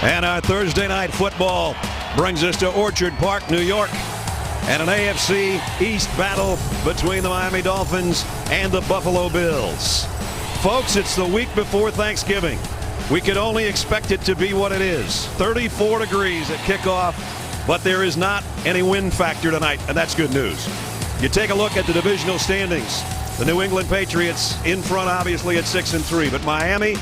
And our Thursday night football brings us to Orchard Park, New York, and an AFC East battle between the Miami Dolphins and the Buffalo Bills. Folks, it's the week before Thanksgiving. We could only expect it to be what it is. 34 degrees at kickoff, but there is not any wind factor tonight, and that's good news. You take a look at the divisional standings. The New England Patriots in front, obviously, at 6-3, but Miami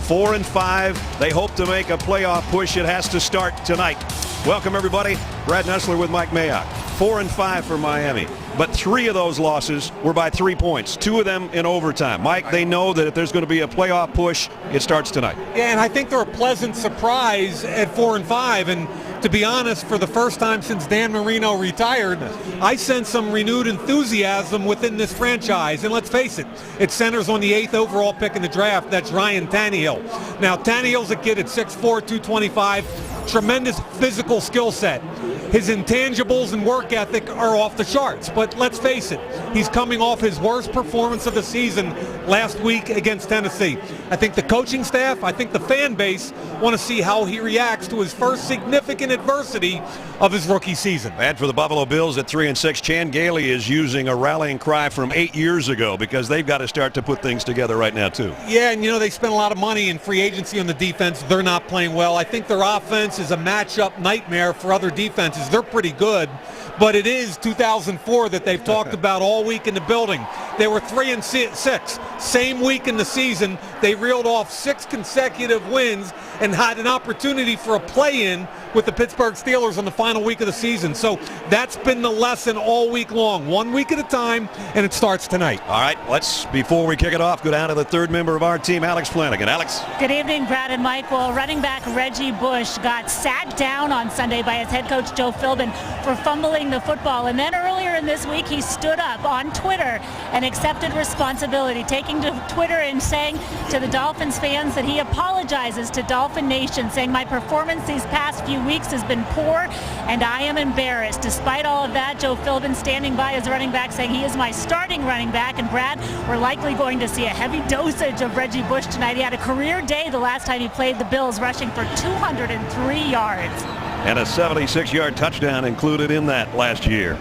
4-5. They hope to make a playoff push. It has to start tonight. Welcome, everybody. Brad Nessler with Mike Mayock. 4-5 for Miami, but 3 of those losses were by 3 points, 2 of them in overtime. Mike, they know that if there's going to be a playoff push, it starts tonight. Yeah, and I think they're a pleasant surprise at 4-5. And to be honest, for the first time since Dan Marino retired, I sense some renewed enthusiasm within this franchise. And let's face it, it centers on the 8th overall pick in the draft. That's Ryan Tannehill. Now, Tannehill's a kid at 6'4", 225, tremendous physical skill set. His intangibles and work ethic are off the charts. But let's face it, he's coming off his worst performance of the season last week against Tennessee. I think the coaching staff, I think the fan base want to see how he reacts to his first significant adversity of his rookie season. And for the Buffalo Bills at 3-6, Chan Gailey is using a rallying cry from 8 years ago because they've got to start to put things together right now, too. Yeah, and they spent a lot of money in free agency on the defense. They're not playing well. I think their offense is a matchup nightmare for other defenses. They're pretty good, but it is 2004 that they've talked about all week in the building. They were 3-6. Same week in the season, they reeled off 6 consecutive wins and had an opportunity for a play-in with the Pittsburgh Steelers on the final week of the season. So that's been the lesson all week long, 1 week at a time, and it starts tonight. All right, let's, before we kick it off, go down to the third member of our team, Alex Flanagan. Alex. Good evening, Brad and Mike. Well, running back Reggie Bush got sat down on Sunday by his head coach Joe Philbin for fumbling the football. And then earlier in this week, he stood up on Twitter and accepted responsibility, taking to Twitter and saying to the Dolphins fans that he apologizes to Dolphin Nation, saying, "My performance these past few weeks has been poor and I am embarrassed." Despite all of that, Joe Philbin standing by his running back, saying he is my starting running back. And Brad, we're likely going to see a heavy dosage of Reggie Bush tonight. He had a career day the last time he played the Bills, rushing for 203 yards. And a 76-yard touchdown included in that last year.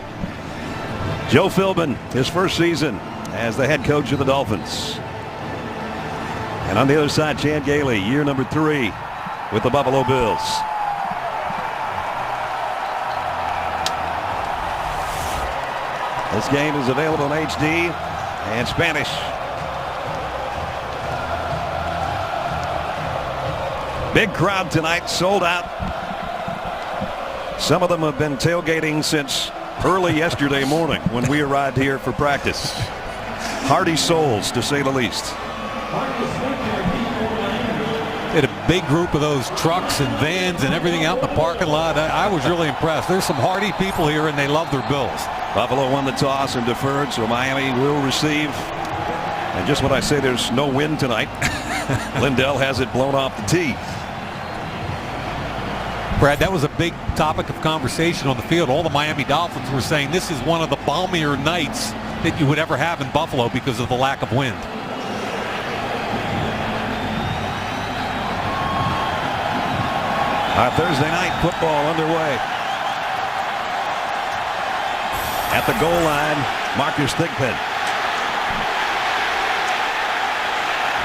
Joe Philbin, his first season as the head coach of the Dolphins. And on the other side, Chan Gailey, year number 3 with the Buffalo Bills. This game is available in HD and Spanish. Big crowd tonight, sold out. Some of them have been tailgating since early yesterday morning when we arrived here for practice. Hardy souls, to say the least. Had a big group of those trucks and vans and everything out in the parking lot. I was really impressed. There's some hardy people here, and they love their Bills. Buffalo won the toss and deferred, so Miami will receive. And just when I say there's no wind tonight, Lindell has it blown off the tee. Brad, that was a big topic of conversation on the field. All the Miami Dolphins were saying this is one of the balmier nights that you would ever have in Buffalo because of the lack of wind. Our Thursday night football underway. At the goal line, Marcus Thigpen.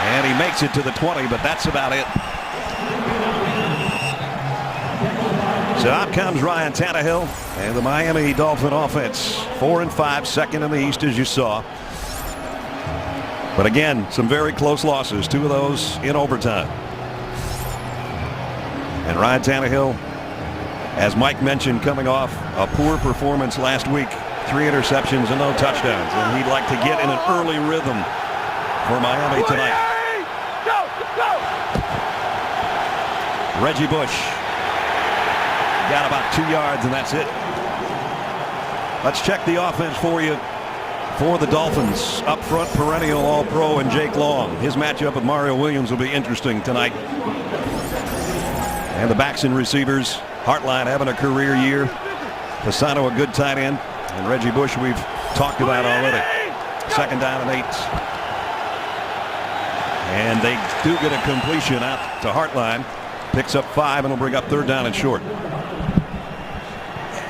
And he makes it to the 20, but that's about it. So out comes Ryan Tannehill and the Miami Dolphin offense. 4-5, second in the East, as you saw. But again, some very close losses, 2 of those in overtime. And Ryan Tannehill, as Mike mentioned, coming off a poor performance last week. 3 interceptions and no touchdowns. And he'd like to get in an early rhythm for Miami tonight. Reggie Bush got about 2 yards, and that's it. Let's check the offense for you. For the Dolphins, up front, perennial All-Pro and Jake Long. His matchup with Mario Williams will be interesting tonight. And the backs and receivers, Hartline having a career year. Fasano, a good tight end. And Reggie Bush, we've talked about already. 2nd down and 8. And they do get a completion out to Hartline. Picks up 5 and will bring up 3rd down and short.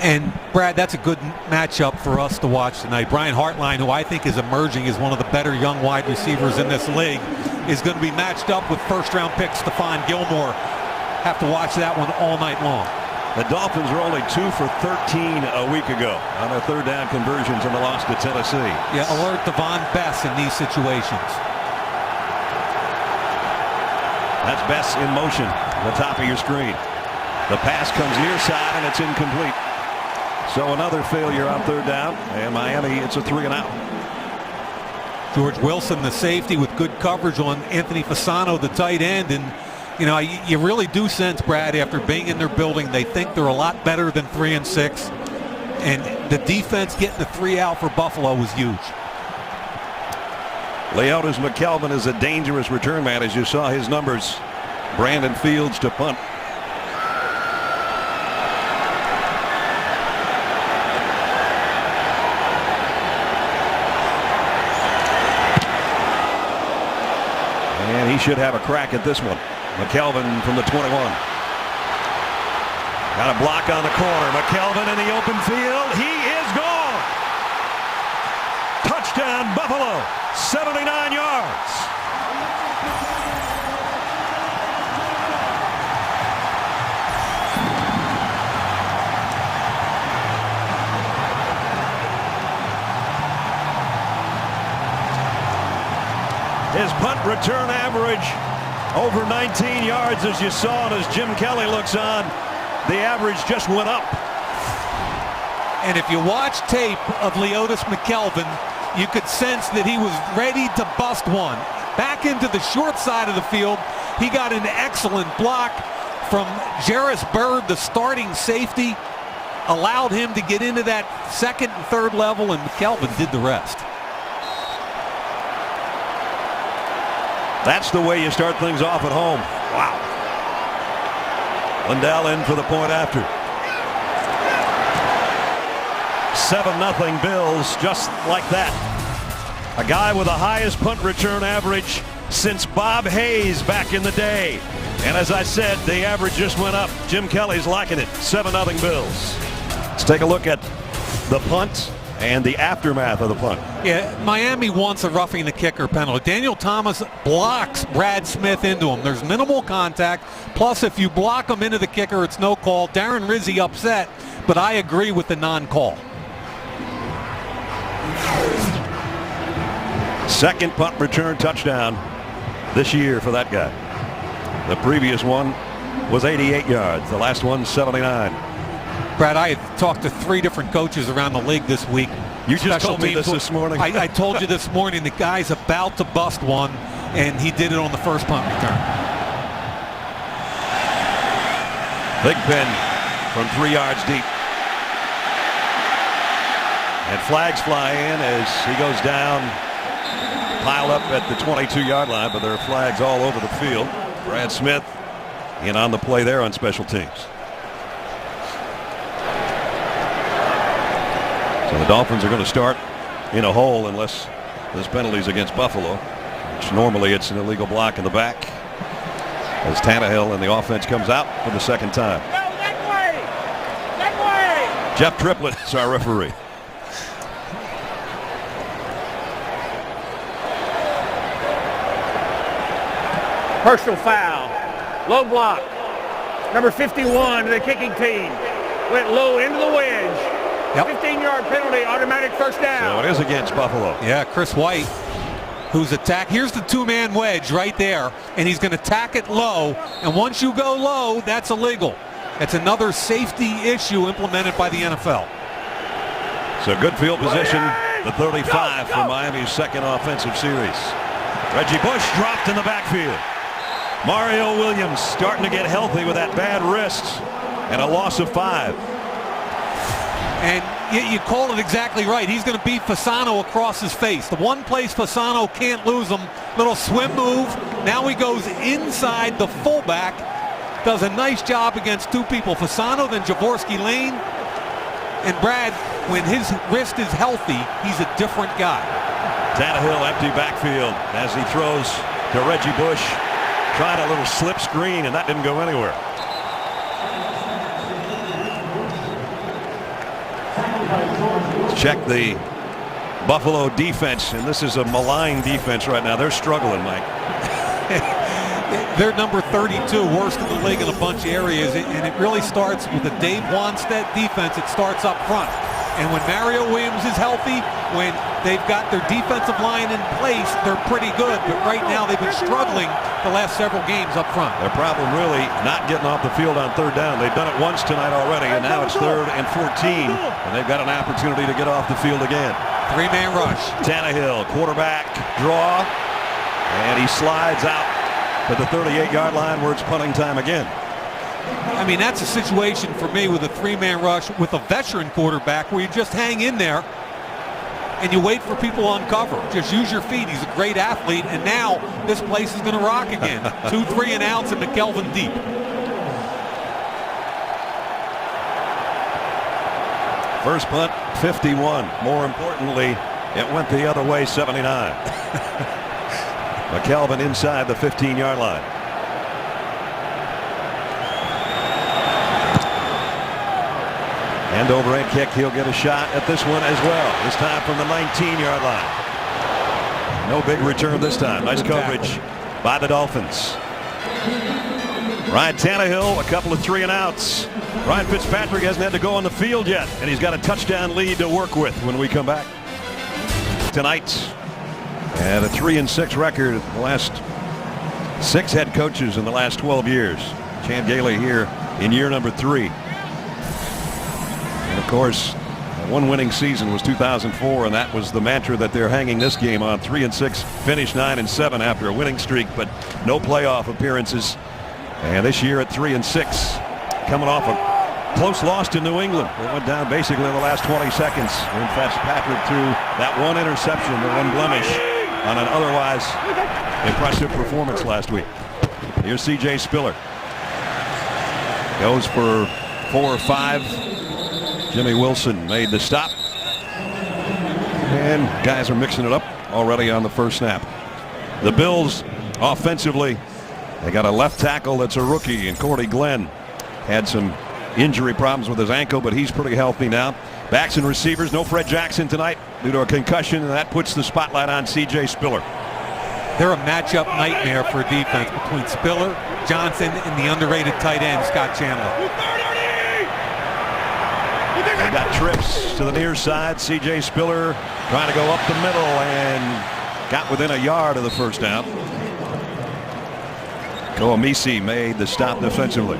And Brad, that's a good matchup for us to watch tonight. Brian Hartline, who I think is emerging as one of the better young wide receivers in this league, is going to be matched up with first-round pick Stephon Gilmore. Have to watch that one all night long. The Dolphins were only 2 for 13 a week ago on their 3rd down conversions in the loss to Tennessee. Yeah, alert Devon Bess in these situations. That's Bess in motion at the top of your screen. The pass comes near side and it's incomplete. So another failure on 3rd down, and Miami, it's a 3 and out. George Wilson, the safety, with good coverage on Anthony Fasano, the tight end. And, you know, you really do sense, Brad, after being in their building, they think they're a lot better than 3 and 6. And the defense getting the 3 out for Buffalo was huge. Leotis McKelvin is a dangerous return man, as you saw his numbers. Brandon Fields to punt. And he should have a crack at this one. McKelvin from the 21. Got a block on the corner. McKelvin in the open field. He is gone. Touchdown Buffalo. 79 yards. His punt return average over 19 yards, as you saw, and as Jim Kelly looks on, the average just went up. And if you watch tape of Leotis McKelvin, you could sense that he was ready to bust one. Back into the short side of the field, he got an excellent block from Jarris Byrd, the starting safety, allowed him to get into that 2nd and 3rd level, and McKelvin did the rest. That's the way you start things off at home. Wow. Lindell in for the point after. 7-0 Bills, just like that. A guy with the highest punt return average since Bob Hayes back in the day. And as I said, the average just went up. Jim Kelly's liking it. 7-0 Bills. Let's take a look at the punt and the aftermath of the punt. Yeah, Miami wants a roughing the kicker penalty. Daniel Thomas blocks Brad Smith into him. There's minimal contact. Plus, if you block him into the kicker, it's no call. Darren Rizzi upset, but I agree with the non-call. 2nd punt return touchdown this year for that guy. The previous one was 88 yards. The last one, 79. Brad, I had talked to 3 different coaches around the league this week. You just told me this morning. I told you this morning the guy's about to bust one, and he did it on the 1st punt return. Big Ben from 3 yards deep. And flags fly in as he goes down, piled up at the 22-yard line, but there are flags all over the field. Brad Smith in on the play there on special teams. So the Dolphins are going to start in a hole unless there's penalties against Buffalo, which normally it's an illegal block in the back, as Tannehill and the offense comes out for the 2nd time. Go that way! That way! Jeff Triplett is our referee. Personal foul. Low block. Number 51 to the kicking team. Went low into the wedge. Yep. 15-yard penalty, automatic 1st down. So it is against Buffalo. Yeah, Chris White, who's attacked. Here's the 2-man wedge right there, and he's going to tack it low. And once you go low, that's illegal. That's another safety issue implemented by the NFL. So good field position, the 35 for Miami's 2nd offensive series. Reggie Bush dropped in the backfield. Mario Williams starting to get healthy with that bad wrist, and a loss of 5. And you called it exactly right. He's going to beat Fasano across his face. The one place Fasano can't lose him. Little swim move. Now he goes inside the fullback. Does a nice job against 2 people. Fasano, then Jaworski Lane. And Brad, when his wrist is healthy, he's a different guy. Tannehill empty backfield as he throws to Reggie Bush. Tried a little slip screen, and that didn't go anywhere. Check the Buffalo defense, and this is a malign defense right now. They're struggling, Mike. They're number 32, worst in the league in a bunch of areas, and it really starts with the Dave Wanstead defense. It starts up front. And when Mario Williams is healthy, when they've got their defensive line in place, they're pretty good. But right now they've been struggling the last several games up front. Their problem really not getting off the field on third down. They've done it once tonight already, and now it's 3rd and 14, and they've got an opportunity to get off the field again. Three-man rush. Tannehill, quarterback draw, and he slides out to the 38-yard line where it's punting time again. I mean, that's a situation for me with a three-man rush with a veteran quarterback where you just hang in there and you wait for people on cover. Just use your feet. He's a great athlete, and now this place is going to rock again. 2 3-and-outs and McKelvin deep. First punt, 51. More importantly, it went the other way, 79. McKelvin inside the 15-yard line. End over end kick. He'll get a shot at this one as well. This time from the 19-yard line. No big return this time. Nice coverage by the Dolphins. Ryan Tannehill, a couple of 3-and-outs. Ryan Fitzpatrick hasn't had to go on the field yet, and he's got a touchdown lead to work with when we come back tonight. And a 3-6 record of the last 6 head coaches in the last 12 years. Chan Gailey here in year number 3. And of course, one winning season was 2004, and that was the mantra that they're hanging this game on. 3-6, finished 9-7 after a winning streak, but no playoff appearances. And this year at 3-6, coming off a close loss to New England. It went down basically in the last 20 seconds. And Fitzpatrick threw that one interception, the one blemish, on an otherwise impressive performance last week. Here's C.J. Spiller. Goes for 4 or 5. Jimmy Wilson made the stop. And guys are mixing it up already on the first snap. The Bills offensively, they got a left tackle that's a rookie, and Cordy Glenn had some injury problems with his ankle, but he's pretty healthy now. Backs and receivers, no Fred Jackson tonight due to a concussion, and that puts the spotlight on C.J. Spiller. They're a matchup nightmare for defense between Spiller, Johnson, and the underrated tight end, Scott Chandler. They got trips to the near side. C.J. Spiller trying to go up the middle and got within a yard of the first down. Koamisi made the stop defensively.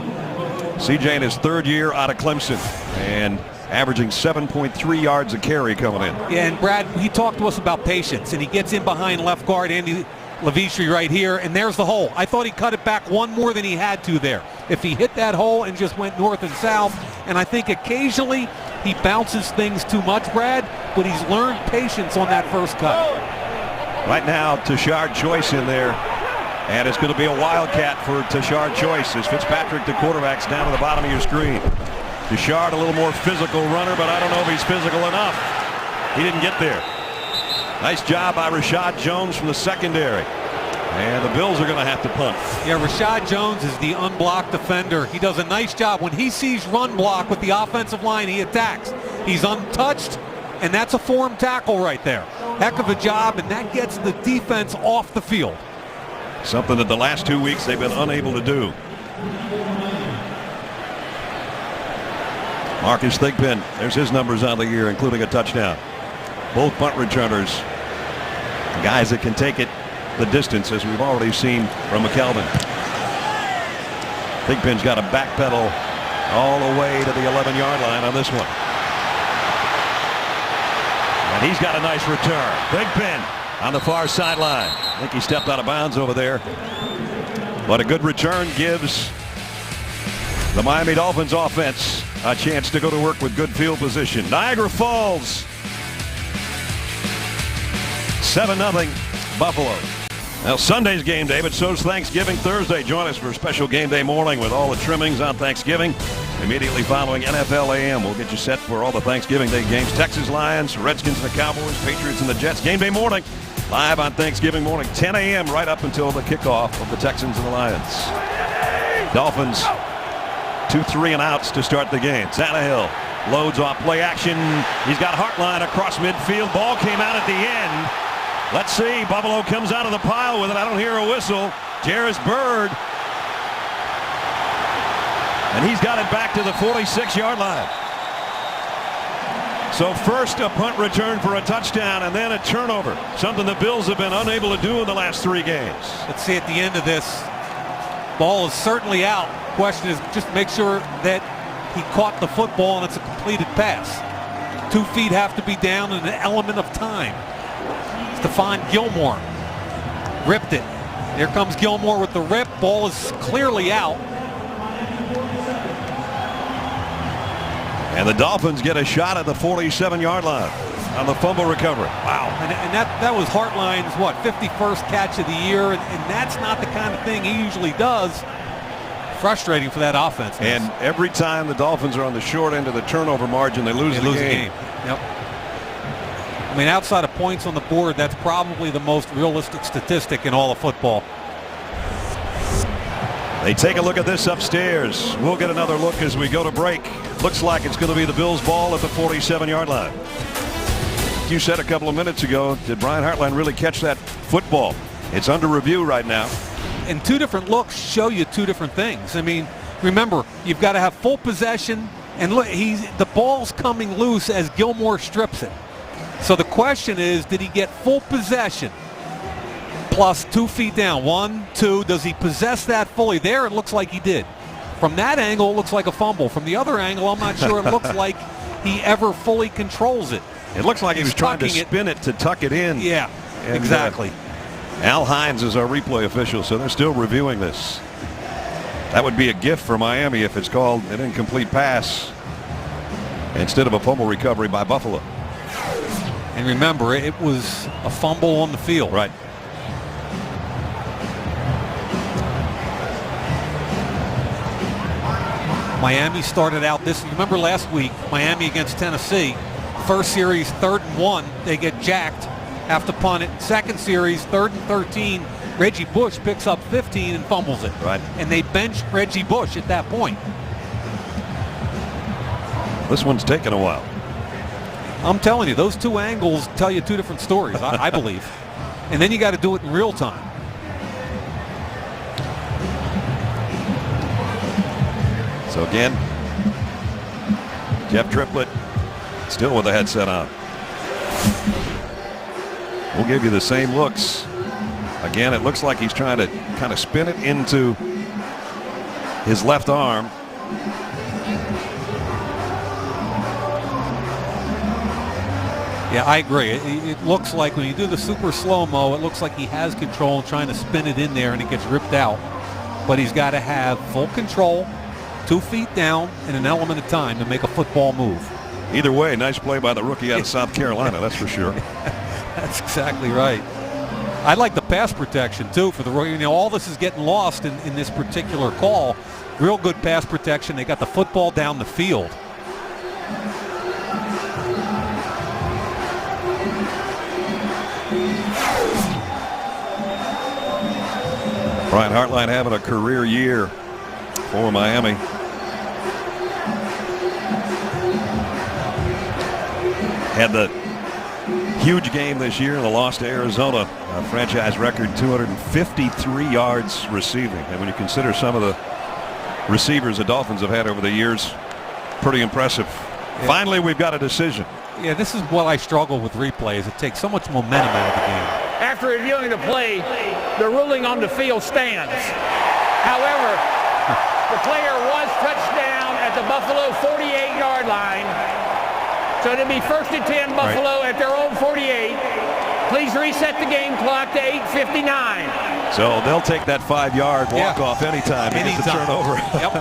C.J. in his 3rd year out of Clemson and averaging 7.3 yards a carry coming in. Yeah, and Brad, he talked to us about patience, and he gets in behind left guard Andy Levitri right here, and there's the hole. I thought he cut it back one more than he had to there. If he hit that hole and just went north and south, and I think occasionally he bounces things too much, Brad, but he's learned patience on that first cut. Right now, Tashard Choice in there, and it's going to be a wildcat for Tashard Choice as Fitzpatrick, the quarterback's down to the bottom of your screen. Tashard, a little more physical runner, but I don't know if he's physical enough. He didn't get there. Nice job by Rashad Jones from the secondary. And the Bills are going to have to punt. Yeah, Rashad Jones is the unblocked defender. He does a nice job. When he sees run block with the offensive line, he attacks. He's untouched, and that's a form tackle right there. Heck of a job, and that gets the defense off the field. Something that the last 2 weeks they've been unable to do. Marcus Thigpen, there's his numbers on the year, including a touchdown. Both punt returners, guys that can take it the distance, as we've already seen from McKelvin. Thigpen's got to backpedal all the way to the 11-yard line on this one. And he's got a nice return. Thigpen on the far sideline. I think he stepped out of bounds over there. But a good return gives the Miami Dolphins offense a chance to go to work with good field position. Niagara Falls, 7-0 Buffalo. Now Sunday's game day, but so's Thanksgiving Thursday. Join us for a special game day morning with all the trimmings on Thanksgiving. Immediately following NFL AM, we'll get you set for all the Thanksgiving Day games. Texas Lions, Redskins and the Cowboys, Patriots and the Jets. Game day morning Live on Thanksgiving morning, 10 a.m. right up until the kickoff of the Texans and the Lions. Dolphins 2 3-and-outs to start the game. Tannehill loads off play action. He's got Hartline across midfield. Ball came out at the end. Let's see. Buffalo comes out of the pile with it. I don't hear a whistle. Jarvis Byrd. And he's got it back to the 46-yard line. So first a punt return for a touchdown and then a turnover. Something the Bills have been unable to do in the last 3 games. Let's see at the end of this. Ball is certainly out. Question is just make sure that he caught the football and it's a completed pass. 2 feet have to be down in an element of time. Stephon Gilmore ripped it. Here comes Gilmore with the rip. Ball is clearly out. And the Dolphins get a shot at the 47-yard line on the fumble recovery. Wow. And that was Hartline's, 51st catch of the year. And that's not the kind of thing he usually does. Frustrating for that offense. And every time the Dolphins are on the short end of the turnover margin, they lose the game. Yep. I mean, outside of points on the board, that's probably the most realistic statistic in all of football. They take a look at this upstairs. We'll get another look as we go to break. Looks like it's going to be the Bills' ball at the 47-yard line. You said a couple of minutes ago, did Brian Hartline really catch that football? It's under review right now. And 2 different looks show you 2 different things. I mean, remember, you've got to have full possession, and look, the ball's coming loose as Gilmore strips it. So the question is, did he get full possession? Plus 2 feet down. 1, 2. Does he possess that fully? There, it looks like he did. From that angle, it looks like a fumble. From the other angle, I'm not sure it looks like he ever fully controls it. It looks like he was trying to spin it to tuck it in. Yeah, and, exactly. Al Hines is our replay official, so they're still reviewing this. That would be a gift for Miami if it's called an incomplete pass instead of a fumble recovery by Buffalo. And remember, it was a fumble on the field. Right. Miami started out this. Remember last week, Miami against Tennessee. First series, 3rd and 1. They get jacked. Have to punt it. Second series, 3rd and 13. Reggie Bush picks up 15 and fumbles it. Right. And they benched Reggie Bush at that point. This one's taken a while. I'm telling you, those 2 angles tell you 2 different stories, I believe. And then you got to do it in real time. So again, Jeff Triplett still with the headset on. We'll give you the same looks. Again, it looks like he's trying to kind of spin it into his left arm. Yeah, I agree. It looks like when you do the super slow-mo, it looks like he has control trying to spin it in there and it gets ripped out. But he's got to have full control, 2 feet down, and an element of time to make a football move. Either way, nice play by the rookie out of South Carolina, that's for sure. That's exactly right. I like the pass protection, too, for the rookie. You know, all this is getting lost in this particular call. Real good pass protection. They got the football down the field. Brian Hartline having a career year for Miami. Had the huge game this year in the loss to Arizona. A franchise record 253 yards receiving. And when you consider some of the receivers the Dolphins have had over the years, pretty impressive. Yeah. Finally, we've got a decision. Yeah, this is what I struggle with replays. It takes so much momentum out of the game. After reviewing the play, the ruling on the field stands. However, the player was touched down at the Buffalo 48-yard line. So it'll be 1st and 10 Buffalo at their own 48. Please reset the game clock to 8:59. So they'll take that 5-yard walk-off anytime. It's a turnover. Yep.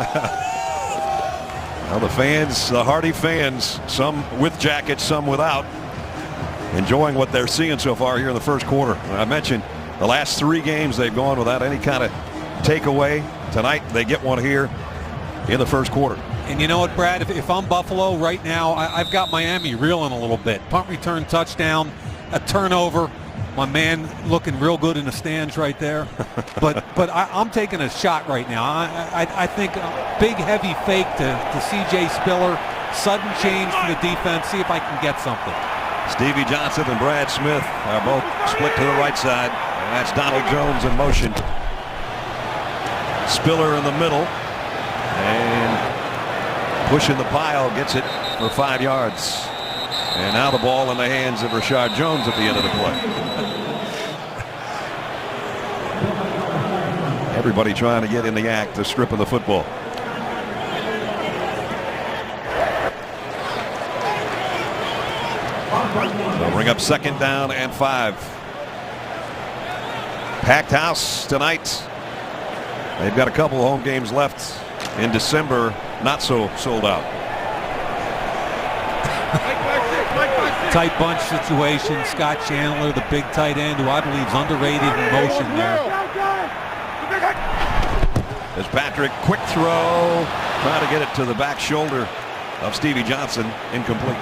Well, the fans, the hardy fans, some with jackets, some without, enjoying what they're seeing so far here in the first quarter. I mentioned the last 3 games they've gone without any kind of takeaway. Tonight they get one here in the first quarter. And you know what, Brad, if I'm Buffalo right now, I've got Miami reeling a little bit. Punt return touchdown, a turnover. My man looking real good in the stands right there. but I'm taking a shot right now. I think a big heavy fake to C.J. Spiller. Sudden change for the defense. See if I can get something. Stevie Johnson and Brad Smith are both split to the right side. And that's Donald Jones in motion. Spiller in the middle. And pushing the pile, gets it for 5 yards. And now the ball in the hands of Rashard Jones at the end of the play. Everybody trying to get in the act of stripping the football. They'll bring up 2nd down and 5. Packed house tonight. They've got a couple of home games left in December, not so sold out. Tight bunch situation. Scott Chandler, the big tight end, who I believe is underrated in motion there. As Patrick, quick throw, trying to get it to the back shoulder of Stevie Johnson, incomplete.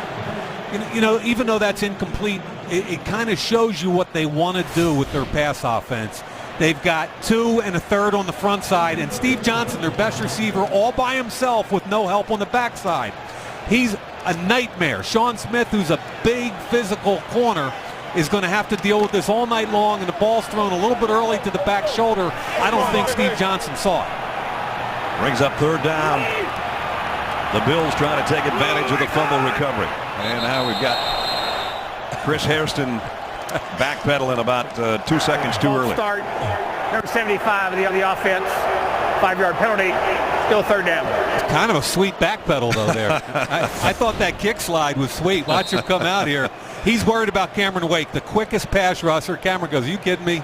You know, even though that's incomplete, it kind of shows you what they want to do with their pass offense. They've got 2 and a third on the front side, and Steve Johnson, their best receiver, all by himself with no help on the backside. He's a nightmare. Sean Smith, who's a big physical corner, is going to have to deal with this all night long, and the ball's thrown a little bit early to the back shoulder. I don't think Steve Johnson saw it. Brings up 3rd down. The Bills trying to take advantage of the fumble recovery. And now we've got Chris Hairston backpedaling about 2 seconds too early. Start, number 75 of the offense. 5-yard penalty. Still 3rd down. It's kind of a sweet backpedal, though, there. I thought that kick slide was sweet. Watch him come out here. He's worried about Cameron Wake, the quickest pass rusher. Cameron goes, "Are you kidding me?"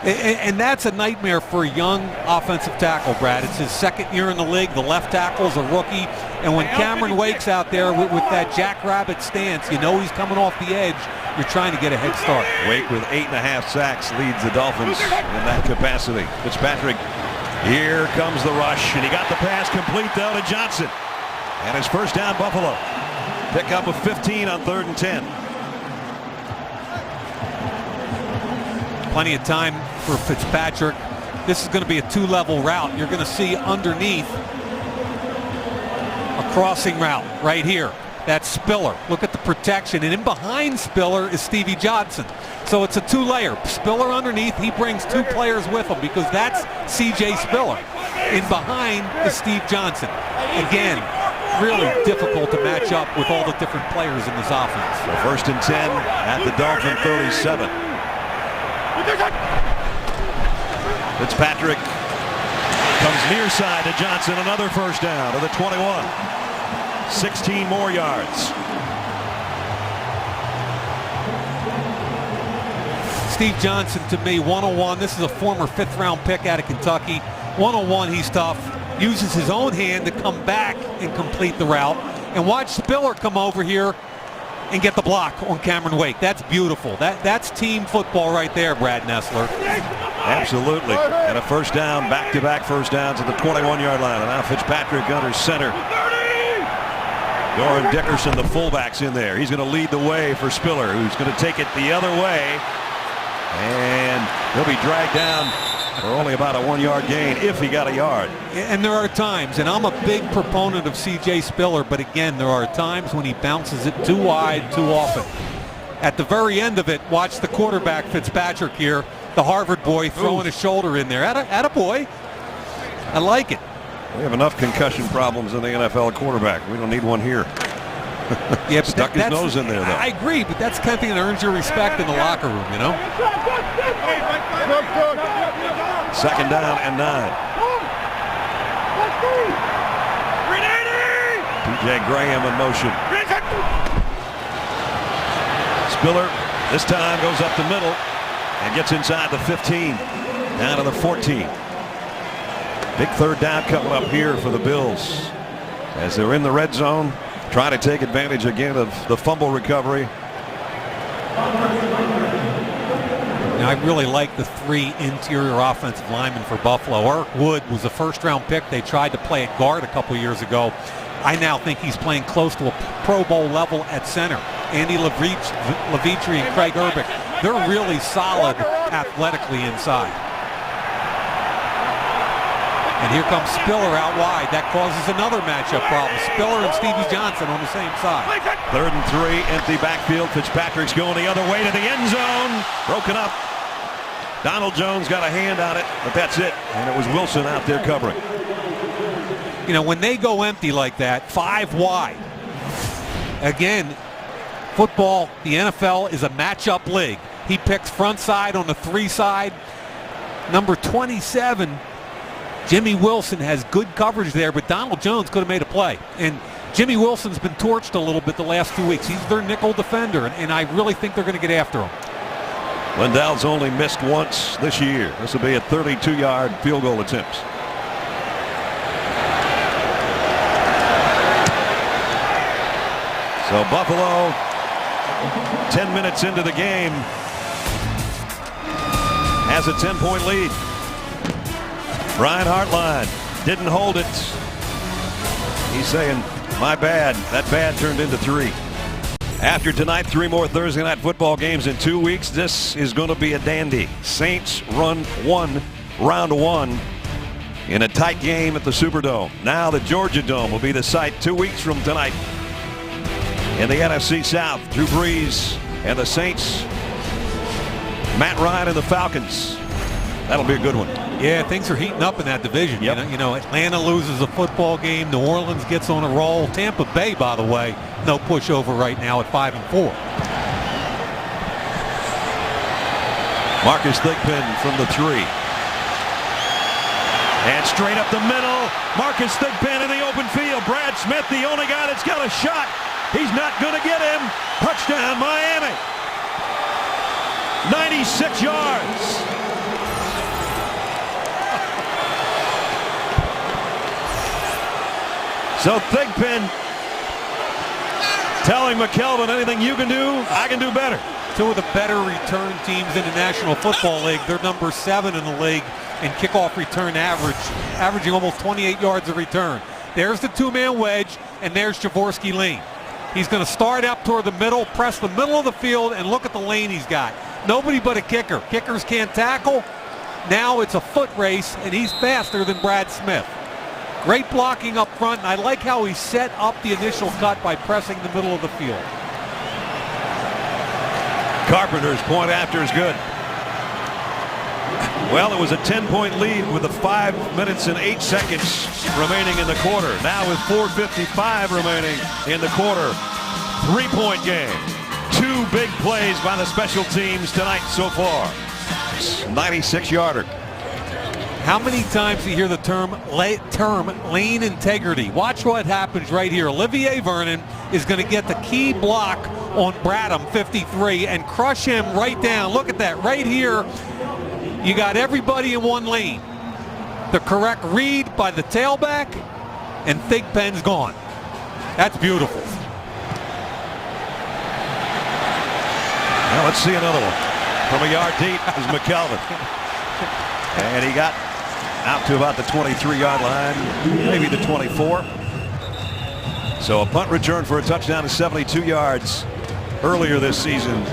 And that's a nightmare for a young offensive tackle, Brad. It's his 2nd year in the league. The left tackle's a rookie. And when Cameron Wake's out there with that jackrabbit stance, you know he's coming off the edge. You're trying to get a head start. Wake with 8.5 sacks leads the Dolphins in that capacity. Fitzpatrick, here comes the rush, and he got the pass complete though to Johnson. And his 1st down, Buffalo. Pick up of 15 on 3rd and 10. Plenty of time for Fitzpatrick. This is going to be a 2-level route. You're going to see underneath a crossing route right here. That's Spiller. Look at the protection. And in behind Spiller is Stevie Johnson. So it's a 2-layer. Spiller underneath. He brings 2 players with him because that's C.J. Spiller. In behind is Steve Johnson. Again, really difficult to match up with all the different players in this offense. So 1st and 10 at the Dolphin 37. Fitzpatrick comes near side to Johnson. Another 1st down to the 21. 16 more yards. Steve Johnson, to me, 101. This is a former 5th-round pick out of Kentucky. 101, he's tough. Uses his own hand to come back and complete the route. And watch Spiller come over here and get the block on Cameron Wake. That's beautiful. That's team football right there, Brad Nessler. Absolutely. And a 1st down, back-to-back 1st downs at the 21-yard line. And now Fitzpatrick under center. Doran Dickerson, the fullback's in there. He's going to lead the way for Spiller, who's going to take it the other way. And he'll be dragged down for only about a 1-yard gain if he got a yard. And there are times, and I'm a big proponent of C.J. Spiller, but again, there are times when he bounces it too wide too often. At the very end of it, watch the quarterback Fitzpatrick here, the Harvard boy, throwing his shoulder in there. Atta boy. I like it. We have enough concussion problems in the NFL quarterback. We don't need one here. Yeah, but stuck his nose in there, though. I agree, but that's the kind of thing that earns your respect in the locker room, you know? 2nd down and 9. P.J. Graham in motion. Spiller this time goes up the middle and gets inside the 15, down to the 14. Big 3rd down coming up here for the Bills as they're in the red zone, trying to take advantage again of the fumble recovery. Now, I really like the 3 interior offensive linemen for Buffalo. Eric Wood was a 1st-round pick. They tried to play at guard a couple years ago. I now think he's playing close to a Pro Bowl level at center. Andy Levitri and Craig Urbick They're really solid athletically inside. And here comes Spiller out wide. That causes another matchup problem. Spiller and Stevie Johnson on the same side. 3rd and 3, empty backfield. Fitzpatrick's going the other way to the end zone. Broken up. Donald Jones got a hand on it, but that's it. And it was Wilson out there covering. You know, when they go empty like that, 5 wide. Again, football, the NFL is a matchup league. He picks front side on the 3 side. Number 27, Jimmy Wilson has good coverage there, but Donald Jones could have made a play. And Jimmy Wilson's been torched a little bit the last 2 weeks. He's their nickel defender, and I really think they're going to get after him. Lindell's only missed once this year. This will be a 32-yard field goal attempt. So Buffalo, 10 minutes into the game, has a 10-point lead. Brian Hartline didn't hold it. He's saying, my bad. That bad turned into 3. After tonight, 3 more Thursday night football games in 2 weeks. This is going to be a dandy. Saints run round 1 in a tight game at the Superdome. Now the Georgia Dome will be the site 2 weeks from tonight. In the NFC South, Drew Brees and the Saints, Matt Ryan and the Falcons. That'll be a good one. Yeah, things are heating up in that division. Yep. You know, Atlanta loses a football game. New Orleans gets on a roll. Tampa Bay, by the way, no pushover right now at 5-4. Marcus Thigpen from the 3. And straight up the middle. Marcus Thigpen in the open field. Brad Smith, the only guy that's got a shot. He's not going to get him. Touchdown, Miami. 96 yards. So Thigpen telling McKelvin, anything you can do, I can do better. 2 of the better return teams in the National Football League. They're number 7 in the league in kickoff return average, averaging almost 28 yards a return. There's the 2-man wedge, and there's Jaworski Lane. He's going to start up toward the middle, press the middle of the field, and look at the lane he's got. Nobody but a kicker. Kickers can't tackle. Now it's a foot race, and he's faster than Brad Smith. Great blocking up front, and I like how he set up the initial cut by pressing the middle of the field. Carpenter's point after is good. Well, it was a 10-point lead with the 5 minutes and 8 seconds remaining in the quarter. Now with 4:55 remaining in the quarter, 3-point game. 2 big plays by the special teams tonight so far. 96-yarder. How many times do you hear the term lane integrity? Watch what happens right here. Olivier Vernon is going to get the key block on Bradham, 53, and crush him right down. Look at that right here. You got everybody in one lane. The correct read by the tailback, and Thigpen's gone. That's beautiful. Now let's see another one. From a yard deep is McKelvin. And he got out to about the 23-yard line, maybe the 24. So a punt return for a touchdown is 72 yards earlier this season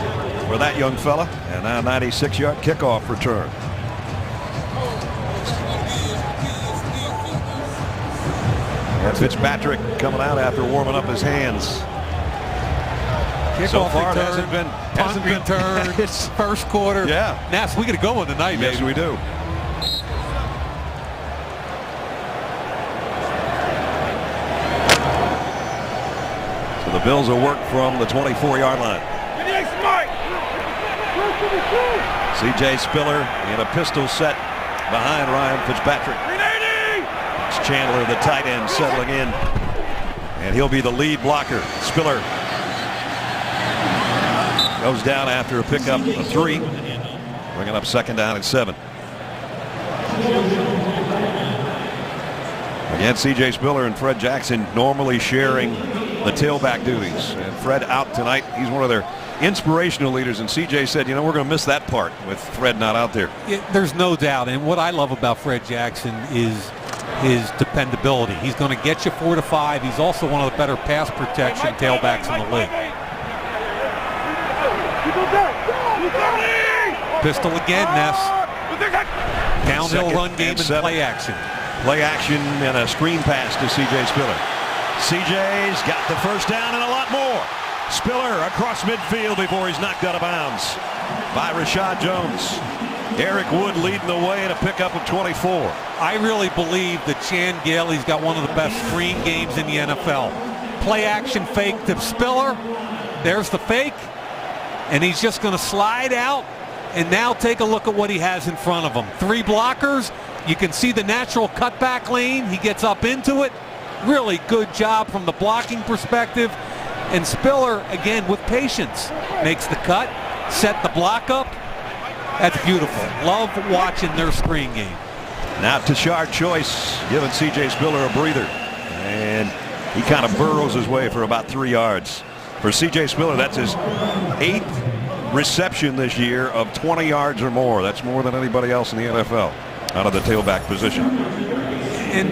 for that young fella, and now 96-yard kickoff return. And Fitzpatrick coming out after warming up his hands. Kickoff So far return, it hasn't been return. It's first quarter. Yeah. Nas, we got to go on tonight, Yes, baby. we do. So the Bills will work from the 24-yard line. C.J. Spiller in a pistol set behind Ryan Fitzpatrick. It's Chandler, the tight end, settling in. And he'll be the lead blocker. Spiller goes down after a pickup of 3. Bringing up 2nd down and 7. Again, C.J. Spiller and Fred Jackson normally sharing the tailback duties. And Fred out tonight. He's one of their inspirational leaders. And C.J. said, you know, we're going to miss that part with Fred not out there. Yeah, there's no doubt. And what I love about Fred Jackson is his dependability. He's going to get you 4 to 5. He's also one of the better pass protection tailbacks in the league. Pistol again, Ness. Downhill Second run game and and 7. play action. Play action and a screen pass to C.J. Spiller. C.J.'s got the first down and a lot more. Spiller across midfield before he's knocked out of bounds by Rashad Jones. Eric Wood leading the way in a pickup of 24. I really believe that Chan Gailey's got one of the best screen games in the NFL. Play action fake to Spiller. There's the fake. And he's just going to slide out. And now take a look at what he has in front of him. 3 blockers. You can see the natural cutback lane. He gets up into it. Really good job from the blocking perspective. And Spiller, again, with patience, makes the cut, set the block up. That's beautiful. Love watching their screen game. Now Tashard Choice giving C.J. Spiller a breather. And he kind of burrows his way for about 3 yards. For C.J. Spiller, that's his 8th reception this year of 20 yards or more. That's more than anybody else in the NFL out of the tailback position. And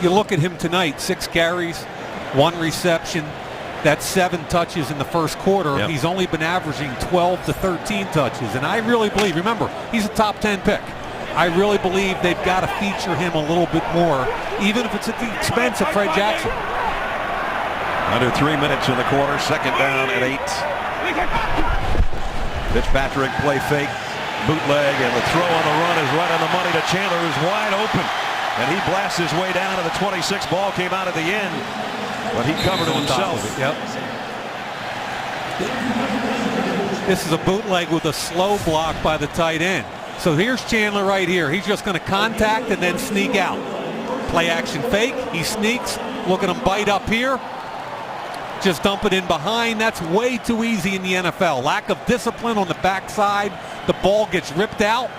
you look at him tonight, 6 carries, 1 reception. That's 7 touches in the first quarter. Yep. He's only been averaging 12 to 13 touches. And I really believe, remember, he's a top 10 pick. I really believe they've got to feature him a little bit more, even if it's at the expense of Fred Jackson. Under 3 minutes in the quarter, second down at 8. Fitzpatrick play fake, bootleg, and the throw on the run is right on the money to Chandler, who's wide open. And he blasts his way down to the 26. Ball came out at the end, but he covered it himself. Yep. This is a bootleg with a slow block by the tight end. So here's Chandler right here. He's just going to contact and then sneak out. Play action fake. He sneaks. Look at him bite up here. Just dump it in behind. That's way too easy in the NFL. Lack of discipline on the backside. The ball gets ripped out,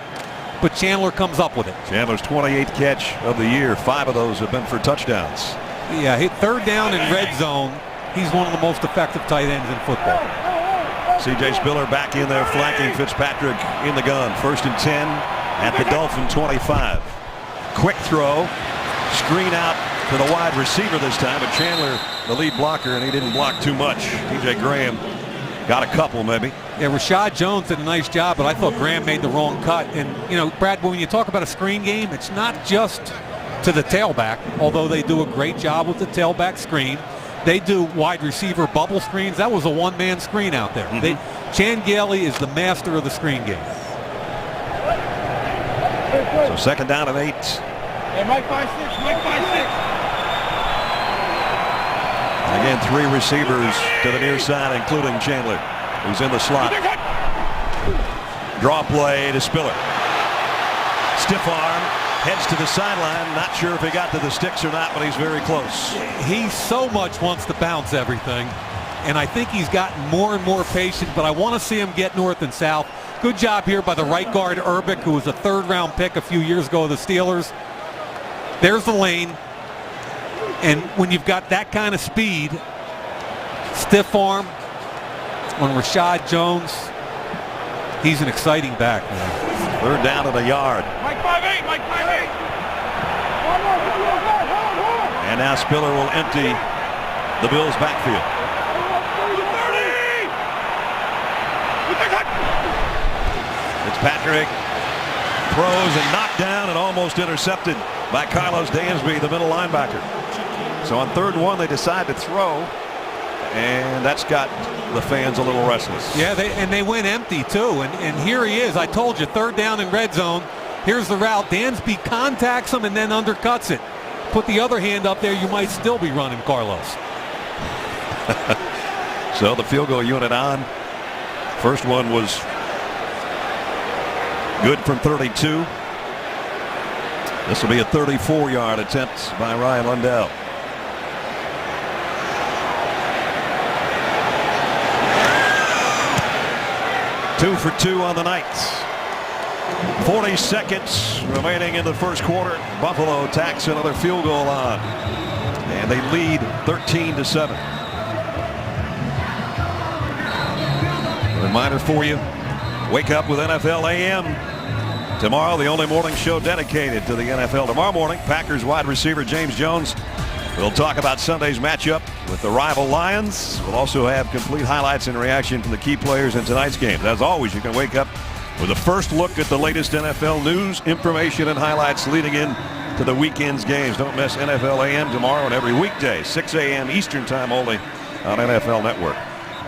but Chandler comes up with it. Chandler's 28th catch of the year. 5 of those have been for touchdowns. Yeah, hit third down in red zone. He's one of the most effective tight ends in football. C.J. Spiller back in there flanking Fitzpatrick in the gun. 1st and 10 at the Dolphin 25. Quick throw. Screen out to the wide receiver this time, but Chandler, the lead blocker, and he didn't block too much. T.J. Graham got a couple maybe. Yeah, Rashad Jones did a nice job, but I thought Graham made the wrong cut. And, you know, Brad, when you talk about a screen game, it's not just to the tailback, although they do a great job with the tailback screen. They do wide receiver bubble screens. That was a one-man screen out there. Chan Gailey is the master of the screen game. So second down and 8. Hey, Mike 5-6, Mike 5-6. Again, 3 receivers to the near side, including Chandler, who's in the slot. Draw play to Spiller. Stiff arm, heads to the sideline. Not sure if he got to the sticks or not, but he's very close. He so much wants to bounce everything, and I think he's gotten more and more patient, but I want to see him get north and south. Good job here by the right guard, Urbic, who was a 3rd-round pick a few years ago of the Steelers. There's the lane. And when you've got that kind of speed, stiff arm on Rashad Jones, he's an exciting back, man. 3rd down and a yard. Mike 5-8, Mike 5-8. And now Spiller will empty the Bills' backfield. 30. Fitzpatrick throws and knocked down and almost intercepted by Carlos Dansby, the middle linebacker. So on 3rd and 1, they decide to throw, and that's got the fans a little restless. Yeah, they went empty too, and here he is. I told you, 3rd down in red zone. Here's the route. Dansby contacts him and then undercuts it. Put the other hand up there, you might still be running, Carlos. So the field goal unit on. First one was good from 32. This will be a 34-yard attempt by Ryan Lundell. Two for 2 on the night. 40 seconds remaining in the first quarter. Buffalo tacks another field goal on, and they lead 13-7. Reminder for you, wake up with NFL AM. Tomorrow, the only morning show dedicated to the NFL. Tomorrow morning, Packers wide receiver James Jones We'll talk about Sunday's matchup with the rival Lions. We'll also have complete highlights and reaction from the key players in tonight's games. As always, you can wake up with a first look at the latest NFL news, information, and highlights leading in to the weekend's games. Don't miss NFL AM tomorrow and every weekday, 6 a.m. Eastern time only on NFL Network.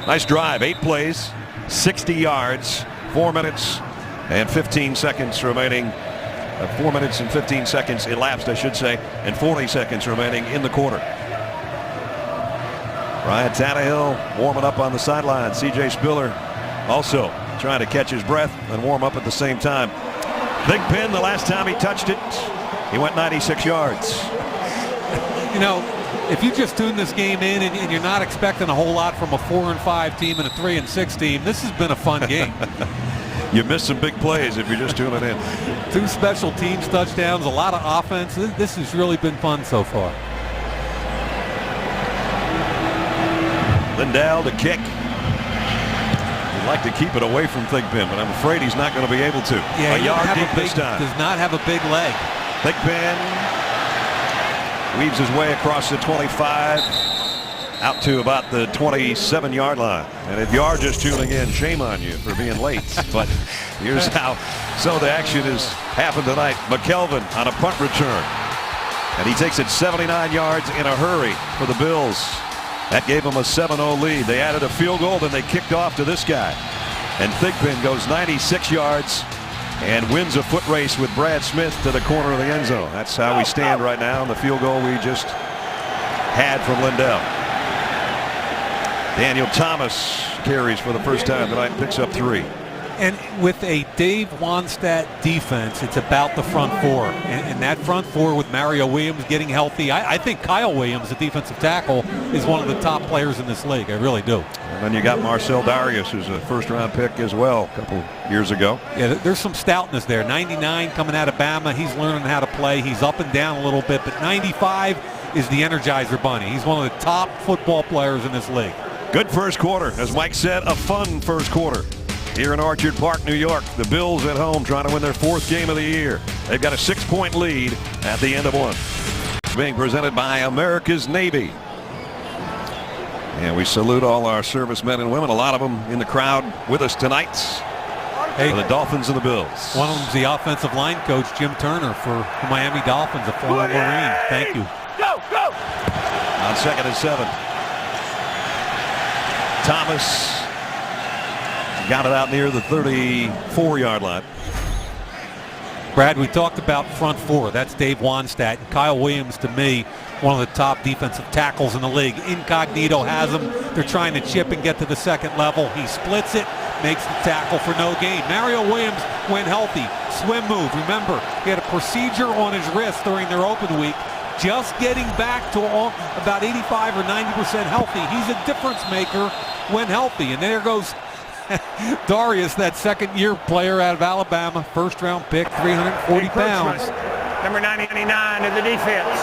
Nice drive, 8 plays, 60 yards, 4 minutes and 15 seconds remaining. 4 minutes and 15 seconds elapsed, I should say, and 40 seconds remaining in the quarter. Ryan Tannehill warming up on the sideline. C.J. Spiller also trying to catch his breath and warm up at the same time. Big Pin, the last time he touched it, he went 96 yards. You know, if you just tune this game in and you're not expecting a whole lot from a 4-5 team and a 3-6 team, this has been a fun game. You missed some big plays if you're just tuning in. 2 special teams touchdowns, a lot of offense. This has really been fun so far. Lindell to kick. He'd like to keep it away from Thigpen, but I'm afraid he's not going to be able to. Yeah, a yard deep this time. Does not have a big leg. Thigpen weaves his way across the 25 out to about the 27-yard line. And if you are just tuning in, shame on you for being late. But here's how some of the action has happened tonight. McKelvin on a punt return. And he takes it 79 yards in a hurry for the Bills. That gave them a 7-0 lead. They added a field goal, then they kicked off to this guy. And Thigpen goes 96 yards and wins a foot race with Brad Smith to the corner of the end zone. That's how we stand right now in the field goal we just had from Lindell. Daniel Thomas carries for the first time tonight and picks up 3. And with a Dave Wannstedt defense, it's about the front 4. And that front 4 with Mario Williams getting healthy. I think Kyle Williams, the defensive tackle, is one of the top players in this league. I really do. And then you got Marcel Darius, who's a first-round pick as well a couple years ago. Yeah, there's some stoutness there. 99 coming out of Bama. He's learning how to play. He's up and down a little bit. But 95 is the Energizer Bunny. He's one of the top football players in this league. Good first quarter. As Mike said, a fun first quarter. Here in Orchard Park, New York, the Bills at home trying to win their 4th game of the year. They've got a 6-point lead at the end of 1. Being presented by America's Navy. And we salute all our servicemen and women, a lot of them in the crowd with us tonight. Hey, for the Dolphins and the Bills. One of them's the offensive line coach, Jim Turner, for the Miami Dolphins, a former Marine. Thank you. Go, go! On 2nd and 7. Thomas got it out near the 34-yard line. Brad, we talked about front 4. That's Dave Wannstedt. And Kyle Williams, to me, one of the top defensive tackles in the league. Incognito has him. They're trying to chip and get to the 2nd level. He splits it, makes the tackle for no gain. Mario Williams went healthy. Swim move. Remember, he had a procedure on his wrist during their open week. Just getting back to about 85 or 90% healthy. He's a difference maker when healthy. And there goes Darius, that 2nd-year player out of Alabama, first-round pick, 340 pounds. Number 99 in the defense.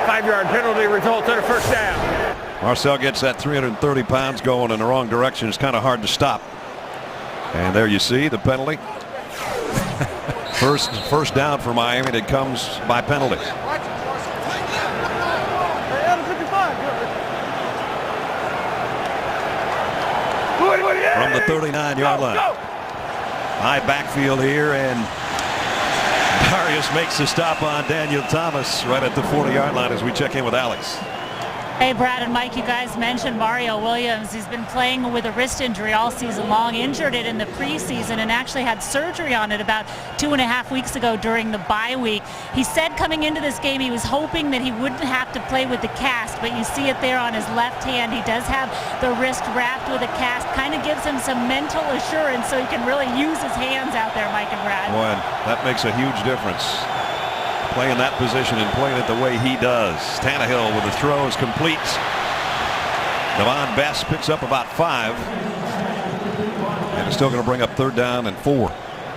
5-yard penalty results in a first down. Marcel gets that 330 pounds going in the wrong direction. It's kind of hard to stop. And there you see the penalty. First down for Miami that comes by penalty. From the 39-yard line. High backfield here, and Darius makes the stop on Daniel Thomas right at the 40-yard line as we check in with Alex. Hey, Brad and Mike, you guys mentioned Mario Williams. He's been playing with a wrist injury all season long, injured it in the preseason, and actually had surgery on it about 2.5 weeks ago during the bye week. He said coming into this game he was hoping that he wouldn't have to play with the cast, but you see it there on his left hand. He does have the wrist wrapped with a cast, kind of gives him some mental assurance so he can really use his hands out there, Mike and Brad. Boy, that makes a huge difference. Playing that position and playing it the way he does. Tannehill with the throw is complete. Devon Best picks up about 5. And it's still going to bring up 3rd down and 4.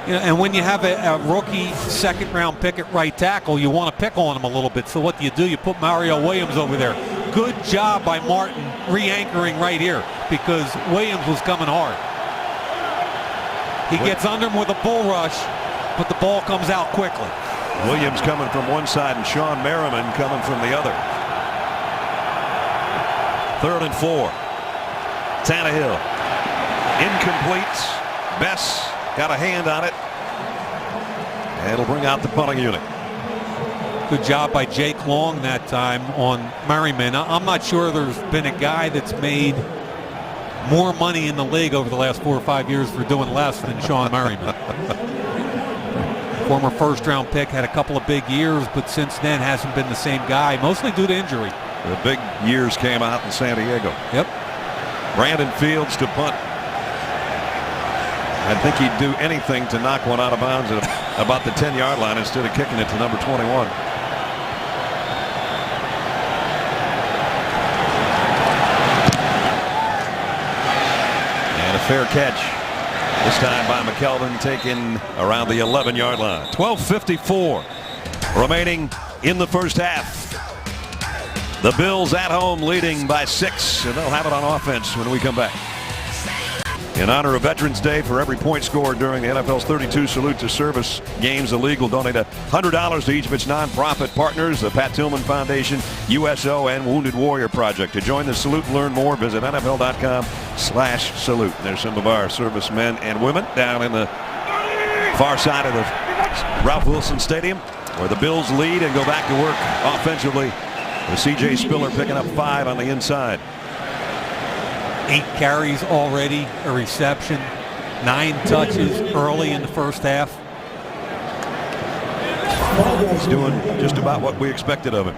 You know, and when you have a rookie 2nd-round pick at right tackle, you want to pick on him a little bit. So what do? You put Mario Williams over there. Good job by Martin re-anchoring right here because Williams was coming hard. He gets under him with a bull rush, but the ball comes out quickly. Williams coming from one side and Sean Merriman coming from the other. 3rd and 4. Tannehill. Incomplete. Bess got a hand on it. And it'll bring out the punting unit. Good job by Jake Long that time on Merriman. I'm not sure there's been a guy that's made more money in the league over the last 4 or 5 years for doing less than Sean Merriman. Former first-round pick, had a couple of big years, but since then hasn't been the same guy, mostly due to injury. The big years came out in San Diego. Yep. Brandon Fields to punt. I think he'd do anything to knock one out of bounds at about the 10-yard line instead of kicking it to number 21. And a fair catch. This time by McKelvin, taken around the 11-yard line. 12:54 remaining in the first half. The Bills at home leading by 6, and they'll have it on offense when we come back. In honor of Veterans Day, for every point scored during the NFL's 32 Salute to Service games, the league will donate $100 to each of its nonprofit partners, the Pat Tillman Foundation, USO, and Wounded Warrior Project. To join the salute and learn more, visit NFL.com/salute. There's some of our servicemen and women down in the far side of the Ralph Wilson Stadium, where the Bills lead and go back to work offensively, with C.J. Spiller picking up 5 on the inside. 8 carries already, a reception, 9 touches early in the first half. He's doing just about what we expected of him.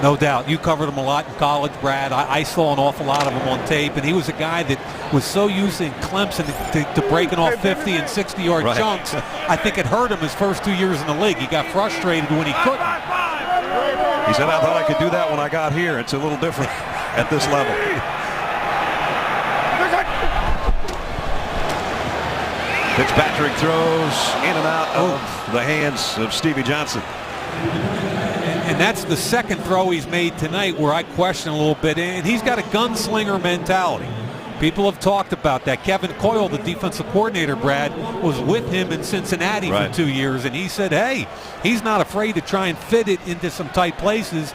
No doubt. You covered him a lot in college, Brad. I saw an awful lot of him on tape, and he was a guy that was so used in Clemson to breaking off 50 and 60-yard chunks. I think it hurt him his first 2 years in the league. He got frustrated when he couldn't. He said, I thought I could do that when I got here. It's a little different at this level. Fitzpatrick throws in and out of the hands of Stevie Johnson. And that's the second throw he's made tonight where I question a little bit. And he's got a gunslinger mentality. People have talked about that. Kevin Coyle, the defensive coordinator, Brad, was with him in Cincinnati for 2 years. And he said, hey, he's not afraid to try and fit it into some tight places.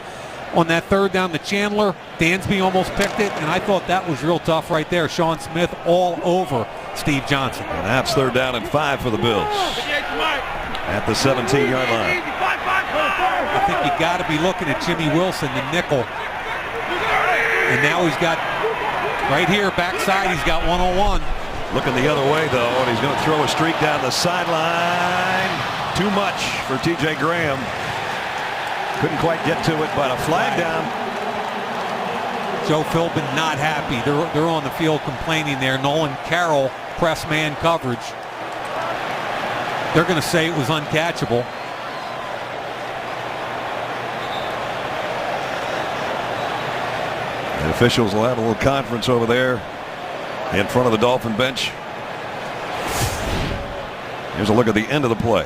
On that 3rd down to Chandler, Dansby almost picked it, and I thought that was real tough right there. Sean Smith all over Steve Johnson. And that's 3rd down and 5 for the Bills at the 17-yard line. I think you got to be looking at Jimmy Wilson, the nickel. And now he's got, right here, backside, he's got 1-on-1. Looking the other way, though, and he's going to throw a streak down the sideline. Too much for T.J. Graham. Couldn't quite get to it, but a flag down. Joe Philbin not happy. They're on the field complaining there. Nolan Carroll, press man coverage. They're going to say it was uncatchable. And officials will have a little conference over there in front of the Dolphin bench. Here's a look at the end of the play.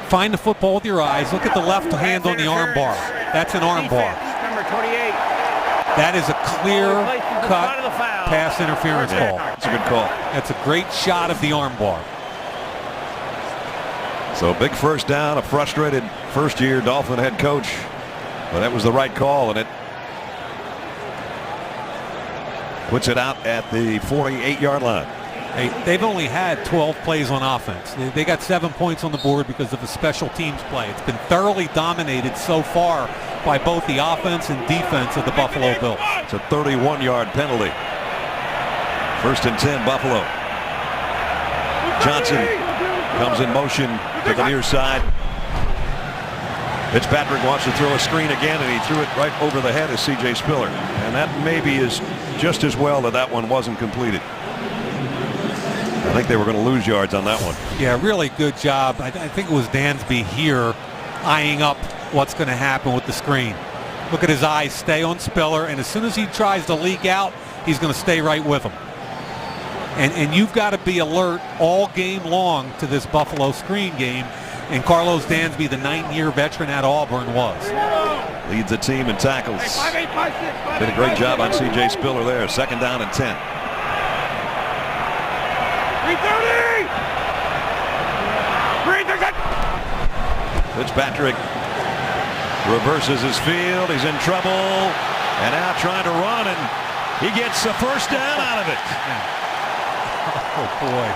Find the football with your eyes. Look at the left hand on the arm bar. That's an arm bar. Number 28. That is a clear-cut pass interference call. That's a good call. That's a great shot of the arm bar. So big first down, a frustrated first-year Dolphin head coach. But that was the right call, and it puts it out at the 48-yard line. They've only had 12 plays on offense. They got 7 points on the board because of the special teams play. It's been thoroughly dominated so far by both the offense and defense of the Buffalo Bills. It's a 31-yard penalty. 1st and 10, Buffalo. Johnson comes in motion to the near side. Fitzpatrick wants to throw a screen again, and he threw it right over the head of C.J. Spiller. And that maybe is just as well that one wasn't completed. I think they were going to lose yards on that one. Yeah, really good job. I think it was Dansby here eyeing up what's going to happen with the screen. Look at his eyes stay on Spiller, and as soon as he tries to leak out, he's going to stay right with him. And you've got to be alert all game long to this Buffalo screen game. And Carlos Dansby, the 9-year veteran at Auburn, was. Leads the team in tackles. Did a great job on C.J. Spiller there. 2nd down and 10. 330. Fitzpatrick reverses his field. He's in trouble. And now trying to run and He gets a first down out of it. Oh, boy.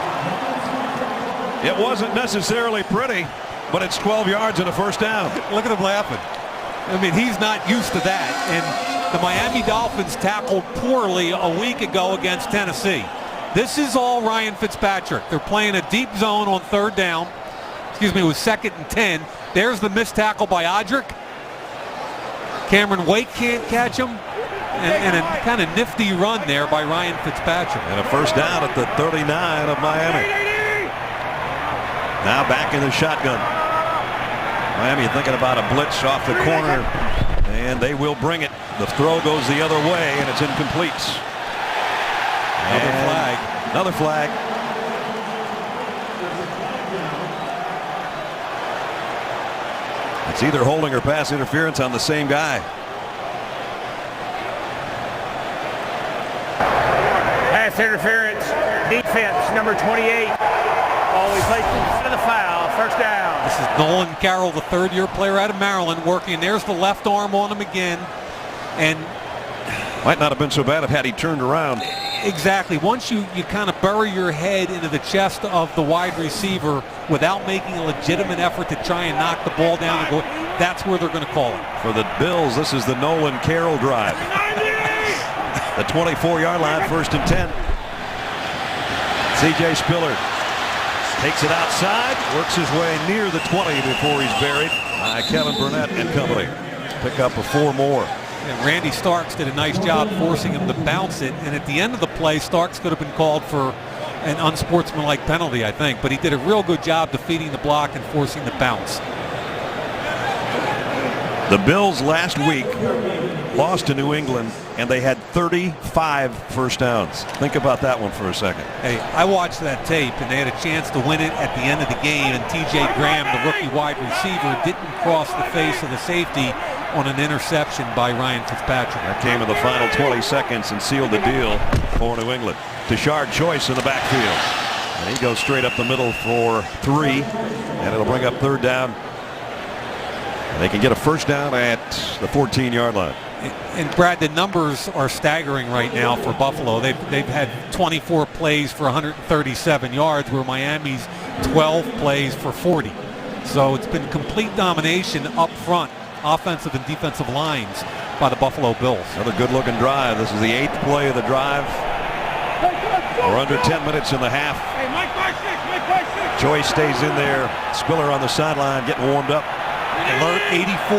It wasn't necessarily pretty, but it's 12 yards and a first down. Look at him laughing. I mean, he's not used to that. And the Miami Dolphins tackled poorly a week ago against Tennessee. This is all Ryan Fitzpatrick. They're playing a deep zone on third down. Excuse me, it was 2nd and 10. There's the missed tackle by Odrick. Cameron Wake can't catch him. And a kind of nifty run there by Ryan Fitzpatrick. And a first down at the 39 of Miami. Now back in the shotgun. Miami thinking about a blitz off the corner, and they will bring it. The throw goes the other way, and it's incomplete. Another flag. It's either holding or pass interference on the same guy. Pass interference, defense, number 28. Always placed instead of the foul. First down. This is Nolan Carroll, the third-year player out of Maryland, working. There's the left arm on him again. And might not have been so bad if had he turned around. Exactly. Once you kind of bury your head into the chest of the wide receiver without making a legitimate effort to try and knock the ball down, that's where they're going to call it. For the Bills, this is the Nolan Carroll drive. The 24-yard line, 1st and 10. C.J. Spiller takes it outside, works his way near the 20 before he's buried by Kevin Burnett and company. Pick up a 4 more. And Randy Starks did a nice job forcing him to bounce it. And at the end of the play, Starks could have been called for an unsportsmanlike penalty, I think. But he did a real good job defeating the block and forcing the bounce. The Bills last week lost to New England, and they had 35 first downs. Think about that one for a second. Hey, I watched that tape, and they had a chance to win it at the end of the game, and T.J. Graham, the rookie wide receiver, didn't cross the face of the safety on an interception by Ryan Fitzpatrick. That came in the final 20 seconds and sealed the deal for New England. Tashard Choice in the backfield. And he goes straight up the middle for 3, and it'll bring up third down. They can get a first down at the 14-yard line. And Brad, the numbers are staggering right now for Buffalo. They've had 24 plays for 137 yards, where Miami's 12 plays for 40. So it's been complete domination up front, offensive and defensive lines, by the Buffalo Bills. Another good-looking drive. This is the 8th play of the drive. We're under 10 minutes in the half. Choice stays in there. Spiller on the sideline getting warmed up. Alert 84,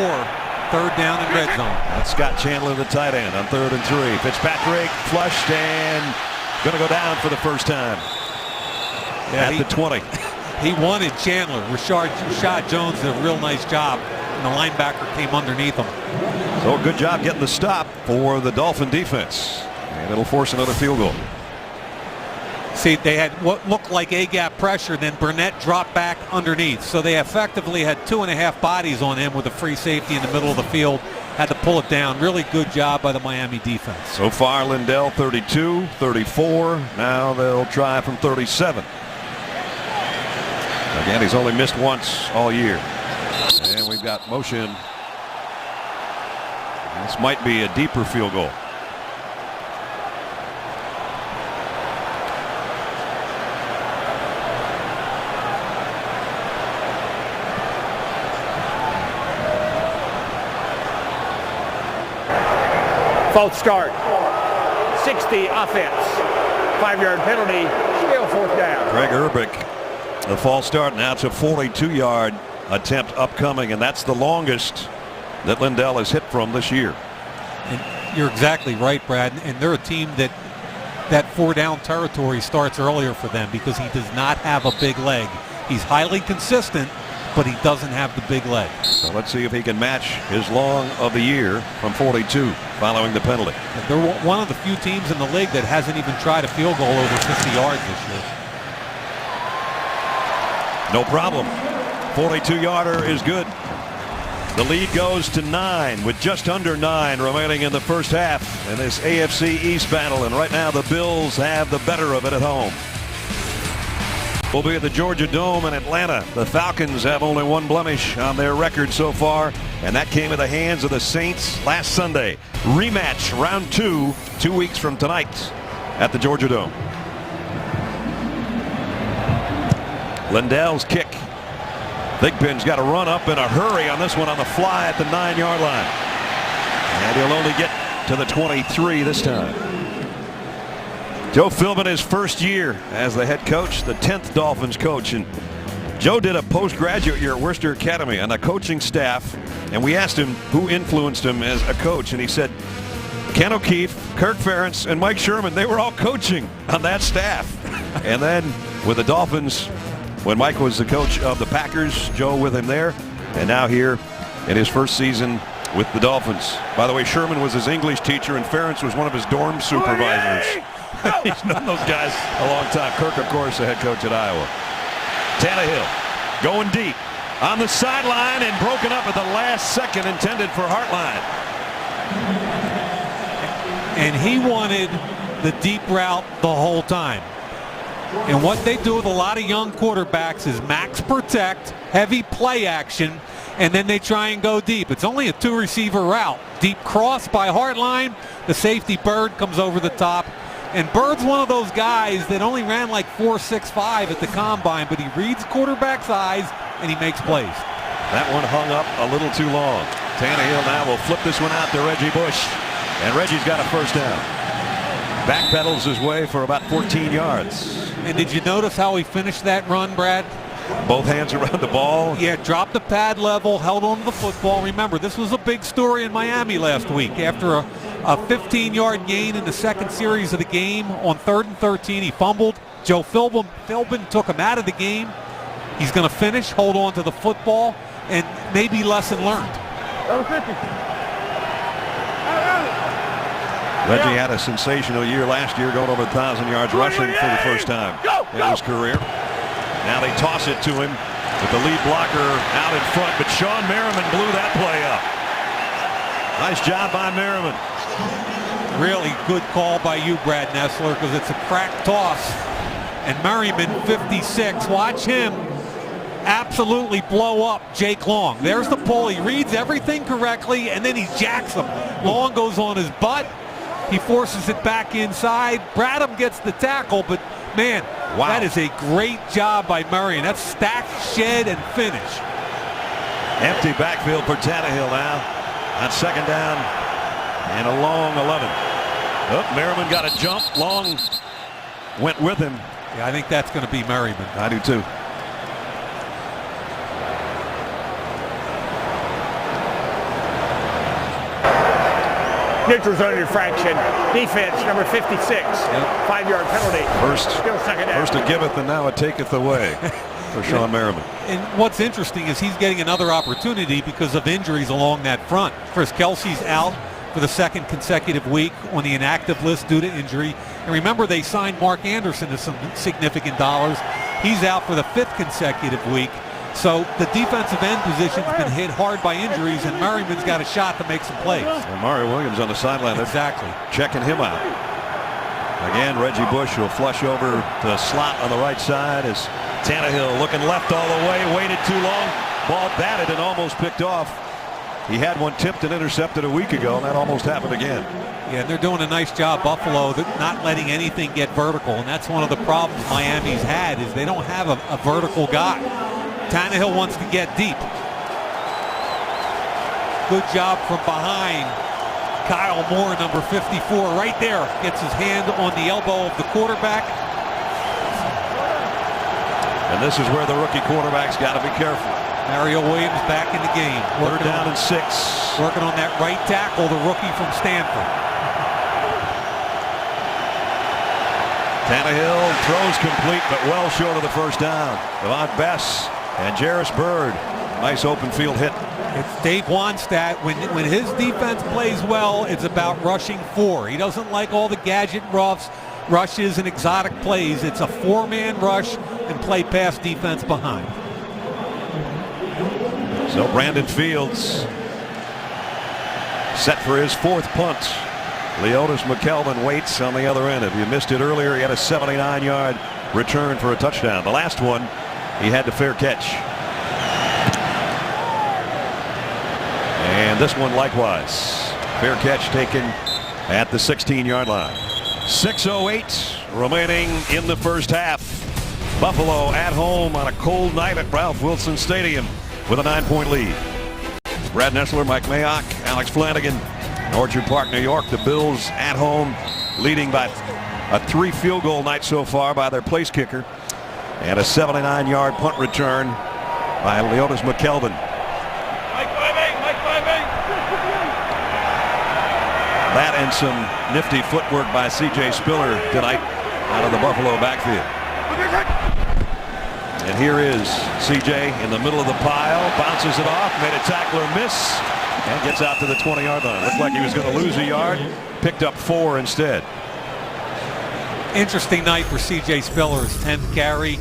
third down and red zone. That's Scott Chandler, the tight end, on 3rd and 3. Fitzpatrick flushed and going to go down for the first time at the 20. He wanted Chandler. Rashad Jones did a real nice job, and the linebacker came underneath him. So a good job getting the stop for the Dolphin defense, and it'll force another field goal. See, they had what looked like A-gap pressure, then Burnett dropped back underneath. So they effectively had 2.5 bodies on him with a free safety in the middle of the field. Had to pull it down. Really good job by the Miami defense. So far, Lindell 32, 34. Now they'll try from 37. Again, he's only missed once all year. And we've got motion. This might be a deeper field goal. False start. 60 offense. 5-yard penalty. Still 4th down. Greg Urbick, the false start. Now it's a 42-yard attempt upcoming, and that's the longest that Lindell has hit from this year. And you're exactly right, Brad. And they're a team that 4-down territory starts earlier for them because he does not have a big leg. He's highly consistent, but he doesn't have the big leg. So let's see if he can match his long of the year from 42 following the penalty. And they're one of the few teams in the league that hasn't even tried a field goal over 50 yards this year. No problem. 42-yarder is good. The lead goes to 9 with just under 9 remaining in the first half in this AFC East battle. And right now the Bills have the better of it at home. We'll be at the Georgia Dome in Atlanta. The Falcons have only one blemish on their record so far. and that came in the hands of the Saints last Sunday. Rematch, round 2, 2 weeks from tonight at the Georgia Dome. Lindell's kick. Thigpen's got to run up in a hurry on this one on the fly at the 9-yard line. And he'll only get to the 23 this time. Joe Philbin, his first year as the head coach, the 10th Dolphins coach. And Joe did a postgraduate year at Worcester Academy on the coaching staff. And we asked him who influenced him as a coach. And he said, Ken O'Keefe, Kirk Ferentz, and Mike Sherman, they were all coaching on that staff. And then with the Dolphins, when Mike was the coach of the Packers, Joe with him there. And now here in his first season with the Dolphins. By the way, Sherman was his English teacher and Ferentz was one of his dorm supervisors. He's known those guys a long time. Kirk, of course, the head coach at Iowa. Tannehill going deep on the sideline and broken up at the last second, intended for Hartline. And he wanted the deep route the whole time. And what they do with a lot of young quarterbacks is max protect, heavy play action, and then they try and go deep. It's only a 2-receiver route. Deep cross by Hartline. The safety Bird comes over the top. And Bird's one of those guys that only ran like 4.65 at the combine, but he reads quarterback's eyes and he makes plays. That one hung up a little too long. Tannehill now will flip this one out to Reggie Bush. And Reggie's got a first down. Backpedals his way for about 14 yards. And did you notice how he finished that run, Brad? Both hands around the ball. Yeah, dropped the pad level, held on to the football. Remember, this was a big story in Miami last week. After a 15-yard gain in the second series of the game on 3rd and 13, he fumbled. Joe Philbin took him out of the game. He's going to finish, hold on to the football, and maybe lesson learned. Reggie had a sensational year last year, going over 1,000 yards rushing for the first time in his career. Now they toss it to him with the lead blocker out in front, but Sean Merriman blew that play up. Nice job by Merriman. Really good call by you, Brad Nessler, because it's a crack toss. And Merriman, 56, watch him absolutely blow up Jake Long. There's the pull. He reads everything correctly, and then he jacks him. Long goes on his butt. He forces it back inside. Bradham gets the tackle, but man, wow, that is a great job by Murray. And that's stack, shed, and finish. Empty backfield for Tannehill now on second down and a long 11. Oh, Merriman got a jump. Long went with him. Yeah, I think that's going to be Merriman. I do too. Neutral zone infraction. Defense, number 56. 5-yard penalty. Still second down. First a giveth and now a taketh away for Sean Merriman. And what's interesting is he's getting another opportunity because of injuries along that front. Chris Kelsey's out for the second consecutive week on the inactive list due to injury. And remember, they signed Mark Anderson to some significant dollars. He's out for the 5th consecutive week. So the defensive end position's been hit hard by injuries, and Merriman's got a shot to make some plays. And Mario Williams on the sideline. Exactly. Checking him out. Again, Reggie Bush will flush over to the slot on the right side as Tannehill looking left all the way, waited too long. Ball batted and almost picked off. He had one tipped and intercepted a week ago, and that almost happened again. Yeah, they're doing a nice job, Buffalo, not letting anything get vertical, and that's one of the problems Miami's had is they don't have a vertical guy. Tannehill wants to get deep. Good job from behind. Kyle Moore, number 54, right there. Gets his hand on the elbow of the quarterback. And this is where the rookie quarterback's got to be careful. Mario Williams back in the game. Third down and 6. Working on that right tackle, the rookie from Stanford. Tannehill throws complete, but well short of the first down. Devon Bess and Jarris Bird. Nice open field hit. It's Dave Wannstedt. When his defense plays well, it's about rushing 4. He doesn't like all the gadget rushes and exotic plays. It's a 4-man rush and play pass defense behind. So Brandon Fields set for his 4th punt. Leotis McKelvin waits on the other end. If you missed it earlier, he had a 79-yard return for a touchdown. The last one, he had the fair catch. this one likewise. Fair catch taken at the 16-yard line. 6:08 remaining in the first half. Buffalo at home on a cold night at Ralph Wilson Stadium with a 9-point lead. Brad Nessler, Mike Mayock, Alex Flanagan, Orchard Park, New York. The Bills at home leading by a 3 field goal night so far by their place kicker, and a 79-yard punt return by Leotis McKelvin. That and some nifty footwork by C.J. Spiller tonight out of the Buffalo backfield. And here is C.J. in the middle of the pile, bounces it off, made a tackler miss, and gets out to the 20-yard line. Looked like he was going to lose a yard, picked up 4 instead. Interesting night for C.J. Spiller. His 10th carry.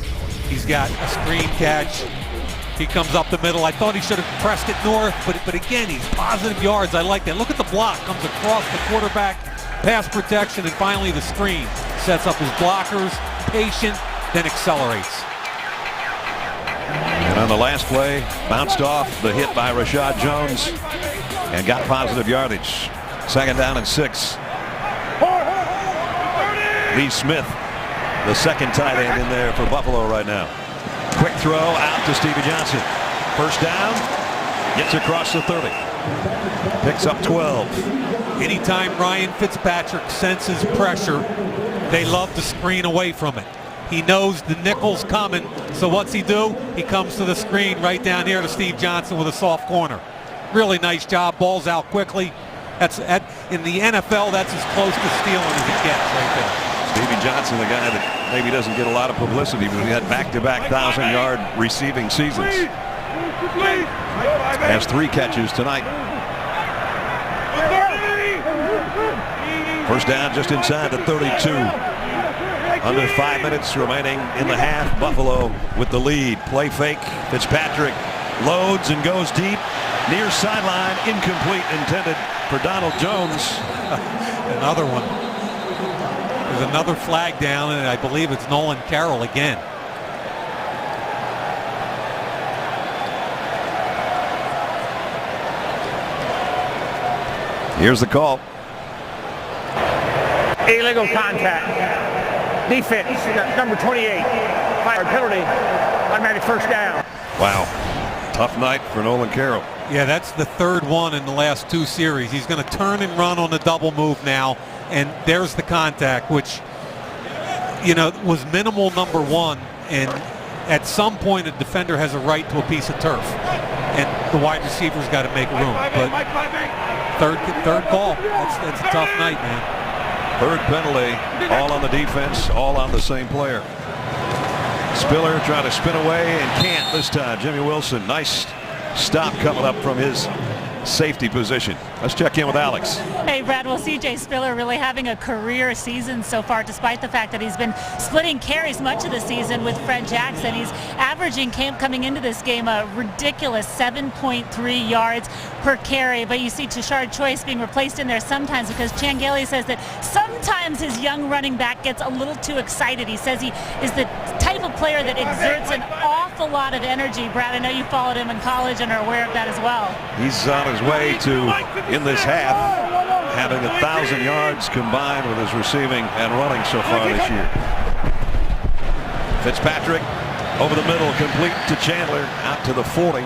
He's got a screen catch. He comes up the middle. I thought he should have pressed it north, but again, he's positive yards. I like that. Look at the block. Comes across the quarterback, pass protection, and finally the screen. Sets up his blockers, patient, then accelerates. And on the last play, bounced off the hit by Rashad Jones and got positive yardage. 2nd down and 6. Lee Smith, the second tight end in there for Buffalo right now. Quick throw out to Stevie Johnson. 1st down, gets across the 30. Picks up 12. Anytime Ryan Fitzpatrick senses pressure, they love to screen away from it. He knows the nickel's coming, so what's he do? He comes to the screen right down here to Steve Johnson with a soft corner. Really nice job. Ball's out quickly. In the NFL, that's as close to stealing as it gets right there. Stevie Johnson, the guy that maybe doesn't get a lot of publicity, but he had back-to-back 1,000-yard receiving seasons. Has 3 catches tonight. 1st down just inside the 32. Under 5 minutes remaining in the half. Buffalo with the lead. Play fake. Fitzpatrick loads and goes deep. Near sideline, incomplete, intended for Donald Jones. Another one. There's another flag down, and I believe it's Nolan Carroll again. Here's the call. Illegal contact. Defense, number 28. Fire penalty. Automatic 1st down. Wow. Tough night for Nolan Carroll. Yeah, that's the 3rd one in the last 2 series. He's going to turn and run on the double move now, and there's the contact, which, you know, was minimal, number 1, and at some point a defender has a right to a piece of turf, and the wide receiver's got to make room. But third call. That's a tough night, man. 3rd penalty, all on the defense, all on the same player. Spiller trying to spin away and can't this time. Jimmy Wilson, nice stop coming up from his safety position. Let's check in with Alex. Hey, Brad. Well, C.J. Spiller really having a career season so far, despite the fact that he's been splitting carries much of the season with Fred Jackson. He's averaging coming into this game a ridiculous 7.3 yards per carry. But you see Tashard Choice being replaced in there sometimes because Changeli says that sometimes his young running back gets a little too excited. He says he is the type of player that exerts an awful lot of energy. Brad, I know you followed him in college and are aware of that as well. He's on his way to, in this half, having 1,000 yards combined with his receiving and running so far this year. Fitzpatrick over the middle, complete to Chandler, out to the 40.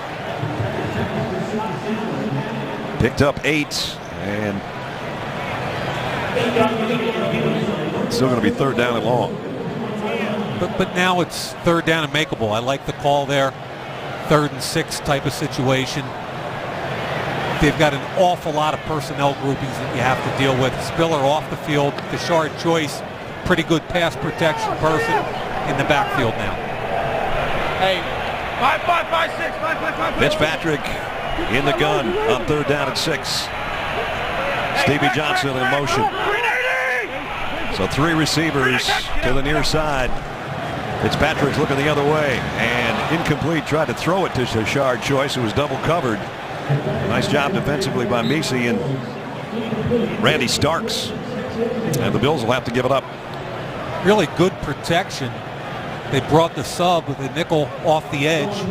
Picked up 8, and still going to be 3rd down and long. But now it's 3rd down and makeable. I like the call there. 3rd and 6 type of situation. They've got an awful lot of personnel groupings that you have to deal with. Spiller off the field. Tashard Choice, pretty good pass protection person in the backfield now. Hey, 5, 6. Fitzpatrick in the gun on 3rd down and 6. Stevie Johnson in motion. So 3 receivers to the near side. Fitzpatrick's looking the other way and incomplete. Tried to throw it to Tashard Choice, who was double covered. Nice job defensively by Messi and Randy Starks. And the Bills will have to give it up. Really good protection. They brought the sub with the nickel off the edge.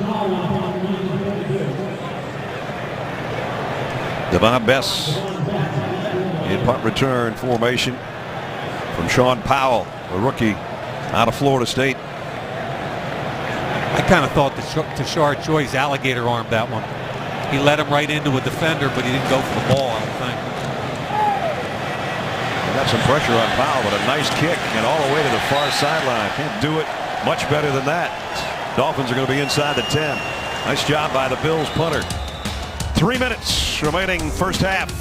Devon Bess in punt return formation from Sean Powell, a rookie out of Florida State. I kind of thought Tashard Choice alligator armed that one. He led him right into a defender, but he didn't go for the ball, I don't think. Got some pressure on Powell, but a nice kick and all the way to the far sideline. Can't do it much better than that. Dolphins are going to be inside the 10. Nice job by the Bills punter. 3 minutes remaining first half.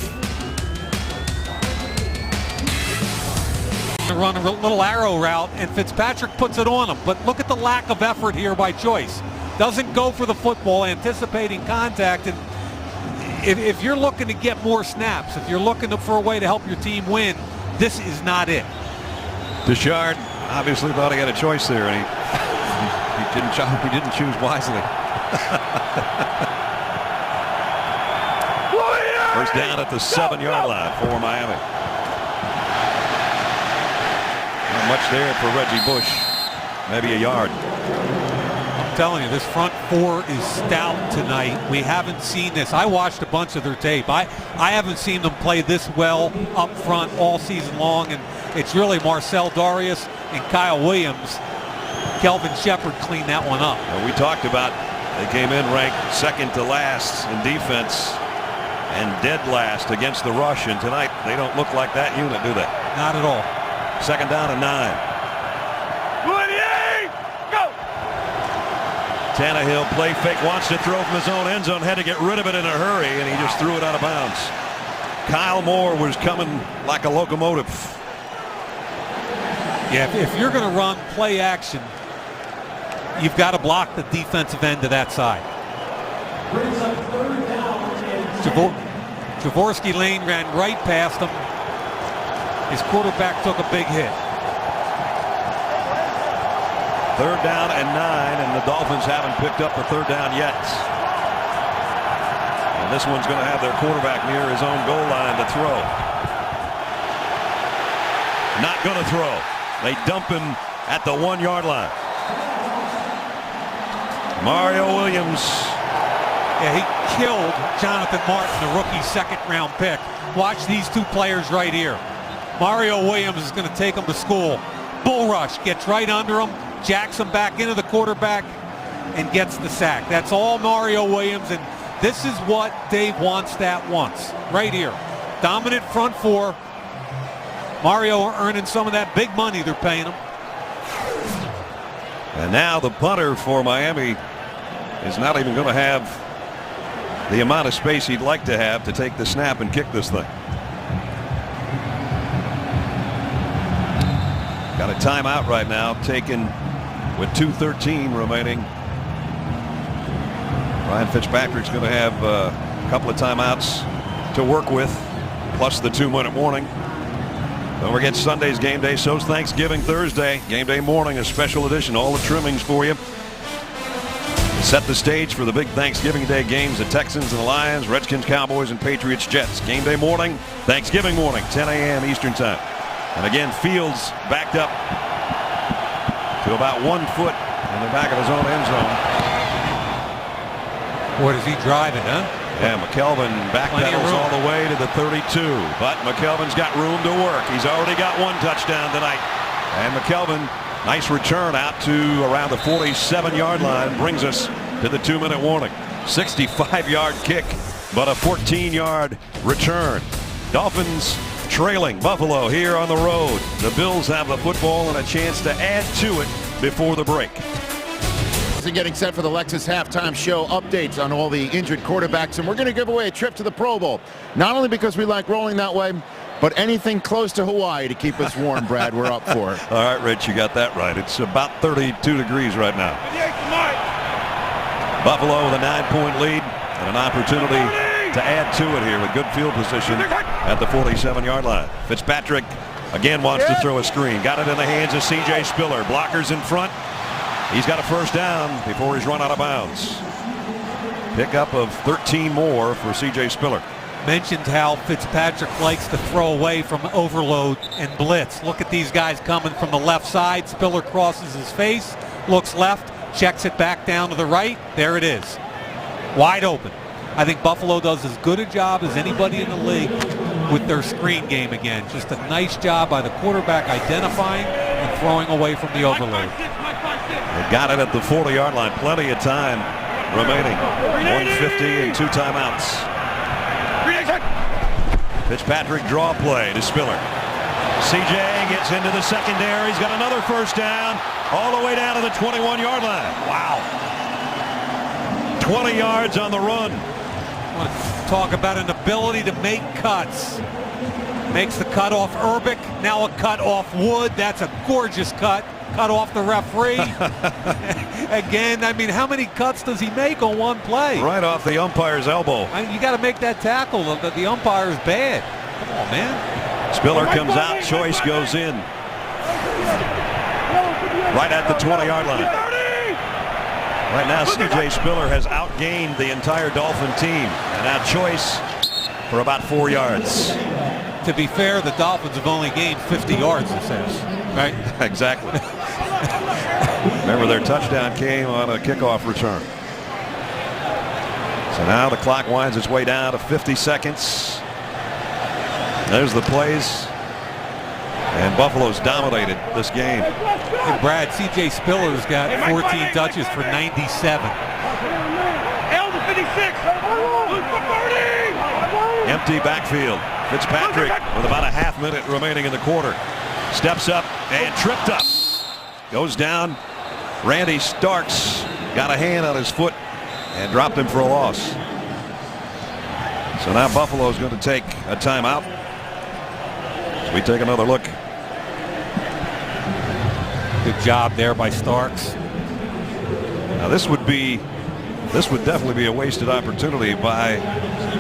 Run a little arrow route, and Fitzpatrick puts it on him. But look at the lack of effort here by Choice. Doesn't go for the football, anticipating contact. And if you're looking to get more snaps, if you're looking for a way to help your team win, this is not it. Tashard obviously thought he had a choice there, and he didn't choose wisely. First down at the 7-yard line for Miami. Not much there for Reggie Bush. Maybe a yard. I'm telling you, this front four is stout tonight. We haven't seen this. I watched a bunch of their tape. I haven't seen them play this well up front all season long, and it's really Marcel Darius and Kyle Williams. Kelvin Shepard cleaned that one up. We talked about they came in ranked second to last in defense and dead last against the rush, and tonight they don't look like that unit, do they? Not at all. Second down and 9. Tannehill play fake, wants to throw from his own end zone, had to get rid of it in a hurry, and he just threw it out of bounds. Kyle Moore was coming like a locomotive. Yeah, if you're going to run play action, you've got to block the defensive end of that side. Jaworski Lane ran right past him. His quarterback took a big hit. Third down and 9, and the Dolphins haven't picked up the third down yet. And this one's going to have their quarterback near his own goal line to throw. Not going to throw. They dump him at the 1-yard line. Mario Williams. Yeah, he killed Jonathan Martin, the rookie second-round pick. Watch these two players right here. Mario Williams is going to take him to school. Bull rush, gets right under him, jacks him back into the quarterback, and gets the sack. That's all Mario Williams, and this is what Dave Wannstedt wants. Right here. Dominant front four. Mario earning some of that big money they're paying him. And now the punter for Miami is not even going to have the amount of space he'd like to have to take the snap and kick this thing. Got a timeout right now taken with 2:13 remaining. Ryan Fitzpatrick's going to have a couple of timeouts to work with, plus the 2-minute warning. Don't forget Sunday's game day, so's Thanksgiving Thursday. Game day morning, a special edition, all the trimmings for you. Set the stage for the big Thanksgiving Day games, the Texans and the Lions, Redskins, Cowboys, and Patriots, Jets. Game day morning, Thanksgiving morning, 10 a.m. Eastern time. And again, Fields backed up to about 1 foot in the back of his own end zone. Boy, does he drive it, huh? Yeah, McKelvin backpedals all the way to the 32. But McKelvin's got room to work. He's already got 1 touchdown tonight. And McKelvin, nice return out to around the 47-yard line, brings us to the 2-minute warning. 65-yard kick, but a 14-yard return. Dolphins trailing Buffalo here on the road. The Bills have the football and a chance to add to it before the break. Getting set for the Lexus halftime show, updates on all the injured quarterbacks, and we're going to give away a trip to the Pro Bowl. Not only because we like rolling that way, but anything close to Hawaii to keep us warm, Brad, we're up for it. All right, Rich, you got that right. It's about 32 degrees right now. Buffalo with a 9-point lead and an opportunity to add to it here with good field position at the 47-yard line. Fitzpatrick again wants to throw a screen. Got it in the hands of C.J. Spiller. Blockers in front. He's got a first down before he's run out of bounds. Pickup of 13 more for C.J. Spiller. Mentioned how Fitzpatrick likes to throw away from overload and blitz. Look at these guys coming from the left side. Spiller crosses his face, looks left, checks it back down to the right. There it is. Wide open. I think Buffalo does as good a job as anybody in the league with their screen game again. Just a nice job by the quarterback identifying and throwing away from the overload. They got it at the 40-yard line. Plenty of time remaining. 150 and 2 timeouts. Fitzpatrick draw play to Spiller. CJ gets into the secondary. He's got another first down all the way down to the 21-yard line. Wow. 20 yards on the run. I want to talk about an ability to make cuts. Makes the cut off Urbic. Now a cut off Wood. That's a gorgeous cut. Cut off the referee. Again, I mean, how many cuts does he make on one play? Right off the umpire's elbow. You got to make that tackle. The umpire's bad. Come on, man. Spiller comes out. Choice goes in. Right at the 20-yard line. Right now, C.J. Spiller has outgained the entire Dolphin team. And now Choice for about 4 yards. To be fair, the Dolphins have only gained 50 yards this half. Right? Exactly. Remember, their touchdown came on a kickoff return. So now the clock winds its way down to 50 seconds. There's the plays. And Buffalo's dominated this game. Hey, Brad, C.J. Spiller's got 14 touches for 97. Empty backfield. Fitzpatrick with about a half minute remaining in the quarter. Steps up and tripped up. Goes down. Randy Starks got a hand on his foot and dropped him for a loss. So now Buffalo's going to take a timeout. As we take another look. Good job there by Starks. Now this would definitely be a wasted opportunity by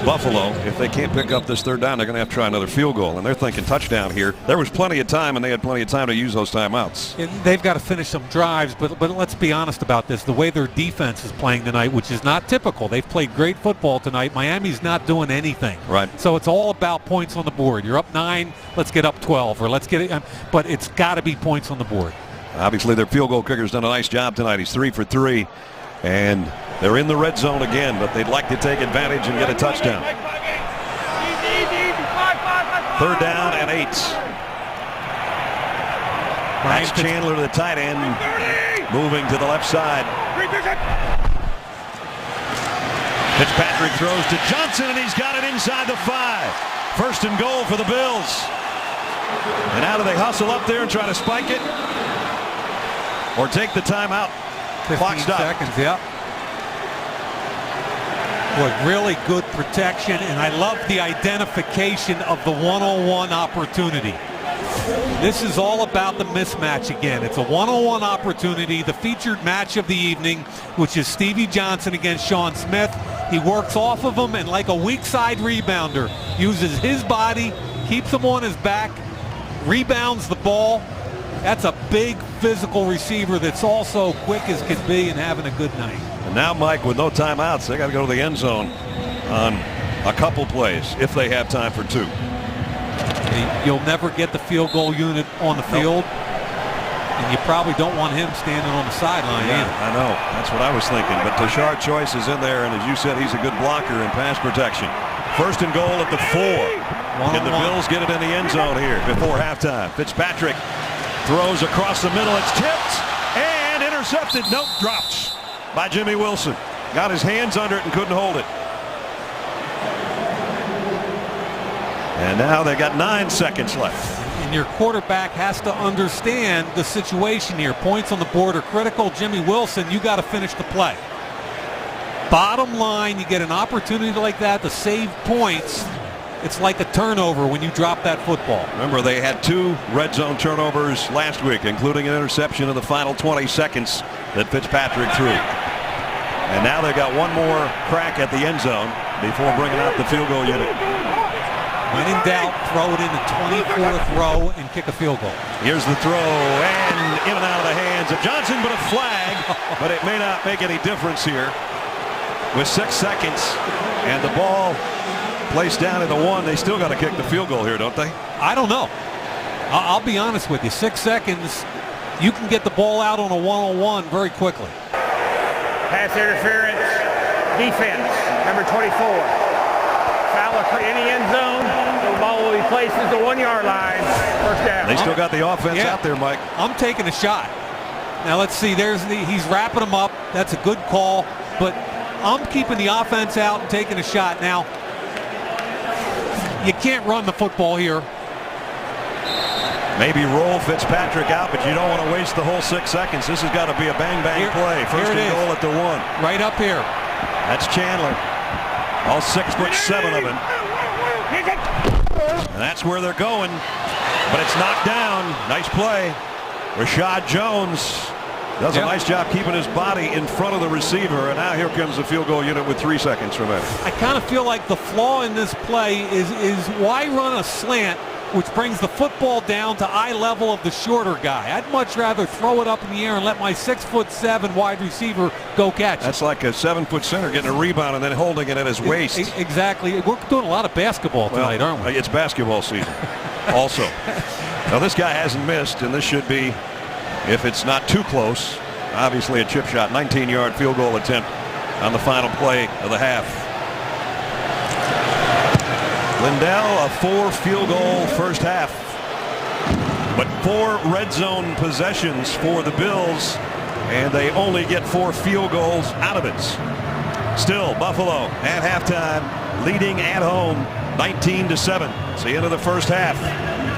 Buffalo. If they can't pick up this third down, they're going to have to try another field goal, and they're thinking touchdown here. There was plenty of time, and they had plenty of time to use those timeouts. And they've got to finish some drives, but let's be honest about this. The way their defense is playing tonight, which is not typical. They've played great football tonight. Miami's not doing anything. Right. So it's all about points on the board. You're up 9, let's get up 12, or let's get it. But it's got to be points on the board. Obviously, their field goal kicker's done a nice job tonight. He's 3 for 3, and they're in the red zone again, but they'd like to take advantage and get a touchdown. Third down and 8. Max Chandler, the tight end, moving to the left side. Fitzpatrick throws to Johnson, and he's got it inside the 5. First and goal for the Bills. And now do they hustle up there and try to spike it? Or take the timeout? 15 seconds, yeah. Boy, really good protection, and I love the identification of the one-on-one opportunity. This is all about the mismatch again. It's a one-on-one opportunity, the featured match of the evening, which is Stevie Johnson against Sean Smith. He works off of him, and like a weak side rebounder, uses his body, keeps him on his back, rebounds the ball. That's a big physical receiver that's also quick as can be and having a good night. And now, Mike, with no timeouts, they got to go to the end zone on a couple plays if they have time for 2. You'll never get the field goal unit on the field, and you probably don't want him standing on the sideline either. I know. That's what I was thinking. But Tashard Choice is in there, and as you said, he's a good blocker in pass protection. First and goal at the 4. Can the Bills get it in the end zone here before halftime? Fitzpatrick throws across the middle. It's tipped and intercepted. Nope, dropped by Jimmy Wilson. Got his hands under it and couldn't hold it. And now they got 9 seconds left. And your quarterback has to understand the situation here. Points on the board are critical. Jimmy Wilson, you got to finish the play. Bottom line, you get an opportunity like that to save points. It's like a turnover when you drop that football. Remember, they had 2 red zone turnovers last week, including an interception in the final 20 seconds that Fitzpatrick threw. And now they've got one more crack at the end zone before bringing out the field goal unit. When in doubt, throw it in the 24th row and kick a field goal. Here's the throw, and in and out of the hands of Johnson, but a flag. But it may not make any difference here. With 6 seconds and the ball placed down at the 1, they still got to kick the field goal here, don't they? I don't know. I'll be honest with you. 6 seconds, you can get the ball out on a one-on-one very quickly. Pass interference defense, number 24. Foul in the end zone. The ball will be placed at the 1-yard line. First down. They still got the offense out there, Mike. I'm taking a shot. Now let's see. He's wrapping them up. That's a good call, but I'm keeping the offense out and taking a shot. Now you can't run the football here. Maybe roll Fitzpatrick out, but you don't want to waste the whole 6 seconds. This has got to be a bang-bang play. First and goal at the 1. Right up here. That's Chandler. All 6'7" of him. And that's where they're going. But it's knocked down. Nice play. Rashad Jones does a nice job keeping his body in front of the receiver. And now here comes the field goal unit with 3 seconds remaining. I kind of feel like the flaw in this play is why run a slant, which brings the football down to eye level of the shorter guy. I'd much rather throw it up in the air and let my 6'7" wide receiver go catch it. That's like a 7-foot center getting a rebound and then holding it at his waist. Exactly. We're doing a lot of basketball tonight, aren't we? It's basketball season also. Now this guy hasn't missed, and this should be, if it's not too close, obviously a chip shot. 19-yard field goal attempt on the final play of the half. Lindell, a 4 field goal first half, but 4 red zone possessions for the Bills, and they only get 4 field goals out of it. Still, Buffalo at halftime leading at home 19-7. It's the end of the first half.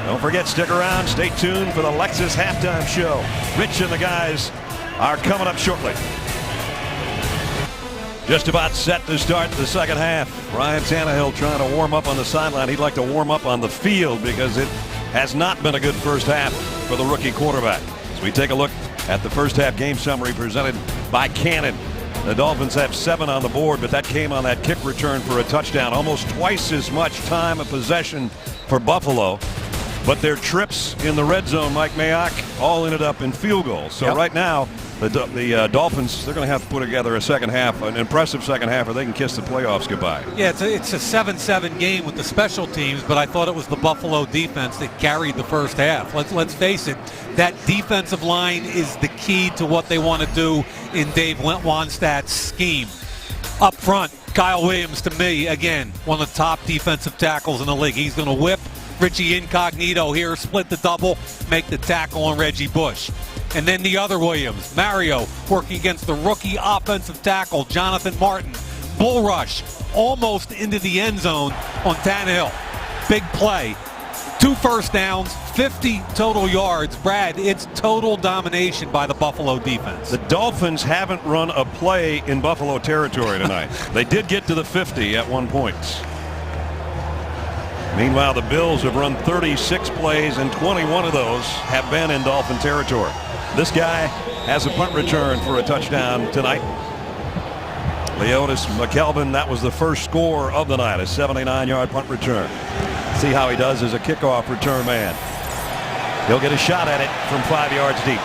Don't forget, stick around, stay tuned for the Lexus halftime show. Rich and the guys are coming up shortly. Just about set to start the second half. Ryan Tannehill trying to warm up on the sideline. He'd like to warm up on the field because it has not been a good first half for the rookie quarterback. So we take a look at the first half game summary presented by Cannon. The Dolphins have 7 on the board, but that came on that kick return for a touchdown. Almost twice as much time of possession for Buffalo. But their trips in the red zone, Mike Mayock, all ended up in field goals. So right now, the Dolphins, they're going to have to put together a second half, an impressive second half, or they can kiss the playoffs goodbye. Yeah, it's a 7-7 game with the special teams, but I thought it was the Buffalo defense that carried the first half. Let's face it, that defensive line is the key to what they want to do in Dave Wannstedt's scheme. Up front, Kyle Williams, to me, again, one of the top defensive tackles in the league. He's going to whip Richie Incognito here, split the double, make the tackle on Reggie Bush. And then the other Williams, Mario, working against the rookie offensive tackle, Jonathan Martin. Bull rush, almost into the end zone on Tannehill. Big play. 2 first downs, 50 total yards. Brad, it's total domination by the Buffalo defense. The Dolphins haven't run a play in Buffalo territory tonight. They did get to the 50 at one point. Meanwhile, the Bills have run 36 plays, and 21 of those have been in Dolphin territory. This guy has a punt return for a touchdown tonight. Leotis McKelvin, that was the first score of the night, a 79-yard punt return. See how he does as a kickoff return man. He'll get a shot at it from 5 yards deep.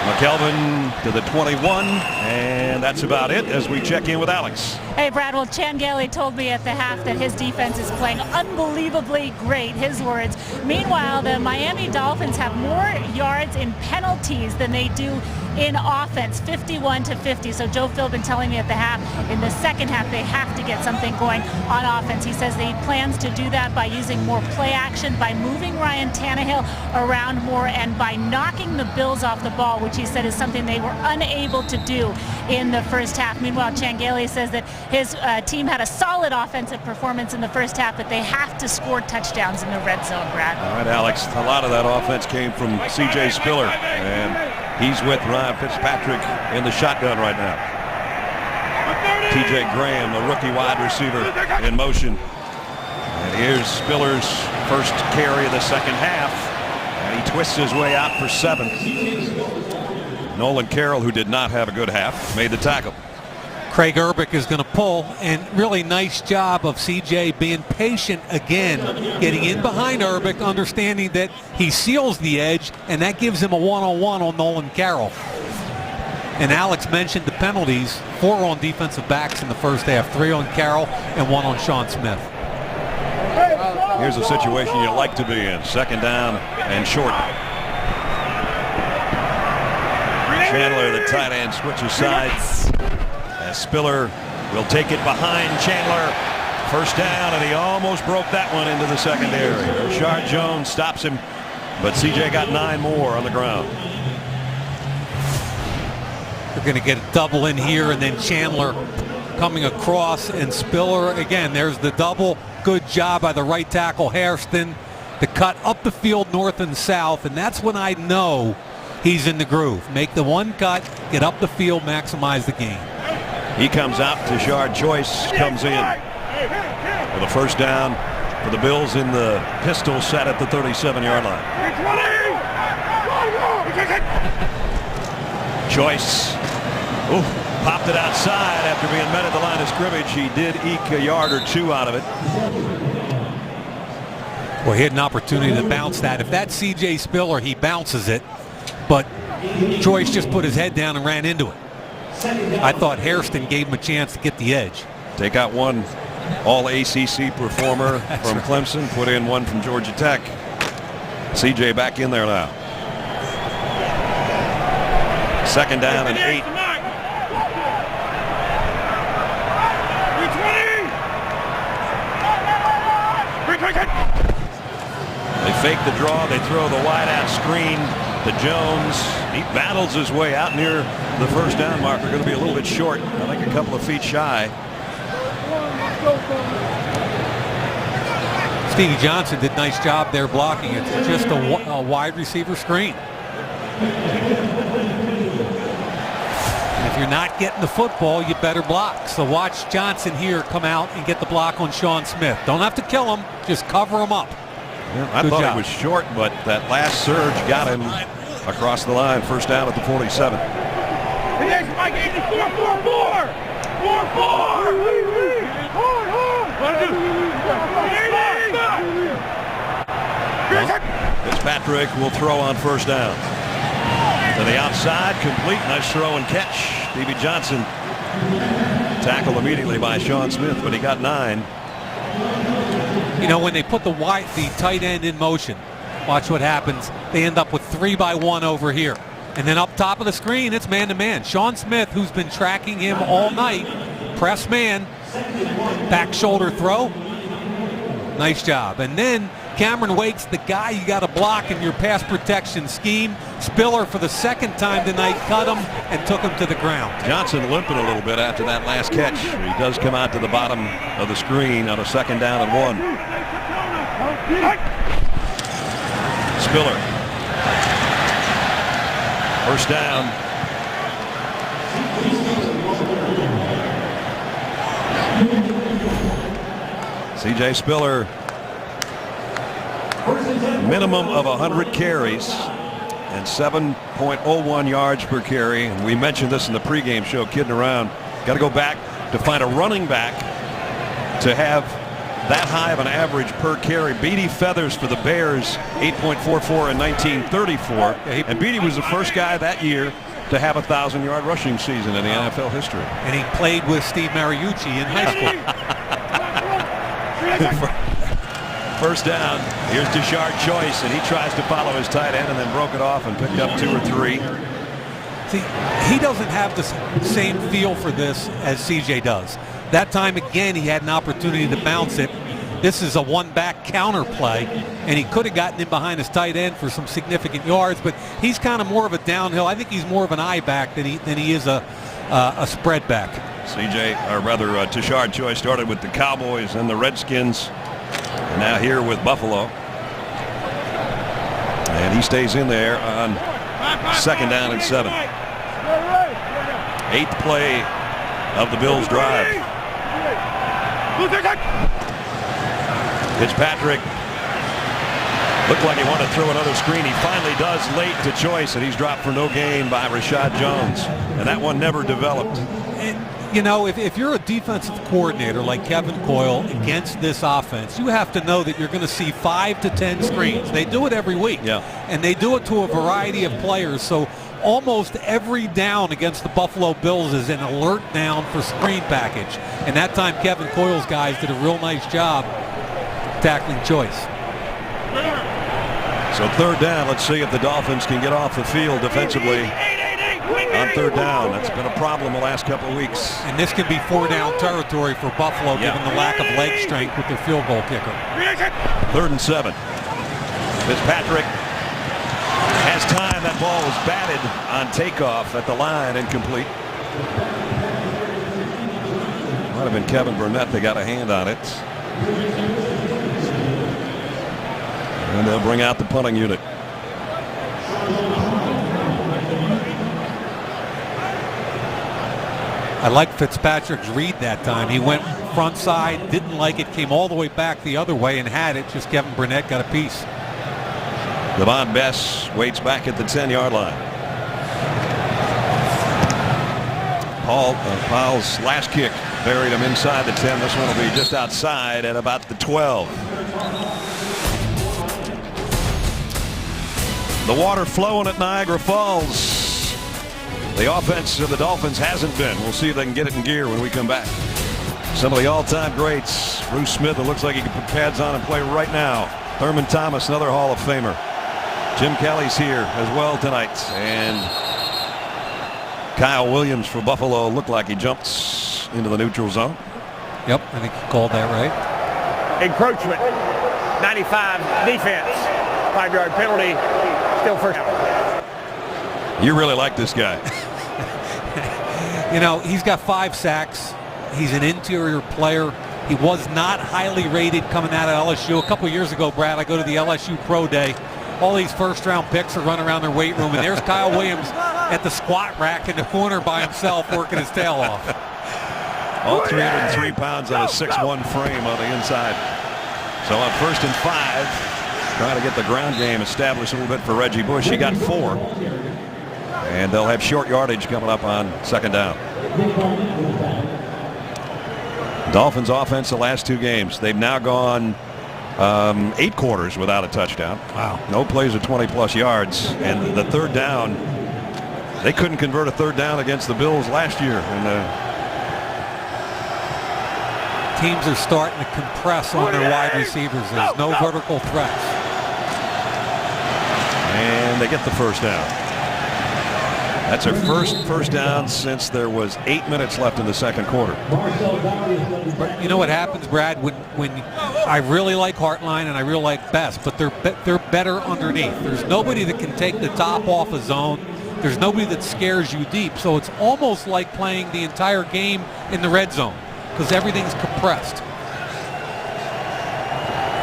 McKelvin to the 21, and that's about it as we check in with Alex. Hey, Brad, well, Chan Gailey told me at the half that his defense is playing unbelievably great, his words. Meanwhile, the Miami Dolphins have more yards in penalties than they do in offense, 51-50. So Joe Philbin telling me at the half, in the second half, they have to get something going on offense. He says he plans to do that by using more play action, by moving Ryan Tannehill around more, and by knocking the Bills off the ball, which he said is something they were unable to do in the first half. Meanwhile, Chan Gailey says that his team had a solid offensive performance in the first half, but they have to score touchdowns in the red zone, Brad. All right, Alex, a lot of that offense came from C.J. Spiller, and he's with Ryan Fitzpatrick in the shotgun right now. T.J. Graham, the rookie wide receiver, in motion. And here's Spiller's first carry of the second half, and he twists his way out for 7. Nolan Carroll, who did not have a good half, made the tackle. Craig Urbick is going to pull, and really nice job of CJ being patient again, getting in behind Urbick, understanding that he seals the edge, and that gives him a one-on-one on Nolan Carroll. And Alex mentioned the penalties, 4 on defensive backs in the first half, 3 on Carroll and 1 on Sean Smith. Here's a situation you like to be in, second down and short. Chandler, the tight end, switches sides. as Spiller will take it behind Chandler. First down, and he almost broke that one into the secondary. Rashard Jones stops him, but CJ got 9 more on the ground. They're going to get a double in here, and then Chandler coming across, and Spiller again. There's the double. Good job by the right tackle Hairston to cut up the field north and south, and that's when I know he's in the groove. Make the one cut, get up the field, maximize the game. He comes out. Tashard Choice comes in for the first down for the Bills in the pistol set at the 37-yard line. Choice popped it outside after being met at the line of scrimmage. He did eke a yard or 2 out of it. Well, he had an opportunity to bounce that. If that's C.J. Spiller, he bounces it, but Choice just put his head down and ran into it. I thought Hairston gave him a chance to get the edge. Take out one all-ACC performer from Clemson, put in one from Georgia Tech. CJ back in there now. Second down and 8. They fake the draw. They throw the wide-out screen to Jones. He battles his way out near the first down marker. Going to be a little bit short. I think a couple of feet shy. Stevie Johnson did a nice job there blocking it. It's just a wide receiver screen. And if you're not getting the football, you better block. So watch Johnson here come out and get the block on Sean Smith. Don't have to kill him, just cover him up. Yeah, I thought it was short, but that last surge got him across the line. First down at the 47. Fitzpatrick will throw on first down. To the outside, complete, nice throw and catch. Stevie Johnson tackled immediately by Sean Smith, but he got 9. You know, when they put the tight end in motion, watch what happens. They end up with 3-by-1 over here. And then up top of the screen, it's man-to-man. Sean Smith, who's been tracking him all night, press man, back shoulder throw. Nice job. And then Cameron Wake's the guy you got to block in your pass protection scheme. Spiller, for the second time tonight, cut him and took him to the ground. Johnson limping a little bit after that last catch. He does come out to the bottom of the screen on a second down and 1. Spiller. First down. C.J. Spiller, minimum of 100 carries and 7.01 yards per carry. And we mentioned this in the pregame show, kidding around. Got to go back to find a running back to have that high of an average per carry. Beatty Feathers for the Bears, 8.44 in 1934. And Beatty was the first guy that year to have a 1,000-yard rushing season in the NFL history. And he played with Steve Mariucci in high school. First down. Here's Tashard Choice, and he tries to follow his tight end and then broke it off and picked up 2 or 3. See, he doesn't have the same feel for this as CJ does. That time again, he had an opportunity to bounce it. This is a one-back counter play, and he could have gotten in behind his tight end for some significant yards, but he's kind of more of a downhill. I think he's more of an eye back than he is a spread back. Tashard Choice started with the Cowboys and the Redskins, and now here with Buffalo. And he stays in there on second down and 7. 8th play of the Bills' drive. Fitzpatrick looked like he wanted to throw another screen. He finally does late to Choice, and he's dropped for no gain by Rashard Jones. And that one never developed. And, you know, if you're a defensive coordinator like Kevin Coyle against this offense, you have to know that you're going to see 5 to 10 screens. They do it every week. Yeah. And they do it to a variety of players. So almost every down against the Buffalo Bills is an alert down for screen package. And that time Kevin Coyle's guys did a real nice job tackling Choice. So third down, let's see if the Dolphins can get off the field defensively on third down. That's been a problem the last couple of weeks. And this can be 4-down territory for Buffalo, given the lack of leg strength with their field goal kicker. 3rd and 7. Fitzpatrick has time. That ball was batted on takeoff at the line, incomplete. Might have been Kevin Burnett. They got a hand on it. And they'll bring out the punting unit. I like Fitzpatrick's read that time. He went front side, didn't like it, came all the way back the other way and had it. Just Kevin Burnett got a piece. Devon Bess waits back at the 10-yard line. Powell's last kick buried him inside the 10. This one will be just outside at about the 12. The water flowing at Niagara Falls. The offense of the Dolphins hasn't been. We'll see if they can get it in gear when we come back. Some of the all-time greats. Bruce Smith, it looks like he can put pads on and play right now. Thurman Thomas, another Hall of Famer. Jim Kelly's here as well tonight. And Kyle Williams for Buffalo looked like he jumps into the neutral zone. Yep, I think you called that right. Encroachment. 95 defense. 5-yard penalty. Still first down. You really like this guy. You know, he's got 5 sacks. He's an interior player. He was not highly rated coming out of LSU. A couple years ago, Brad, I go to the LSU Pro Day. All these first-round picks are running around their weight room, and there's Kyle Williams at the squat rack in the corner by himself working his tail off. All 303 pounds on a 6'1" frame on the inside. So on 1st and 5, trying to get the ground game established a little bit for Reggie Bush. He got 4. And they'll have short yardage coming up on 2nd down. Dolphins offense the last 2 games. They've now gone 8 quarters without a touchdown. Wow. No plays of 20-plus yards. And the 3rd down, they couldn't convert a 3rd down against the Bills last year. And teams are starting to compress on their wide receivers. There's no vertical threats. And they get the 1st down. That's their first down since there was 8 minutes left in the 2nd quarter. But you know what happens, Brad, when I really like Hartline and I really like Best, but they're better underneath. There's nobody that can take the top off a zone. There's nobody that scares you deep. So it's almost like playing the entire game in the red zone because everything's compressed.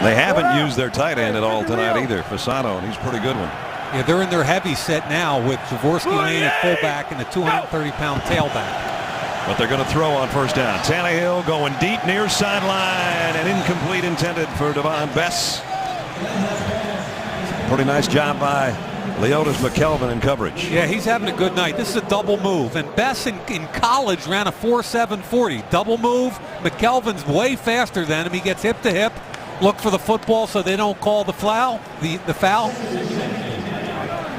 They haven't used their tight end at all tonight either, Fasano, and he's a pretty good one. Yeah, they're in their heavy set now with Jaworski Lane at fullback and the 230-pound tailback. But they're going to throw on 1st down. Tannehill going deep near sideline and incomplete intended for Devon Bess. Pretty nice job by Leotis McKelvin in coverage. Yeah, he's having a good night. This is a double move. And Bess in college ran a 4.740. Double move. McKelvin's way faster than him. He gets hip to hip. Look for the football so they don't call the foul. The foul.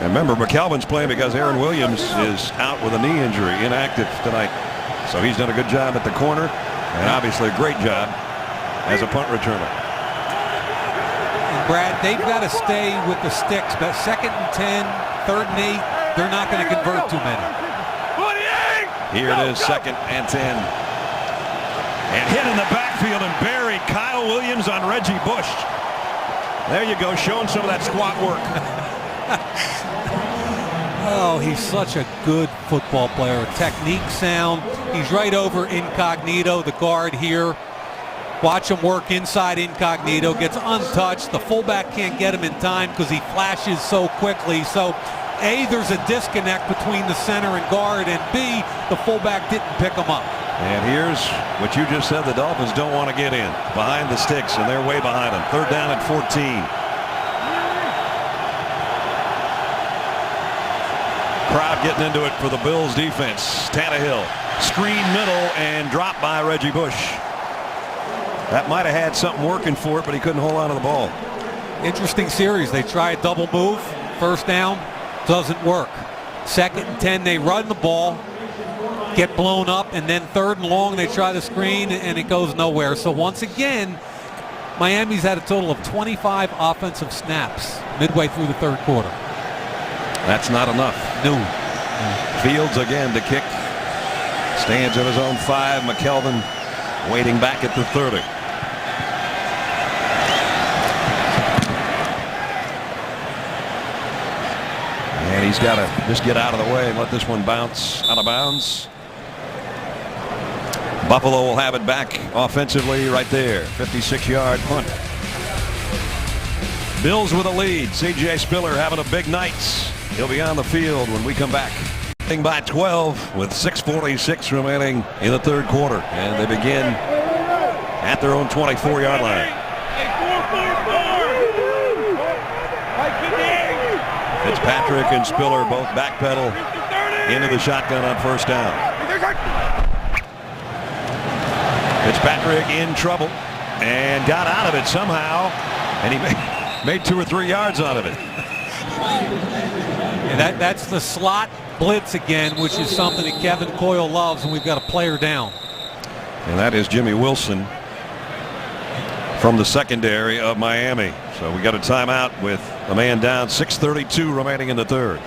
And remember, McKelvin's playing because Aaron Williams is out with a knee injury, inactive tonight. So he's done a good job at the corner, and obviously a great job as a punt returner. And Brad, they've got to stay with the sticks, but 2nd and 10, 3rd and 8, they're not going to convert too many. Here it is, 2nd and 10. And hit in the backfield and buried. Kyle Williams on Reggie Bush. There you go, showing some of that squat work. Oh, he's such a good football player. Technique sound. He's right over Incognito, the guard here. Watch him work inside Incognito. Gets untouched. The fullback can't get him in time because he flashes so quickly. So, A, there's a disconnect between the center and guard, and B, the fullback didn't pick him up. And here's what you just said. The Dolphins don't want to get in behind the sticks, and they're way behind them. 3rd down at 14. Crowd getting into it for the Bills defense. Tannehill, screen middle and dropped by Reggie Bush. That might have had something working for it, but he couldn't hold on to the ball. Interesting series. They try a double move. 1st down, doesn't work. 2nd and 10, they run the ball, get blown up, and then 3rd and long, they try the screen, and it goes nowhere. So once again, Miami's had a total of 25 offensive snaps midway through the 3rd quarter. That's not enough. No. Fields again to kick. Stands at his own 5. McKelvin waiting back at the 30. And he's got to just get out of the way and let this one bounce out of bounds. Buffalo will have it back offensively right there. 56-yard punt. Bills with a lead. C.J. Spiller having a big night. He'll be on the field when we come back. By 12 with 6:46 remaining in the third quarter. And they begin at their own 24-yard line. Fitzpatrick and Spiller both backpedal into the shotgun on first down. Fitzpatrick in trouble and got out of it somehow, and he made 2 or 3 yards out of it. And that's the slot blitz again, which is something that Kevin Coyle loves, and we've got a player down. And that is Jimmy Wilson from the secondary of Miami. So we got a timeout with a man down. 6:32 remaining in the third.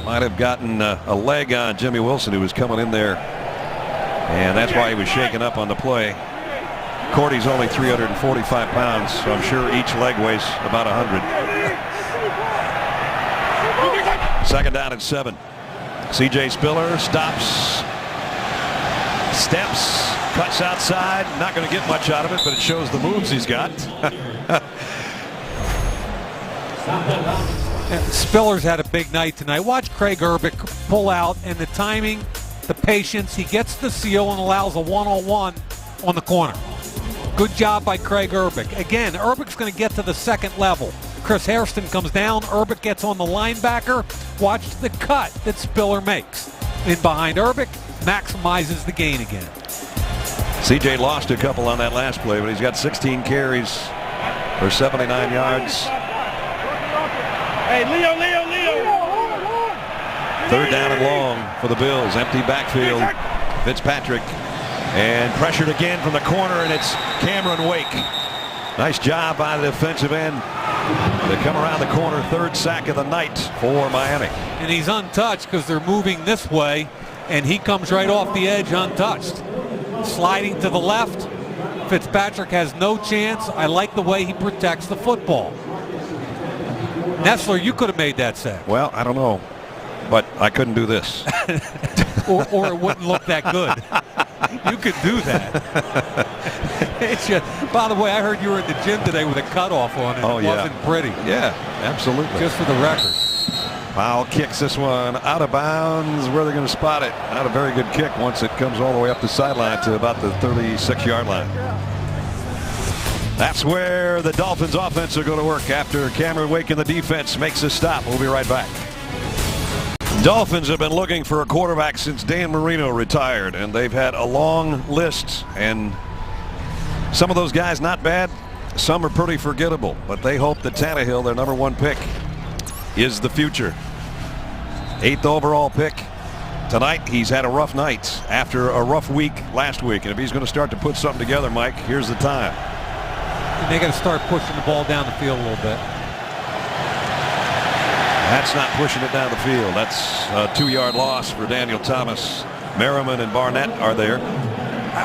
Might have gotten a leg on Jimmy Wilson, who was coming in there, and that's why he was shaken up on the play. Cordy's only 345 pounds, so I'm sure each leg weighs about 100. Second down and 7. C.J. Spiller stops, steps, cuts outside. Not going to get much out of it, but it shows the moves he's got. Spiller's had a big night tonight. Watch Craig Urbick pull out, and the timing, the patience. He gets the seal and allows a one-on-one on the corner. Good job by Craig Urbick. Again, Urbick's going to get to the second level. Chris Hairston comes down. Urbick gets on the linebacker. Watch the cut that Spiller makes. In behind Urbick, maximizes the gain again. CJ lost a couple on that last play, but he's got 16 carries for 79 yards. Hey, Leo. Third down and long for the Bills. Empty backfield. Fitzpatrick. And pressured again from the corner, and it's Cameron Wake. Nice job by the defensive end. They come around the corner. Third sack of the night for Miami. And he's untouched because they're moving this way, and he comes right off the edge untouched. Sliding to the left. Fitzpatrick has no chance. I like the way he protects the football. Nessler, you could have made that sack. Well, I don't know, but I couldn't do this. or it wouldn't look that good. You could do that. It's just, by the way, I heard you were at the gym today with a cutoff on it. Oh, it wasn't pretty. Yeah, absolutely. Just for the record. Powell kicks this one out of bounds. Where they're going to spot it. Not a very good kick once it comes all the way up the sideline to about the 36-yard line. That's where the Dolphins offense are going to work after Cameron Wake and the defense makes a stop. We'll be right back. Dolphins have been looking for a quarterback since Dan Marino retired, and they've had a long list, and some of those guys not bad, some are pretty forgettable, but they hope that Tannehill, their number 1 pick, is the future. 8th overall pick. Tonight he's had a rough night after a rough week last week, and if he's going to start to put something together, Mike, here's the time. And they got to start pushing the ball down the field a little bit. That's not pushing it down the field. That's a 2-yard loss for Daniel Thomas. Merriman and Barnett are there.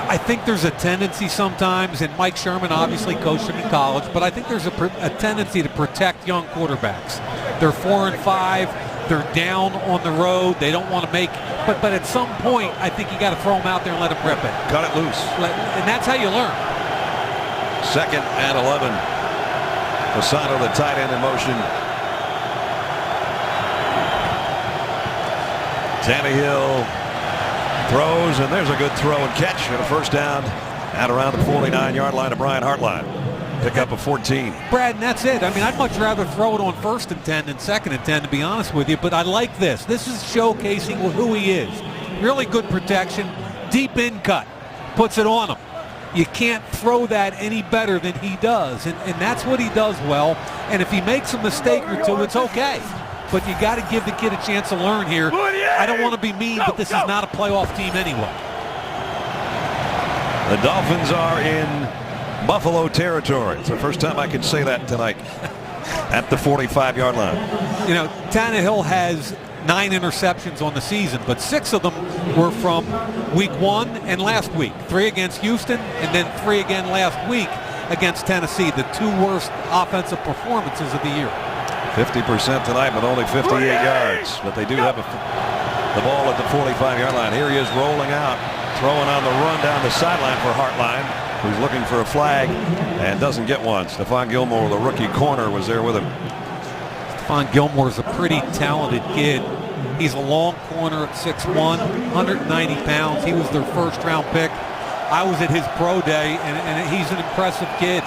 I think there's a tendency sometimes, and Mike Sherman obviously coached him in college, but I think there's a tendency to protect young quarterbacks. They're 4 and 5. They're down on the road. They don't want to make, but at some point, I think you got to throw them out there and let them rip it. Cut it loose. And that's how you learn. 2nd and 11. Fasano, the tight end, in motion. Tannehill throws, and there's a good throw and catch, and a first down out around the 49-yard line of Brian Hartline. Pick up a 14. Brad, and that's it. I mean, I'd much rather throw it on 1st and 10 than 2nd and 10, to be honest with you, but I like this. This is showcasing who he is. Really good protection, deep in cut, puts it on him. You can't throw that any better than he does, and that's what he does well, and if he makes a mistake or two, it's okay. But you got to give the kid a chance to learn here. I don't want to be mean, but this is not a playoff team anyway. The Dolphins are in Buffalo territory. It's the first time I can say that tonight. at the 45-yard line. You know, Tannehill has 9 interceptions on the season, but 6 of them were from week 1 and last week. 3 against Houston, and then 3 again last week against Tennessee, the 2 worst offensive performances of the year. 50% tonight, but only 58 yards. But they do have the ball at the 45-yard line. Here he is rolling out, throwing on the run down the sideline for Hartline, who's looking for a flag and doesn't get one. Stephon Gilmore, the rookie corner, was there with him. Stephon Gilmore's a pretty talented kid. He's a long corner at 6'1", 190 pounds. He was their first-round pick. I was at his pro day, and he's an impressive kid.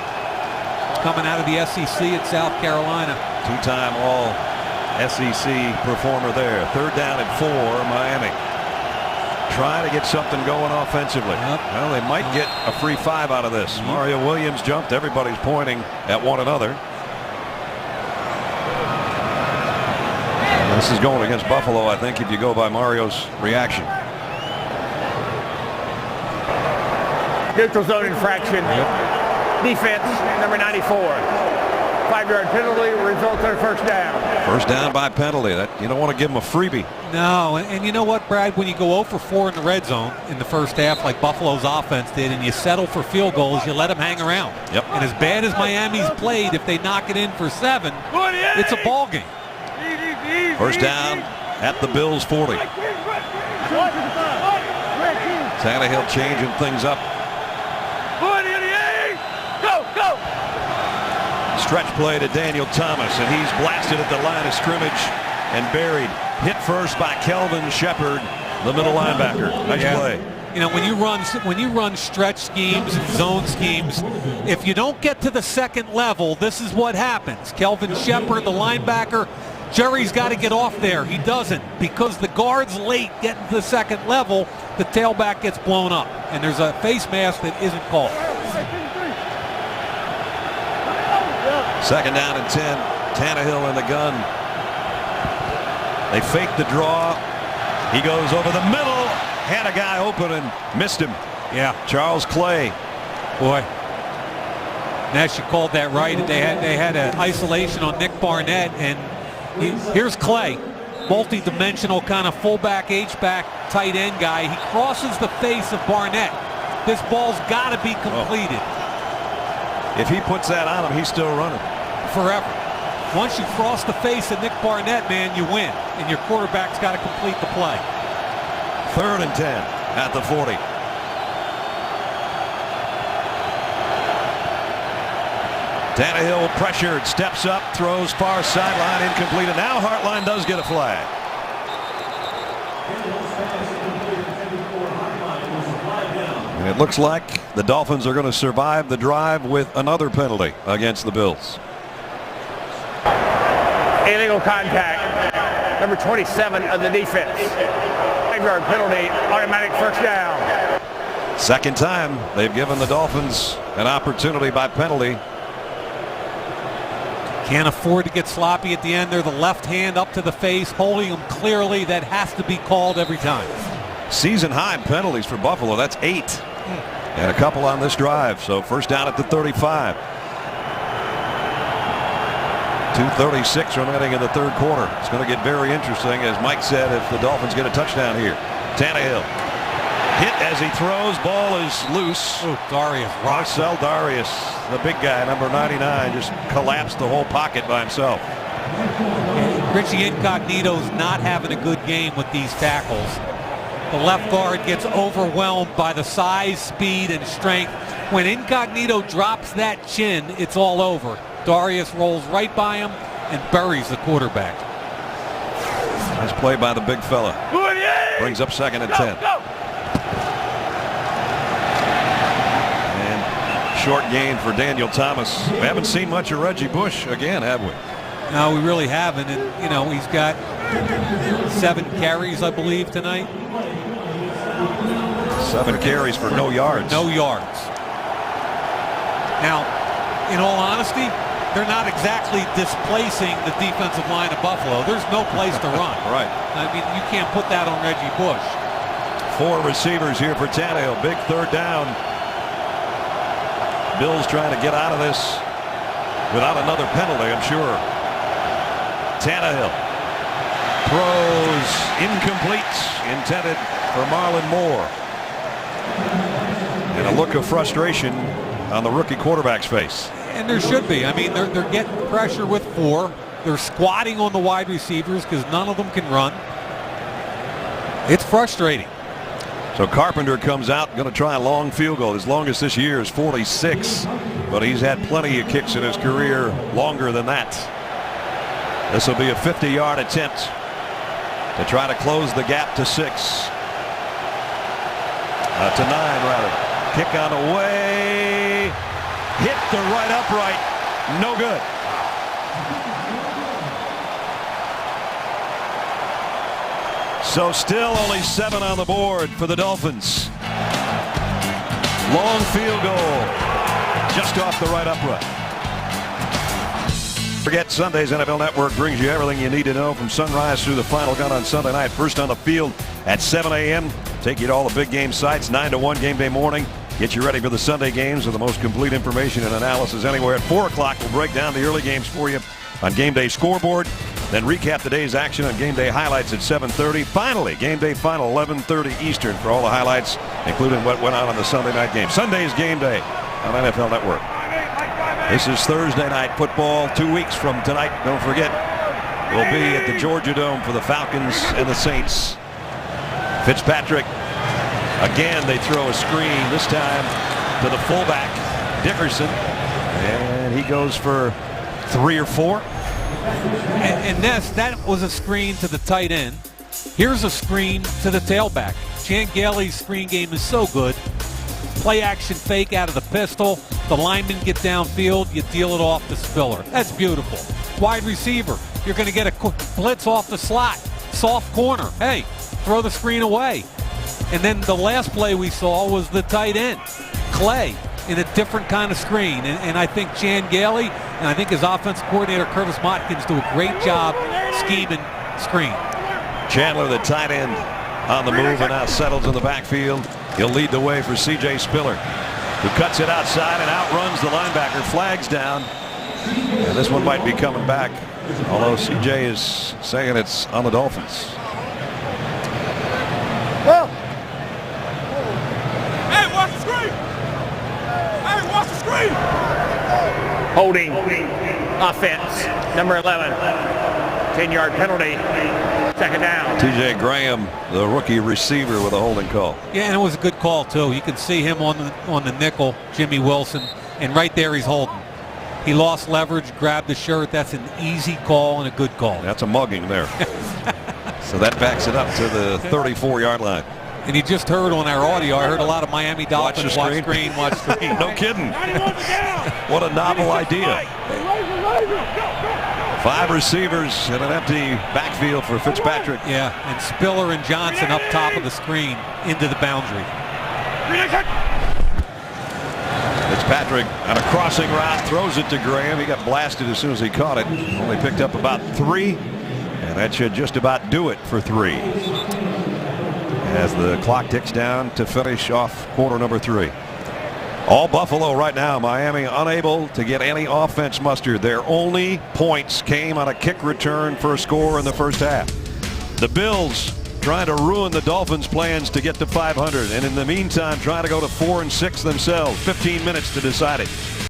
Coming out of the SEC at South Carolina. 2-time All-SEC performer there. 3rd down and 4, Miami. Trying to get something going offensively. Well, they might get a free 5 out of this. Mario Williams jumped. Everybody's pointing at one another. This is going against Buffalo, I think, if you go by Mario's reaction. Neutral zone infraction. Defense, number 94. 5-yard penalty results in a first down. First down by penalty. That you don't want to give him a freebie. No, and you know what, Brad? When you go 0 for 4 in the red zone in the first half, like Buffalo's offense did, and you settle for field goals, you let them hang around. Yep. And as bad as Miami's played, if they knock it in for 7, it's a ball game. First down at the Bills' 40. Tannehill changing things up. Stretch play to Daniel Thomas, and he's blasted at the line of scrimmage and buried. Hit first by Kelvin Shepard, the middle linebacker. Nice play. You know, when you run stretch schemes and zone schemes, if you don't get to the second level, this is what happens. Kelvin Shepard, the linebacker, Jerry's got to get off there. He doesn't, because the guard's late getting to the second level. The tailback gets blown up, and there's a face mask that isn't called. 2nd down and 10. Tannehill in the gun. They fake the draw. He goes over the middle. Had a guy open and missed him. Yeah. Charles Clay. Boy. Nash, you called that right. They had an isolation on Nick Barnett, and here's Clay. Multi-dimensional kind of fullback, H-back, tight end guy. He crosses the face of Barnett. This ball's got to be completed. If he puts that on him, he's still running. Forever. Once you cross the face of Nick Barnett, man, you win. And your quarterback's got to complete the play. 3rd and 10 at the 40. Tannehill pressured, steps up, throws far sideline, incomplete. And now Hartline does get a flag. And it looks like the Dolphins are going to survive the drive with another penalty against the Bills. Illegal contact. Number 27 of the defense. 5-yard penalty, automatic first down. 2nd time they've given the Dolphins an opportunity by penalty. Can't afford to get sloppy at the end there. The left hand up to the face, holding him clearly. That has to be called every time. Season high penalties for Buffalo. That's 8. And a couple on this drive. So first down at the 35. 2:36 remaining in the 3rd quarter. It's going to get very interesting, as Mike said, if the Dolphins get a touchdown here. Tannehill hit as he throws. Ball is loose. Oh, Darius. Marcel Darius, the big guy, number 99, just collapsed the whole pocket by himself. Richie Incognito's not having a good game with these tackles. The left guard gets overwhelmed by the size, speed, and strength. When Incognito drops that chin, it's all over. Darius rolls right by him and buries the quarterback. Nice play by the big fella. Brings up 2nd and 10. And short gain for Daniel Thomas. We haven't seen much of Reggie Bush again, have we? No, we really haven't. And, you know, he's got 7 carries, I believe, tonight. 7 carries for no yards. No yards. Now, in all honesty, they're not exactly displacing the defensive line of Buffalo. There's no place to run. Right. I mean, you can't put that on Reggie Bush. 4 receivers here for Tannehill. Big 3rd down. Bills trying to get out of this. without another penalty, I'm sure. Tannehill throws incomplete, intended for Marlon Moore. And a look of frustration on the rookie quarterback's face. And there should be. I mean, they're getting pressure with 4. They're squatting on the wide receivers because none of them can run. It's frustrating. So Carpenter comes out, going to try a long field goal. His longest this year is 46, but he's had plenty of kicks in his career longer than that. This will be a 50-yard attempt to try to close the gap to 6. To 9, rather. Kick on the way. Hit the right upright. No good. So still only 7 on the board for the Dolphins. Long field goal. Just off the right upright. Forget Sunday's NFL Network brings you everything you need to know from sunrise through the final gun on Sunday night. First on the field at 7 a.m. Take you to all the big game sites, 9 to 1 game day morning. Get you ready for the Sunday games with the most complete information and analysis anywhere. At 4 o'clock, we'll break down the early games for you on Game Day Scoreboard. Then recap the day's action on Game Day Highlights at 7:30. Finally, Game Day Final, 11:30 Eastern for all the highlights, including what went on in the Sunday night game. Sunday's Game Day on NFL Network. This is Thursday night football. 2 weeks from tonight, don't forget, we'll be at the Georgia Dome for the Falcons and the Saints. Fitzpatrick, again they throw a screen, this time to the fullback, Dickerson, and he goes for 3 or 4. And Ness, that was a screen to the tight end. Here's a screen to the tailback. Chan Gailey's screen game is so good. Play action fake out of the pistol. The linemen get downfield. You deal it off the Spiller. That's beautiful. Wide receiver, you're going to get a blitz off the slot. Soft corner. Hey, throw the screen away. And then the last play we saw was the tight end, Clay, in a different kind of screen. And I think Chan Gailey and I think his offensive coordinator, Curtis Motkins, do a great job scheming screen. Chandler, the tight end, on the move and now settles in the backfield. He'll lead the way for C.J. Spiller, who cuts it outside and outruns the linebacker. Flags down. And this one might be coming back, although C.J. is saying it's on the Dolphins. Well. Hey, watch the screen! Hey, watch the screen! Holding offense, number 11. 10-yard penalty, second down. T.J. Graham, the rookie receiver, with a holding call. Yeah, and it was a good call, too. You can see him on the nickel, Jimmy Wilson, and right there he's holding. He lost leverage, grabbed the shirt. That's an easy call and a good call. That's a mugging there. So that backs it up to the 34-yard line. And you just heard on our audio, I heard a lot of Miami Dolphins watch screen. No kidding. What a novel idea. 5 receivers and an empty backfield for Fitzpatrick. Yeah, and Spiller and Johnson up top of the screen into the boundary. Fitzpatrick on a crossing route, throws it to Graham. He got blasted as soon as he caught it. Only picked up about 3, and that should just about do it for 3. As the clock ticks down to finish off quarter number 3. All Buffalo right now. Miami unable to get any offense mustered. Their only points came on a kick return for a score in the first half. The Bills trying to ruin the Dolphins' plans to get to 500, and in the meantime trying to go to 4-6 themselves. 15 minutes to decide it.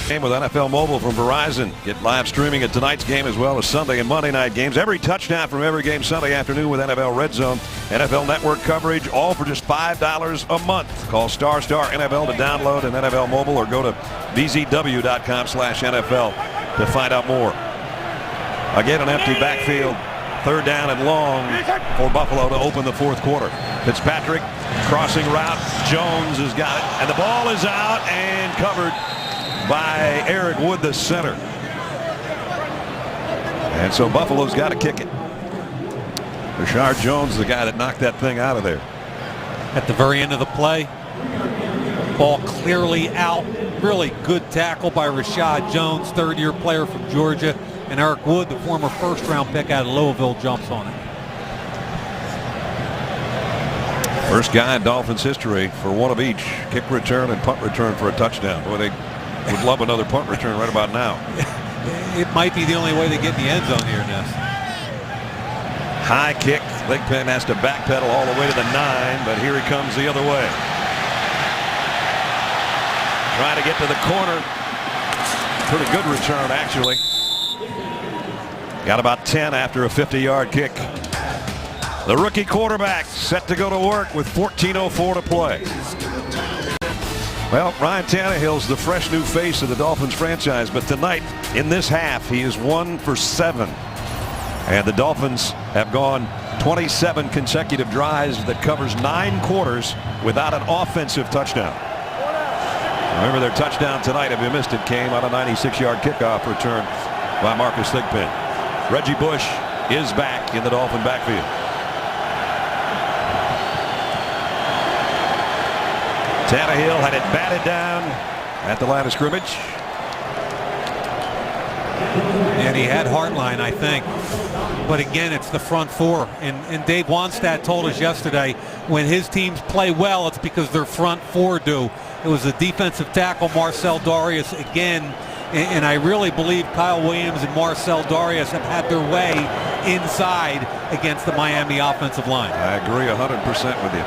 Game with NFL Mobile from Verizon. Get live streaming at tonight's game as well as Sunday and Monday night games. Every touchdown from every game Sunday afternoon with NFL Red Zone. NFL Network coverage, all for just $5 a month. Call ** NFL to download an NFL Mobile or go to bzw.com/NFL to find out more. Again, an empty backfield. 3rd down and long for Buffalo to open the 4th quarter. Fitzpatrick, crossing route. Jones has got it, and the ball is out and covered by Eric Wood, the center. And so Buffalo's got to kick it. Rashard Jones, the guy that knocked that thing out of there. At the very end of the play, ball clearly out. Really good tackle by Rashard Jones, 3rd-year player from Georgia. And Eric Wood, the former 1st-round pick out of Louisville, jumps on it. First guy in Dolphins history for one of each, kick return and punt return for a touchdown. Boy, they would love another punt return right about now. it might be the only way they get in the end zone here, Ness. High kick. Thigpen has to backpedal all the way to the 9, but here he comes the other way. Trying to get to the corner. Pretty good return, actually. Got about 10 after a 50-yard kick. The rookie quarterback set to go to work with 14:04 to play. Well, Ryan Tannehill's the fresh new face of the Dolphins franchise, but tonight in this half he is 1 for 7. And the Dolphins have gone 27 consecutive drives that covers 9 quarters without an offensive touchdown. Remember, their touchdown tonight, if you missed it, came on a 96-yard kickoff return by Marcus Thigpen. Reggie Bush is back in the Dolphin backfield. Tannehill had it batted down at the line of scrimmage. And he had Hartline, I think. But again, it's the front four. And Dave Wanstad told us yesterday, when his teams play well, it's because their front four do. It was the defensive tackle, Marcel Darius, again. And I really believe Kyle Williams and Marcel Darius have had their way inside against the Miami offensive line. I agree 100% with you.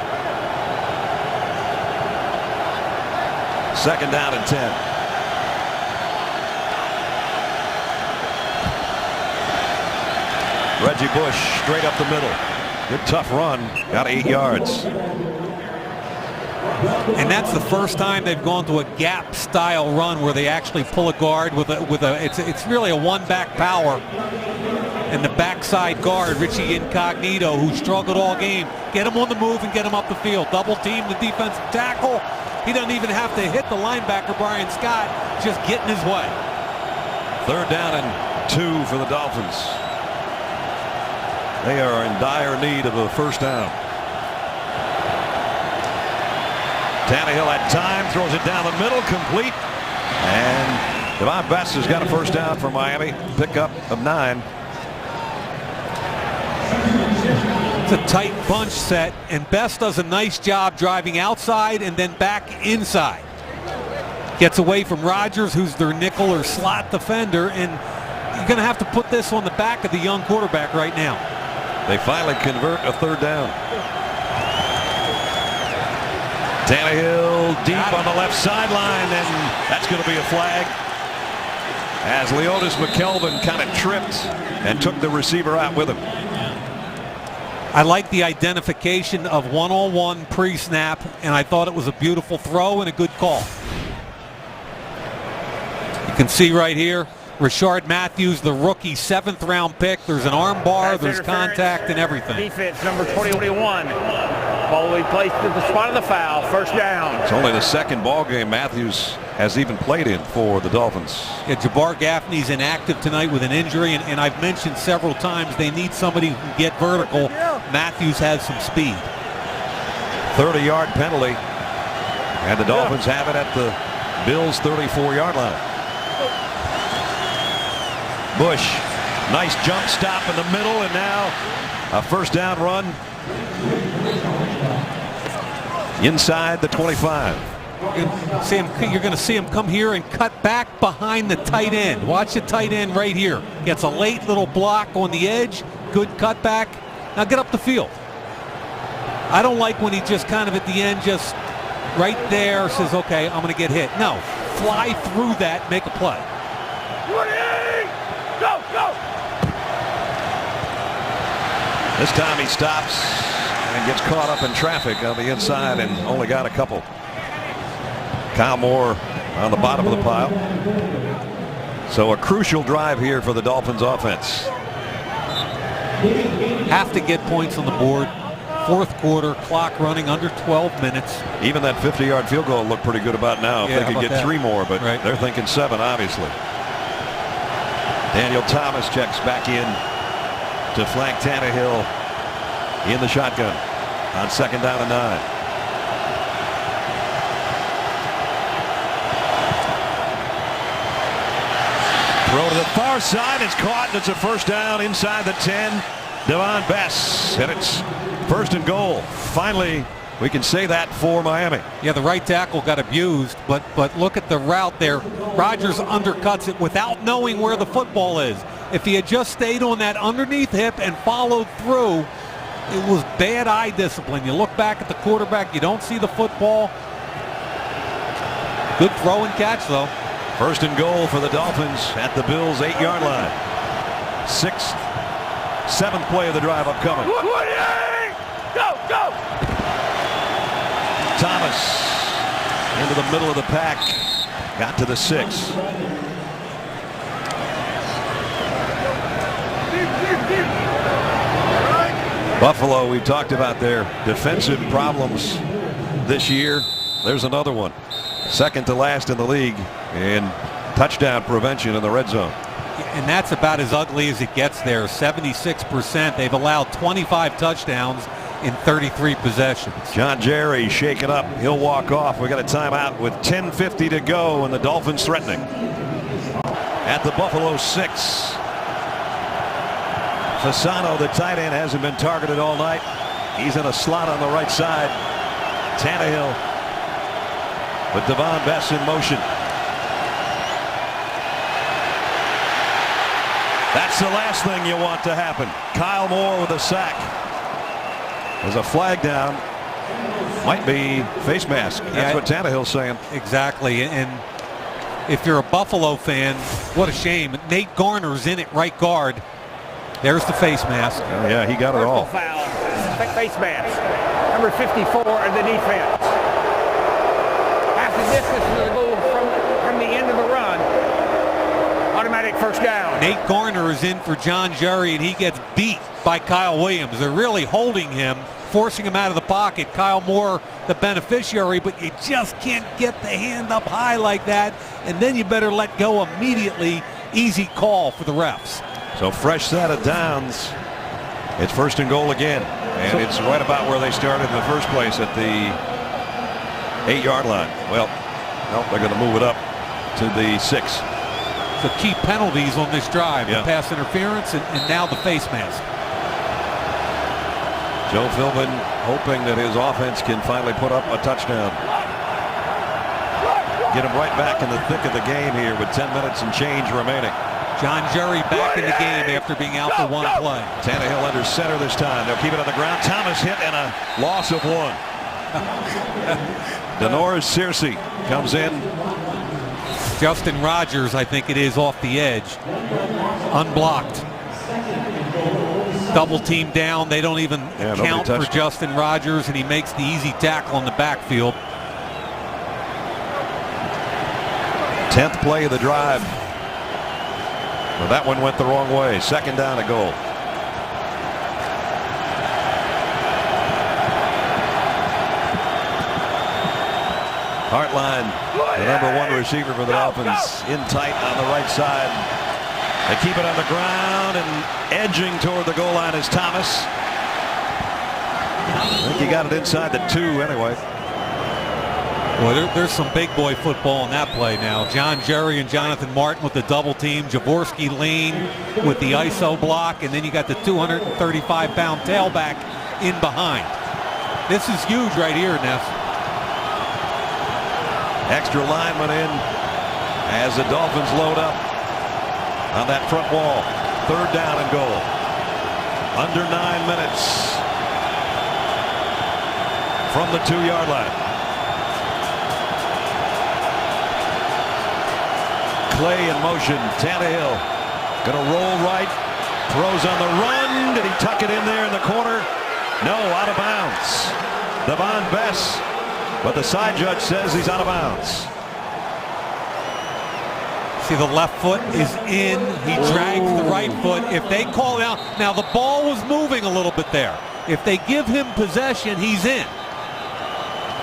Second down and 10. Reggie Bush straight up the middle. Good tough run. Got 8 yards. And that's the first time they've gone to a gap style run where they actually pull a guard with a it's really a one back power. And the backside guard, Richie Incognito, who struggled all game, get him on the move and get him up the field. Double team the defensive tackle. He doesn't even have to hit the linebacker, Brian Scott, just get in his way. Third down and 2 for the Dolphins. They are in dire need of a first down. Tannehill had time, throws it down the middle, complete. And Devon Best has got a first down for Miami. Pickup of 9. It's a tight bunch set, and Best does a nice job driving outside and then back inside. Gets away from Rodgers, who's their nickel or slot defender, and you're going to have to put this on the back of the young quarterback right now. They finally convert a third down. Tannehill deep on the left sideline, and that's going to be a flag as Leotis McKelvin kind of tripped and took the receiver out with him. I like the identification of one-on-one pre-snap, and I thought it was a beautiful throw and a good call. You can see right here, Rashard Matthews, the rookie 7th round pick. There's an arm bar, there's contact and everything. Defense number 21. Ball will be placed at the spot of the foul. First down. It's only the second ball game Matthews has even played in for the Dolphins. Yeah, Jabbar Gaffney's inactive tonight with an injury, and I've mentioned several times they need somebody who can get vertical. Matthews has some speed. 30-yard penalty, and the Dolphins have it at the Bills' 34-yard line. Bush, nice jump stop in the middle, and now a first down run inside the 25. You're going to see him come here and cut back behind the tight end. Watch the tight end right here. Gets a late little block on the edge. Good cutback. Now get up the field. I don't like when he just kind of at the end just right there says, okay, I'm going to get hit. No, fly through that, make a play. Go, go. This time he stops and gets caught up in traffic on the inside and only got a couple. Kyle Moore on the bottom of the pile. So a crucial drive here for the Dolphins offense. Have to get points on the board. Fourth quarter, clock running under 12 minutes. Even that 50-yard field goal looked pretty good about now. If they could get 3 more, but they're thinking 7, obviously. Daniel Thomas checks back in to flank Tannehill in the shotgun on second down and 9. Throw to the far side. It's caught, and it's a first down inside the 10. Devon Best, and it's first and goal. Finally We can say that for Miami. Yeah, the right tackle got abused, but look at the route there. Rodgers undercuts it without knowing where the football is. If he had just stayed on that underneath hip and followed through, it was bad eye discipline. You look back at the quarterback, you don't see the football. Good throw and catch, though. First and goal for the Dolphins at the Bills' 8-yard line. 7th play of the drive upcoming. Go, go! Thomas into the middle of the pack. Got to the 6. Buffalo, we've talked about their defensive problems this year. There's another one. Second to last in the league in touchdown prevention in the red zone. And that's about as ugly as it gets there. 76%. They've allowed 25 touchdowns in 33 possessions. John Jerry shaken up. He'll walk off. We got a timeout with 10:50 to go, and the Dolphins threatening. At the Buffalo 6. Fasano, the tight end, hasn't been targeted all night. He's in a slot on the right side. Tannehill with Devon Bess in motion. That's the last thing you want to happen. Kyle Moore with a sack. There's a flag down. Might be face mask. That's what Tannehill's saying. Exactly. And if you're a Buffalo fan, what a shame. Nate Garner's in at right guard. There's the face mask. Oh, yeah, he got it all. Foul. Face mask. Number 54 of the defense. Half the distance to the goal from the end of the run. Automatic first down. Nate Garner is in for John Jerry, and he gets beat by Kyle Williams. They're really holding him, forcing him out of the pocket. Kyle Moore, the beneficiary, but you just can't get the hand up high like that, and then you better let go immediately. Easy call for the refs. So fresh set of downs. It's first and goal again, and it's right about where they started in the first place at the 8-yard line. Well, no, they're going to move it up to the 6. So key penalties on this drive, Yeah. the pass interference and now the face mask. Joe Philbin hoping that his offense can finally put up a touchdown. Get him right back in the thick of the game here with 10 minutes and change remaining. John Jerry back in the game after being out for one play. Tannehill under center this time. They'll keep it on the ground. Thomas hit and a loss of 1. Denoris Searcy comes in. Justin Rogers, I think it is, off the edge. Unblocked. Double team down. They don't even count for Justin Rogers, and he makes the easy tackle in the backfield. 10th play of the drive. Well, that one went the wrong way. Second down and goal. Hartline, the number 1 receiver for the Dolphins, in tight on the right side. They keep it on the ground, and edging toward the goal line is Thomas. I think he got it inside the 2 anyway. Well, there's some big boy football in that play now. John Jerry and Jonathan Martin with the double team. Jaworski Lane with the ISO block. And then you got the 235-pound tailback in behind. This is huge right here, Neff. Extra lineman in as the Dolphins load up on that front wall. 3rd down and goal. Under 9 minutes from the 2-yard line. Clay in motion. Tannehill going to roll right. Throws on the run. Did he tuck it in there in the corner? No, out of bounds. Devon Bess. But the side judge says he's out of bounds. See, the left foot is in. He drags the right foot. If they call it out. Now, the ball was moving a little bit there. If they give him possession, he's in.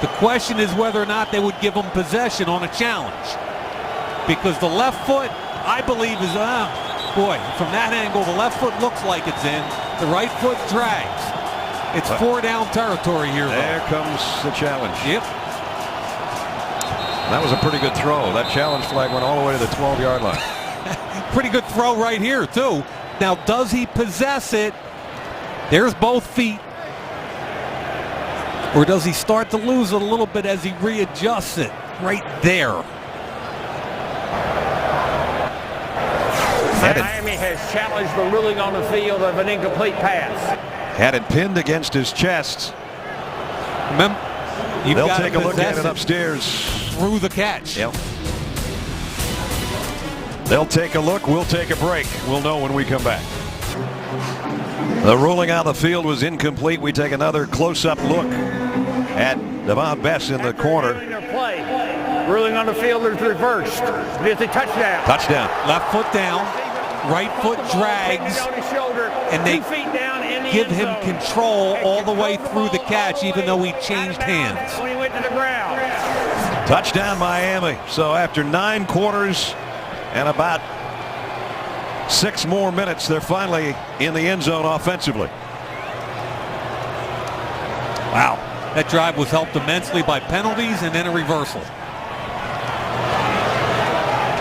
The question is whether or not they would give him possession on a challenge. Because the left foot, I believe, is, boy, from that angle, the left foot looks like it's in. The right foot drags. It's 4-down territory here, though. There comes the challenge. Yep. That was a pretty good throw. That challenge flag went all the way to the 12-yard line. Pretty good throw right here, too. Now, does he possess it? There's both feet. Or does he start to lose it a little bit as he readjusts it? Right there. Miami has challenged the ruling on the field of an incomplete pass. Had it pinned against his chest. Remember, they'll take a look at it upstairs. Through the catch. Yep. They'll take a look. We'll take a break. We'll know when we come back. The ruling on the field was incomplete. We take another close-up look at Devon Best in the corner. Ruling on the field is reversed. It's a touchdown. Touchdown. Left foot down. Right foot drags. And they give him control all the way through the catch, even though he changed hands. When he went to the ground. Touchdown Miami. So after 9 quarters and about 6 more minutes, they're finally in the end zone offensively. Wow. That drive was helped immensely by penalties and then a reversal.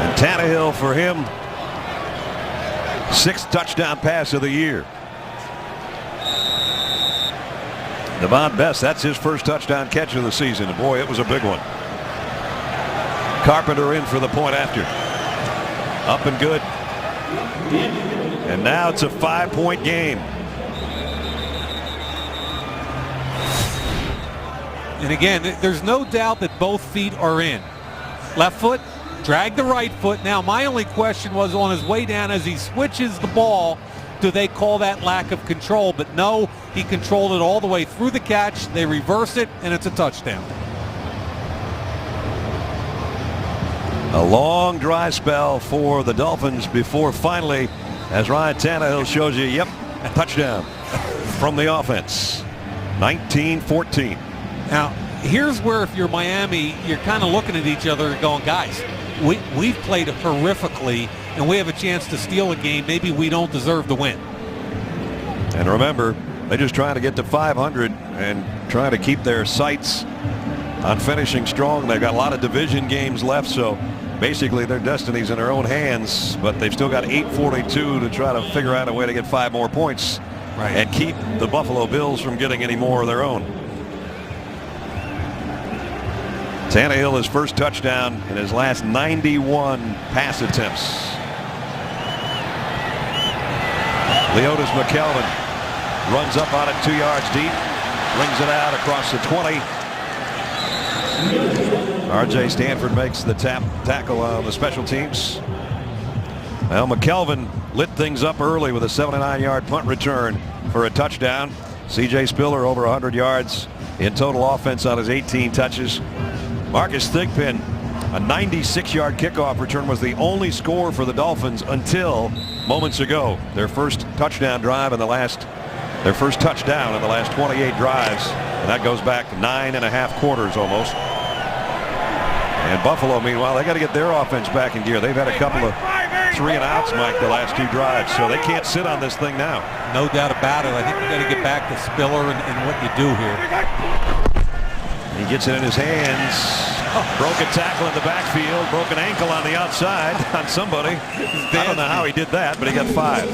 And Tannehill, for him, 6th touchdown pass of the year. Devon Best, that's his first touchdown catch of the season. And boy, it was a big one. Carpenter in for the point after. Up and good. And now it's a 5-point game. And again, there's no doubt that both feet are in. Left foot, drag the right foot. Now, my only question was on his way down as he switches the ball, do they call that lack of control? But no, he controlled it all the way through the catch. They reverse it, and it's a touchdown. A long dry spell for the Dolphins before finally, as Ryan Tannehill shows you, yep, a touchdown from the offense. 19-14. Now, here's where if you're Miami, you're kind of looking at each other and going, guys, we've played horrifically, and we have a chance to steal a game. Maybe we don't deserve to win. And remember, they're just trying to get to 500 and trying to keep their sights on finishing strong. They've got a lot of division games left, so basically their destiny's in their own hands, but they've still got 8:42 to try to figure out a way to get 5 more points and keep the Buffalo Bills from getting any more of their own. Tannehill, his first touchdown in his last 91 pass attempts. Leotis McKelvin runs up on it 2 yards deep, brings it out across the 20. R.J. Stanford makes the tackle on the special teams. Well, McKelvin lit things up early with a 79-yard punt return for a touchdown. C.J. Spiller over 100 yards in total offense on his 18 touches. Marcus Thigpen, a 96-yard kickoff return, was the only score for the Dolphins until moments ago. Their first touchdown drive in the last, their first touchdown in the last 28 drives, and that goes back 9.5 quarters almost. And Buffalo, meanwhile, they got to get their offense back in gear. They've had a couple of 3 and outs, Mike, the last 2 drives, so they can't sit on this thing now. No doubt about it. I think we got to get back to Spiller and what you do here. He gets it in his hands. Broke a tackle in the backfield. Broke an ankle on the outside on somebody. I don't know how he did that, but he got 5.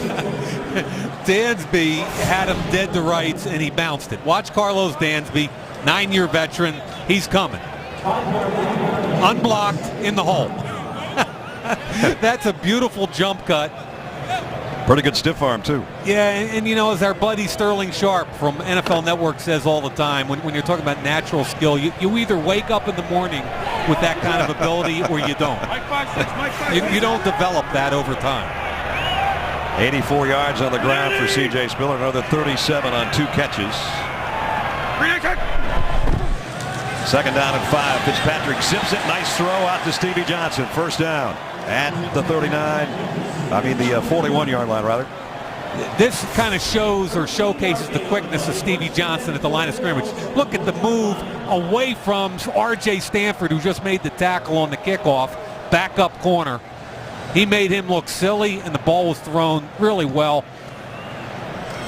Dansby had him dead to rights, and he bounced it. Watch Carlos Dansby, 9-year veteran. He's coming. Unblocked in the hole. That's a beautiful jump cut. Pretty good stiff arm, too. Yeah, and you know, as our buddy Sterling Sharp from NFL Network says all the time, when you're talking about natural skill, you either wake up in the morning with that kind of ability or you don't. You don't develop that over time. 84 yards on the ground for C.J. Spiller, another 37 on 2 catches. 2nd down and 5. Fitzpatrick zips it. Nice throw out to Stevie Johnson. First down at the 41-yard line, rather. This kind of shows or showcases the quickness of Stevie Johnson at the line of scrimmage. Look at the move away from R.J. Stanford, who just made the tackle on the kickoff, back up corner. He made him look silly, and the ball was thrown really well.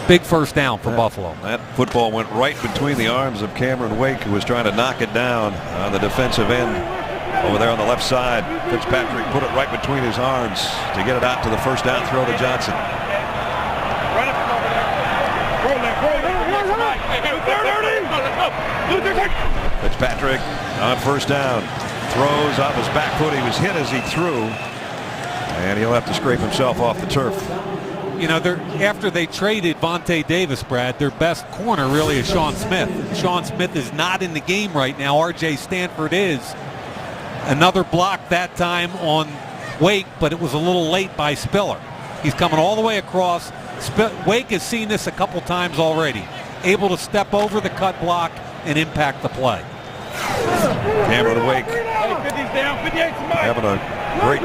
Big first down for Buffalo. That football went right between the arms of Cameron Wake, who was trying to knock it down on the defensive end over there on the left side. Fitzpatrick put it right between his arms to get it out to the first down throw to Johnson. Fitzpatrick on first down. Throws off his back foot. He was hit as he threw. And he'll have to scrape himself off the turf. You know, after they traded Vontae Davis, Brad, their best corner really is Sean Smith. Sean Smith is not in the game right now. R.J. Stanford is. Another block that time on Wake, but it was a little late by Spiller. He's coming all the way across. Wake has seen this a couple times already. Able to step over the cut block and impact the play. Cameron Wake having a great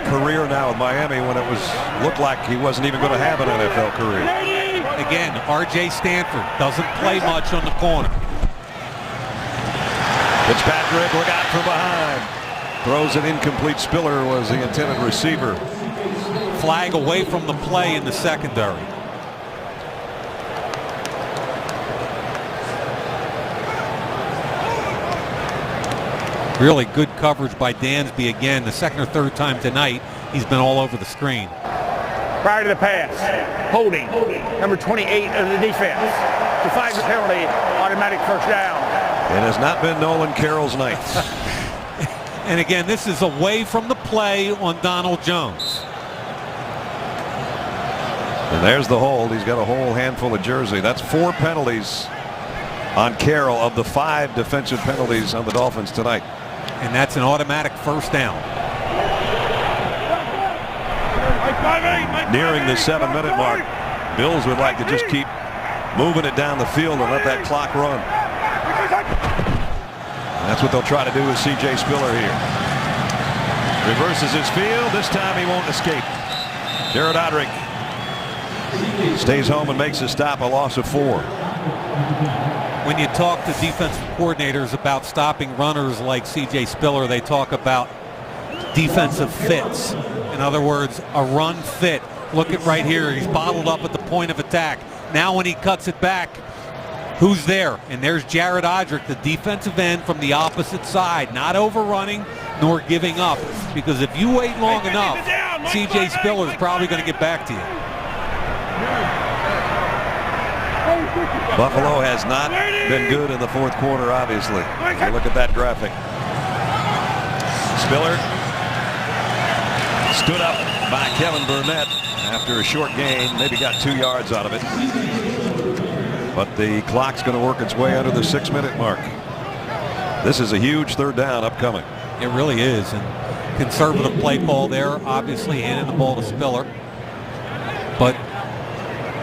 career now with Miami when it looked like he wasn't even going to have an NFL career. Again, R.J. Stanford doesn't play much on the corner. Fitzpatrick, look out from behind. Throws an incomplete. Spiller was the intended receiver. Flag away from the play in the secondary. Really good coverage by Dansby again. The second or third time tonight, he's been all over the screen. Prior to the pass, holding, number 28 of the defense. The 5 penalty, automatic first down. It has not been Nolan Carroll's night. And again, this is away from the play on Donald Jones. And there's the hold. He's got a whole handful of jersey. That's 4 penalties on Carroll of the 5 defensive penalties on the Dolphins tonight. And that's an automatic first down. Nearing the 7-minute mark. Bills would like to just keep moving it down the field and let that clock run. And that's what they'll try to do with C.J. Spiller here. Reverses his field. This time he won't escape. Jared Odrick stays home and makes a stop, a loss of 4. When you talk to defensive coordinators about stopping runners like C.J. Spiller, they talk about defensive fits. In other words, a run fit. Look at right here. He's bottled up at the point of attack. Now when he cuts it back, who's there? And there's Jared Odrick, the defensive end from the opposite side, not overrunning nor giving up. Because if you wait long enough, C.J. Spiller is probably going to get back to you. Buffalo has not been good in the fourth quarter, obviously. You look at that graphic. Spiller stood up by Kevin Burnett after a short gain. Maybe got 2 yards out of it. But the clock's going to work its way under the 6-minute mark. This is a huge third down upcoming. It really is. And conservative play call there, obviously handing the ball to Spiller. But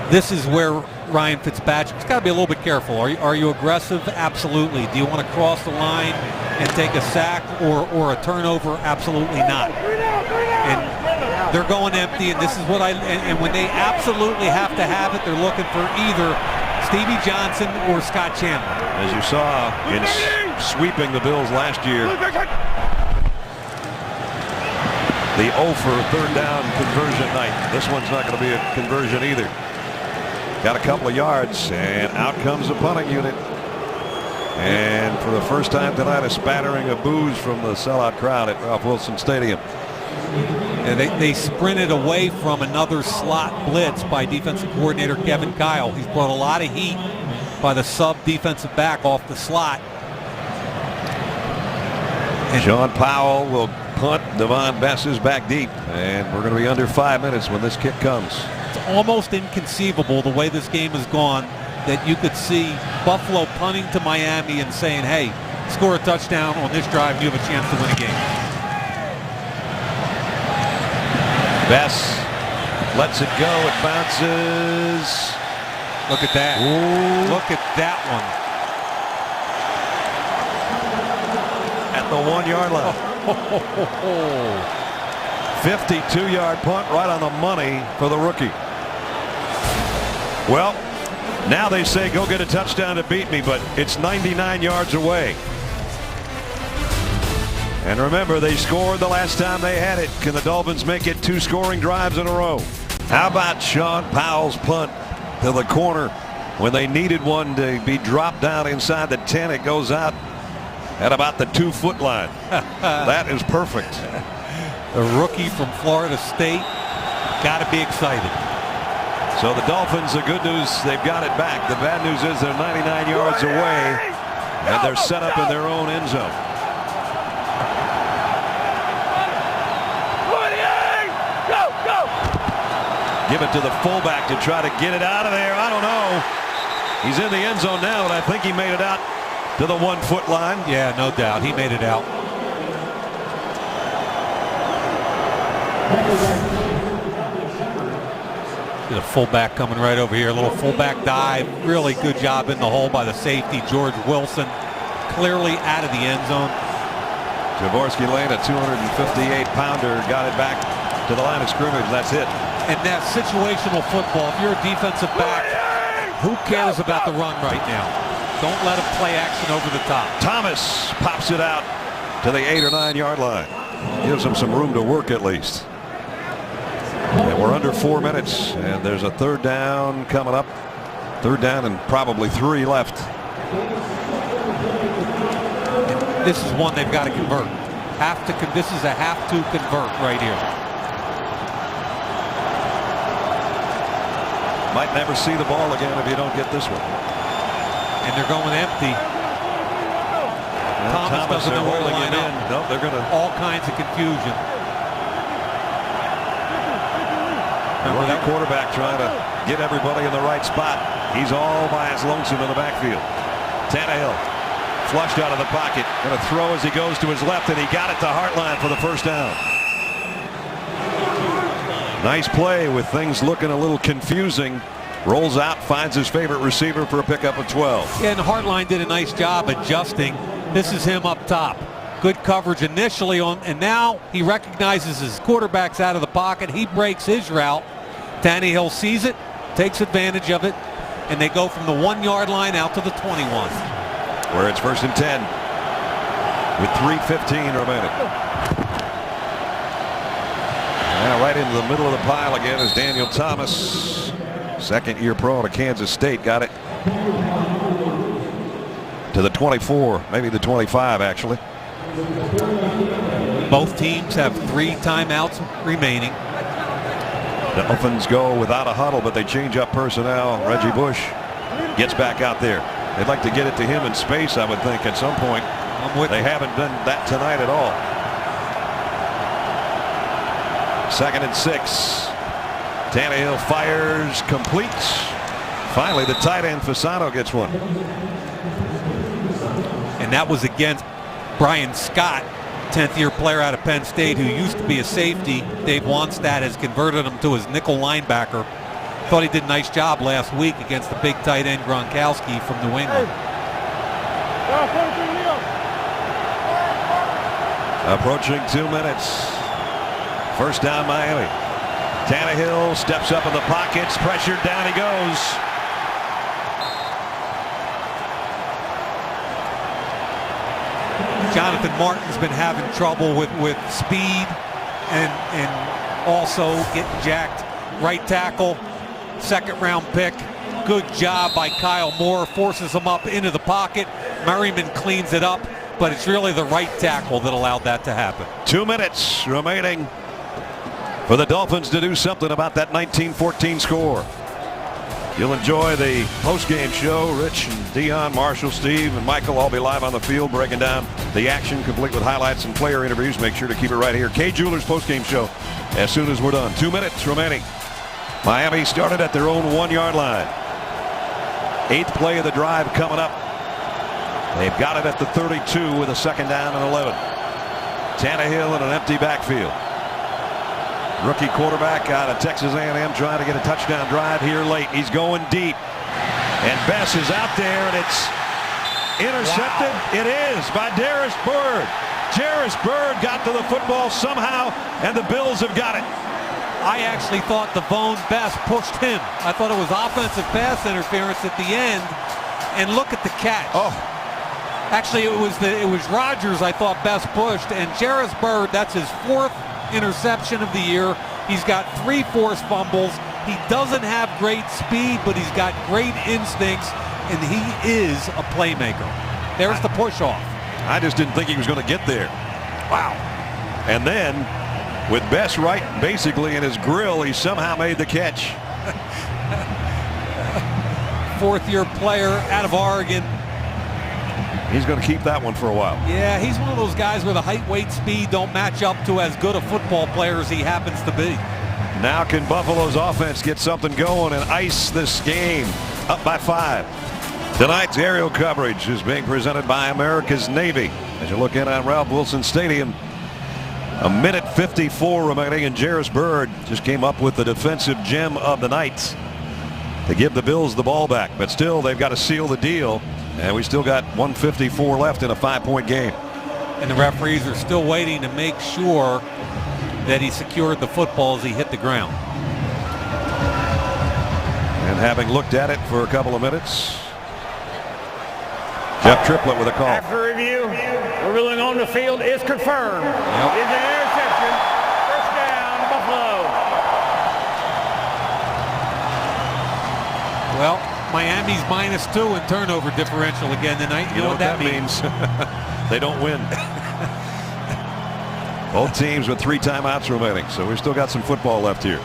this is where Ryan Fitzpatrick's got to be a little bit careful. Are you aggressive? Absolutely. Do you want to cross the line and take a sack or a turnover? Absolutely not. And they're going empty, and this is what and when they absolutely have to have it, they're looking for either Stevie Johnson or Scott Chandler. As you saw in sweeping the Bills last year, the 0 for third down conversion night. This one's not going to be a conversion either. Got a couple of yards, and out comes the punting unit. And for the first time tonight, a spattering of boos from the sellout crowd at Ralph Wilson Stadium. And they sprinted away from another slot blitz by defensive coordinator Kevin Kyle. He's brought a lot of heat by the sub defensive back off the slot. And Sean Powell will punt. Devon Bess is back deep, and we're going to be under 5 minutes when this kick comes. It's almost inconceivable the way this game has gone that you could see Buffalo punting to Miami and saying, hey, score a touchdown on this drive, you have a chance to win a game. Bess lets it go. It bounces. Look at that. Ooh. Look at that one. At the 1 yard line. 52-yard punt right on the money for the rookie. Well, now they say go get a touchdown to beat me, but it's 99 yards away. And remember, they scored the last time they had it. Can the Dolphins make it 2 scoring drives in a row? How about Sean Powell's punt to the corner when they needed one to be dropped down inside the 10? It goes out at about the 2-foot line. That is perfect. The rookie from Florida State got to be excited. So the Dolphins, the good news, they've got it back. The bad news is they're 99 yards away, and they're set up in their own end zone. Give it to the fullback to try to get it out of there. I don't know. He's in the end zone now, and I think he made it out to the 1 foot line. Yeah, no doubt. He made it out. The fullback coming right over here. A little fullback dive. Really good job in the hole by the safety, George Wilson. Clearly out of the end zone. Jaworski Lane, a 258-pounder, got it back to the line of scrimmage. That's it. And that situational football, if you're a defensive back, who cares about the run right now? Don't let him play action over the top. Thomas pops it out to the 8 or 9 yard line. Gives him some room to work at least. And we're under 4 minutes, and there's a third down coming up. Third down and probably 3 left. And this is one they've got to convert. This is a have to convert right here. Might never see the ball again if you don't get this one. And they're going empty. Thomas doesn't know where to line up. Nope, they're going to. All kinds of confusion. Remember that quarterback trying to get everybody in the right spot. He's all by his lonesome in the backfield. Tannehill flushed out of the pocket. Going to throw as he goes to his left, and he got it to Hartline for the first down. Nice play with things looking a little confusing. Rolls out, finds his favorite receiver for a pickup of 12. Yeah, and Hartline did a nice job adjusting. This is him up top. Good coverage initially and now he recognizes his quarterback's out of the pocket. He breaks his route. Tannehill sees it, takes advantage of it, and they go from the 1 yard line out to the 21. Where it's 1st and 10 with 3:15 remaining. Now right into the middle of the pile again is Daniel Thomas. Second-year pro out of Kansas State. Got it to the 24, maybe the 25 actually. Both teams have 3 timeouts remaining. The Dolphins go without a huddle, but they change up personnel. Reggie Bush gets back out there. They'd like to get it to him in space, I would think, at some point. They haven't done that tonight at all. 2nd and 6. Tannehill fires, completes. Finally, the tight end Fasano gets one. And that was against Brian Scott, 10th-year player out of Penn State who used to be a safety. Dave Wannstedt has converted him to his nickel linebacker. Thought he did a nice job last week against the big tight end Gronkowski from New England. Approaching 2 minutes. First down Miami. Tannehill steps up in the pockets, pressured down he goes. Jonathan Martin's been having trouble with speed and also getting jacked. Right tackle, 2nd round pick. Good job by Kyle Moore, forces him up into the pocket. Merriman cleans it up, but it's really the right tackle that allowed that to happen. 2 minutes remaining for the Dolphins to do something about that 19-14 score. You'll enjoy the post-game show. Rich and Dion, Marshall, Steve, and Michael all be live on the field breaking down the action, complete with highlights and player interviews. Make sure to keep it right here. Kay Jewelers post-game show as soon as we're done. 2 minutes remaining. Miami started at their own 1 yard line. 8th play of the drive coming up. They've got it at the 32 with a 2nd down and 11. Tannehill in an empty backfield. Rookie quarterback out of Texas A&M trying to get a touchdown drive here late. He's going deep. And Bess is out there, and it's intercepted. Wow. It is by Darius Byrd. Darius Byrd got to the football somehow, and the Bills have got it. I actually thought Devon Bess pushed him. I thought it was offensive pass interference at the end. And look at the catch. Oh. Actually, it was Rodgers I thought Bess pushed, and Darius Byrd, that's his 4th interception of the year. He's got 3 forced fumbles. He doesn't have great speed, but he's got great instincts, and he is a playmaker. There's the push off. I just didn't think he was going to get there. Wow. And then with Bess right basically in his grill, he somehow made the catch. fourth-year player out of Oregon. He's going to keep that one for a while. Yeah, he's one of those guys where the height, weight, speed don't match up to as good a football player as he happens to be. Now can Buffalo's offense get something going and ice this game up by 5? Tonight's aerial coverage is being presented by America's Navy. As you look in on Ralph Wilson Stadium, a minute 54 remaining, and Jarris Byrd just came up with the defensive gem of the night to give the Bills the ball back. But still, they've got to seal the deal. And we still got 154 left in a 5-point game. And the referees are still waiting to make sure that he secured the football as he hit the ground. And having looked at it for a couple of minutes, Jeff Triplett with a call. After review, the ruling on the field is confirmed. It's an interception. First down, Buffalo. Well, Miami's -2 in turnover differential again tonight. You know what that means? They don't win. Both teams with 3 timeouts remaining, so we've still got some football left here.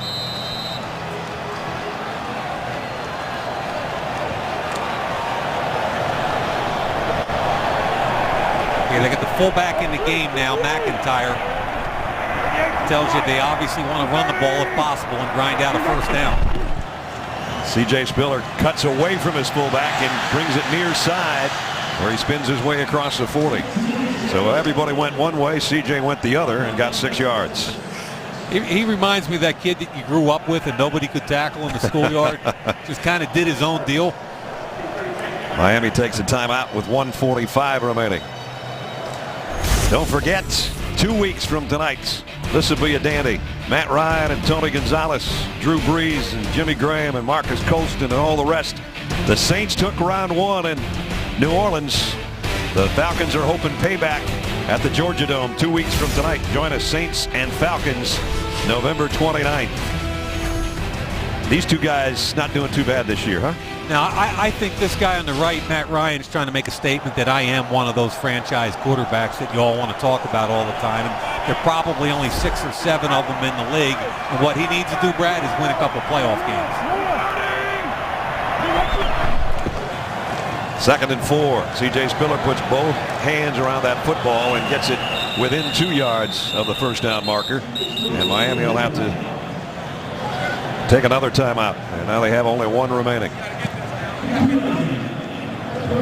Okay, they got the fullback in the game now, McIntyre. Tells you they obviously want to run the ball if possible and grind out a first down. C.J. Spiller cuts away from his fullback and brings it near side, where he spins his way across the 40. So everybody went one way, C.J. went the other and got 6 yards. He reminds me of that kid that you grew up with and nobody could tackle in the schoolyard. Just kind of did his own deal. Miami takes a timeout with 1:45 remaining. Don't forget, 2 weeks from tonight, this will be a dandy. Matt Ryan and Tony Gonzalez, Drew Brees and Jimmy Graham and Marcus Colston and all the rest. The Saints took round 1 in New Orleans. The Falcons are hoping payback at the Georgia Dome 2 weeks from tonight. Join us, Saints and Falcons, November 29th. These two guys not doing too bad this year, huh? Now, I think this guy on the right, Matt Ryan, is trying to make a statement that I am one of those franchise quarterbacks that you all want to talk about all the time. And there are probably only 6 or 7 of them in the league. And what he needs to do, Brad, is win a couple playoff games. 2nd and 4. C.J. Spiller puts both hands around that football and gets it within 2 yards of the first down marker. And Miami will have to take another timeout. And now they have only 1 remaining.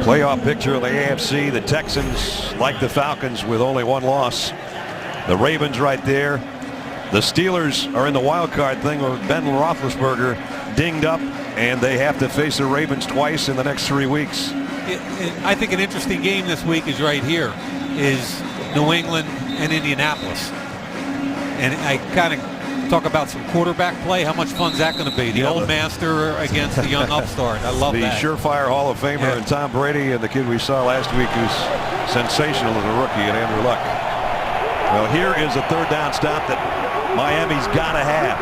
Playoff picture of the AFC. The Texans, like the Falcons, with only 1 loss. The Ravens right there. The Steelers are in the wild card thing with Ben Roethlisberger dinged up, and they have to face the Ravens twice in the next 3 weeks. I think an interesting game this week is right here, is New England and Indianapolis. And I kind of talk about some quarterback play. How much fun is that going to be? The old master against the young upstart. I love that. The surefire Hall of Famer and Tom Brady, and the kid we saw last week who's sensational as a rookie, and Andrew Luck. Well, here is a 3rd down stop that Miami's got to have.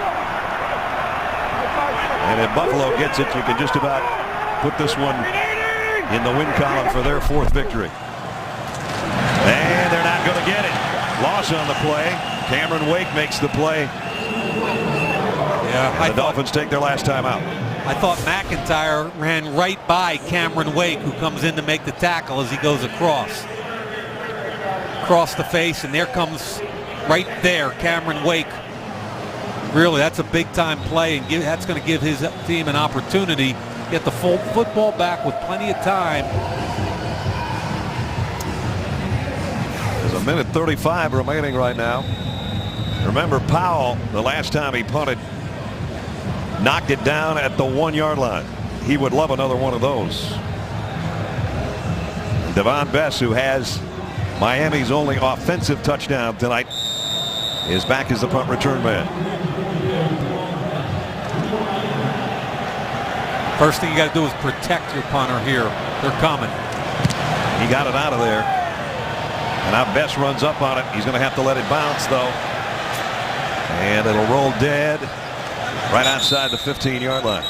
And if Buffalo gets it, you can just about put this one in the win column for their 4th victory. And they're not going to get it. Loss on the play. Cameron Wake makes the play. Yeah, the Dolphins take their last time out. I thought McIntyre ran right by Cameron Wake, who comes in to make the tackle as he goes across the face, and there comes right there Cameron Wake. Really, that's a big-time play, and that's going to give his team an opportunity to get the full football back with plenty of time. There's a minute 35 remaining right now. Remember, Powell, the last time he punted, knocked it down at the 1-yard line. He would love another one of those. Devon Bess, who has Miami's only offensive touchdown tonight, is back as the punt return man. First thing you got to do is protect your punter here. They're coming. He got it out of there. And now Bess runs up on it. He's going to have to let it bounce, though. And it'll roll dead right outside the 15-yard line.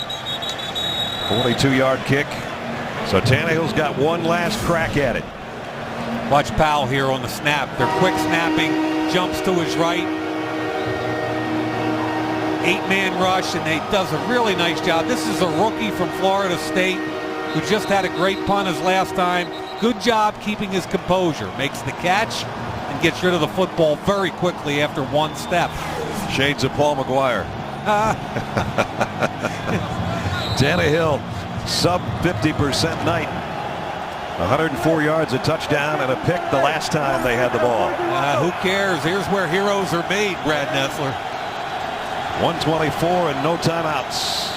42-yard kick. So Tannehill's got one last crack at it. Watch Powell here on the snap. They're quick snapping. Jumps to his right. 8-man rush, and he does a really nice job. This is a rookie from Florida State. who just had a great punt his last time. Good job keeping his composure. Makes the catch and gets rid of the football very quickly after one step. Shades of Paul McGuire. Tannehill, sub 50% night. 104 yards, a touchdown, and a pick the last time they had the ball. Who cares? Here's where heroes are made, Brad Nessler. 124 and no timeouts.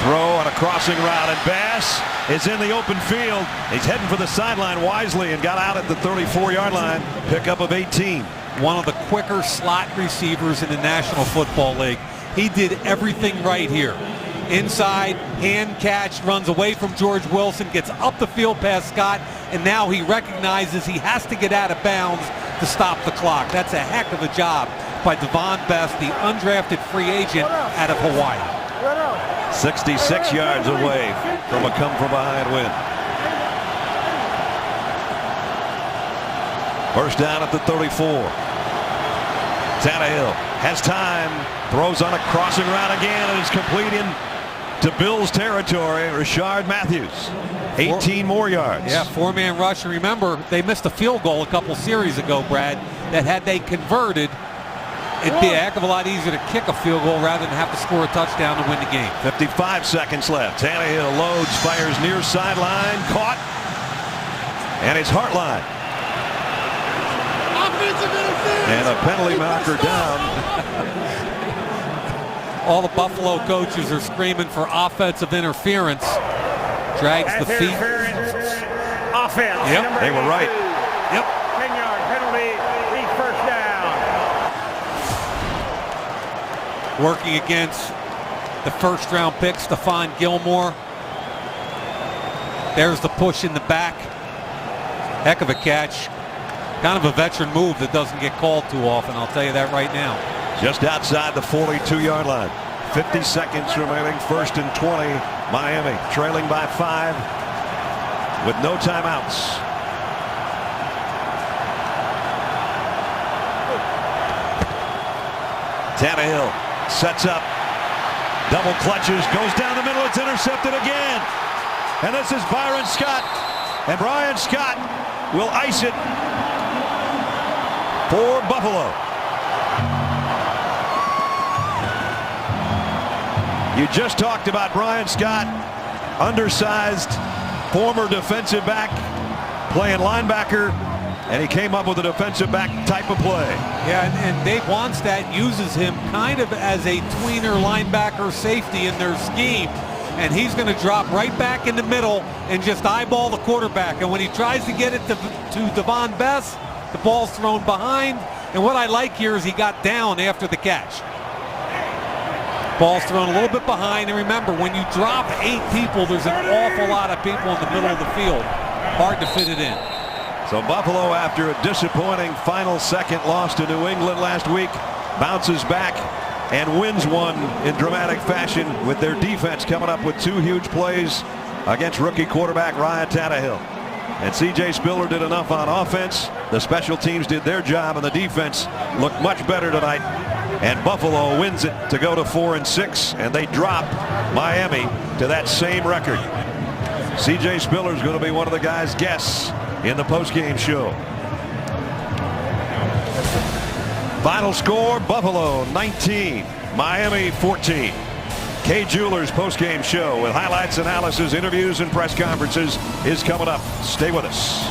Throw on a crossing route, and Bass is in the open field. He's heading for the sideline wisely and got out at the 34-yard line. Pickup of 18. One of the quicker slot receivers in the National Football League. He did everything right here. Inside, hand catch, runs away from George Wilson, gets up the field past Scott, and now he recognizes he has to get out of bounds to stop the clock. That's a heck of a job by Devon Best, the undrafted free agent out of Hawaii. 66 yards away from a come-from-behind win. First down at the 34. Tannehill has time, throws on a crossing route again, and is complete into Bills territory. Rashard Matthews, 18 more yards. Yeah, four-man rush. And remember, they missed a field goal a couple series ago, Brad, that had they converted, it'd be a heck of a lot easier to kick a field goal rather than have to score a touchdown to win the game. 55 seconds left. Tannehill loads, fires near sideline, caught, and it's Hartline. And a penalty marker down. All the Buffalo coaches are screaming for offensive interference. Drags the feet. Offense. Yep, they were right. Yep. 10-yard penalty, each first down. Working against the first-round pick, Stephon Gilmore. There's the push in the back. Heck of a catch. Kind of a veteran move that doesn't get called too often, I'll tell you that right now. Just outside the 42-yard line. 50 seconds remaining, first and 20. Miami trailing by 5 with no timeouts. Tannehill sets up, double clutches, goes down the middle, it's intercepted again. And this is Byron Scott. And Brian Scott will ice it for Buffalo. You just talked about Brian Scott, undersized former defensive back, playing linebacker, and he came up with a defensive back type of play. Yeah, and Dave Wannstedt uses him kind of as a tweener linebacker safety in their scheme. And he's going to drop right back in the middle and just eyeball the quarterback. And when he tries to get it to Devon Best, the ball's thrown behind. And what I like here is he got down after the catch. Ball's thrown a little bit behind. And remember, when you drop 8 people, there's an awful lot of people in the middle of the field. Hard to fit it in. So Buffalo, after a disappointing final second loss to New England last week, bounces back and wins one in dramatic fashion with their defense coming up with 2 huge plays against rookie quarterback Ryan Tannehill. And C.J. Spiller did enough on offense. The special teams did their job, and the defense looked much better tonight. And Buffalo wins it to go to 4-6, and they drop Miami to that same record. C.J. Spiller is going to be one of the guys' guests in the postgame show. Final score, Buffalo 19, Miami 14. Kay Jewelers postgame show with highlights, analysis, interviews, and press conferences is coming up. Stay with us.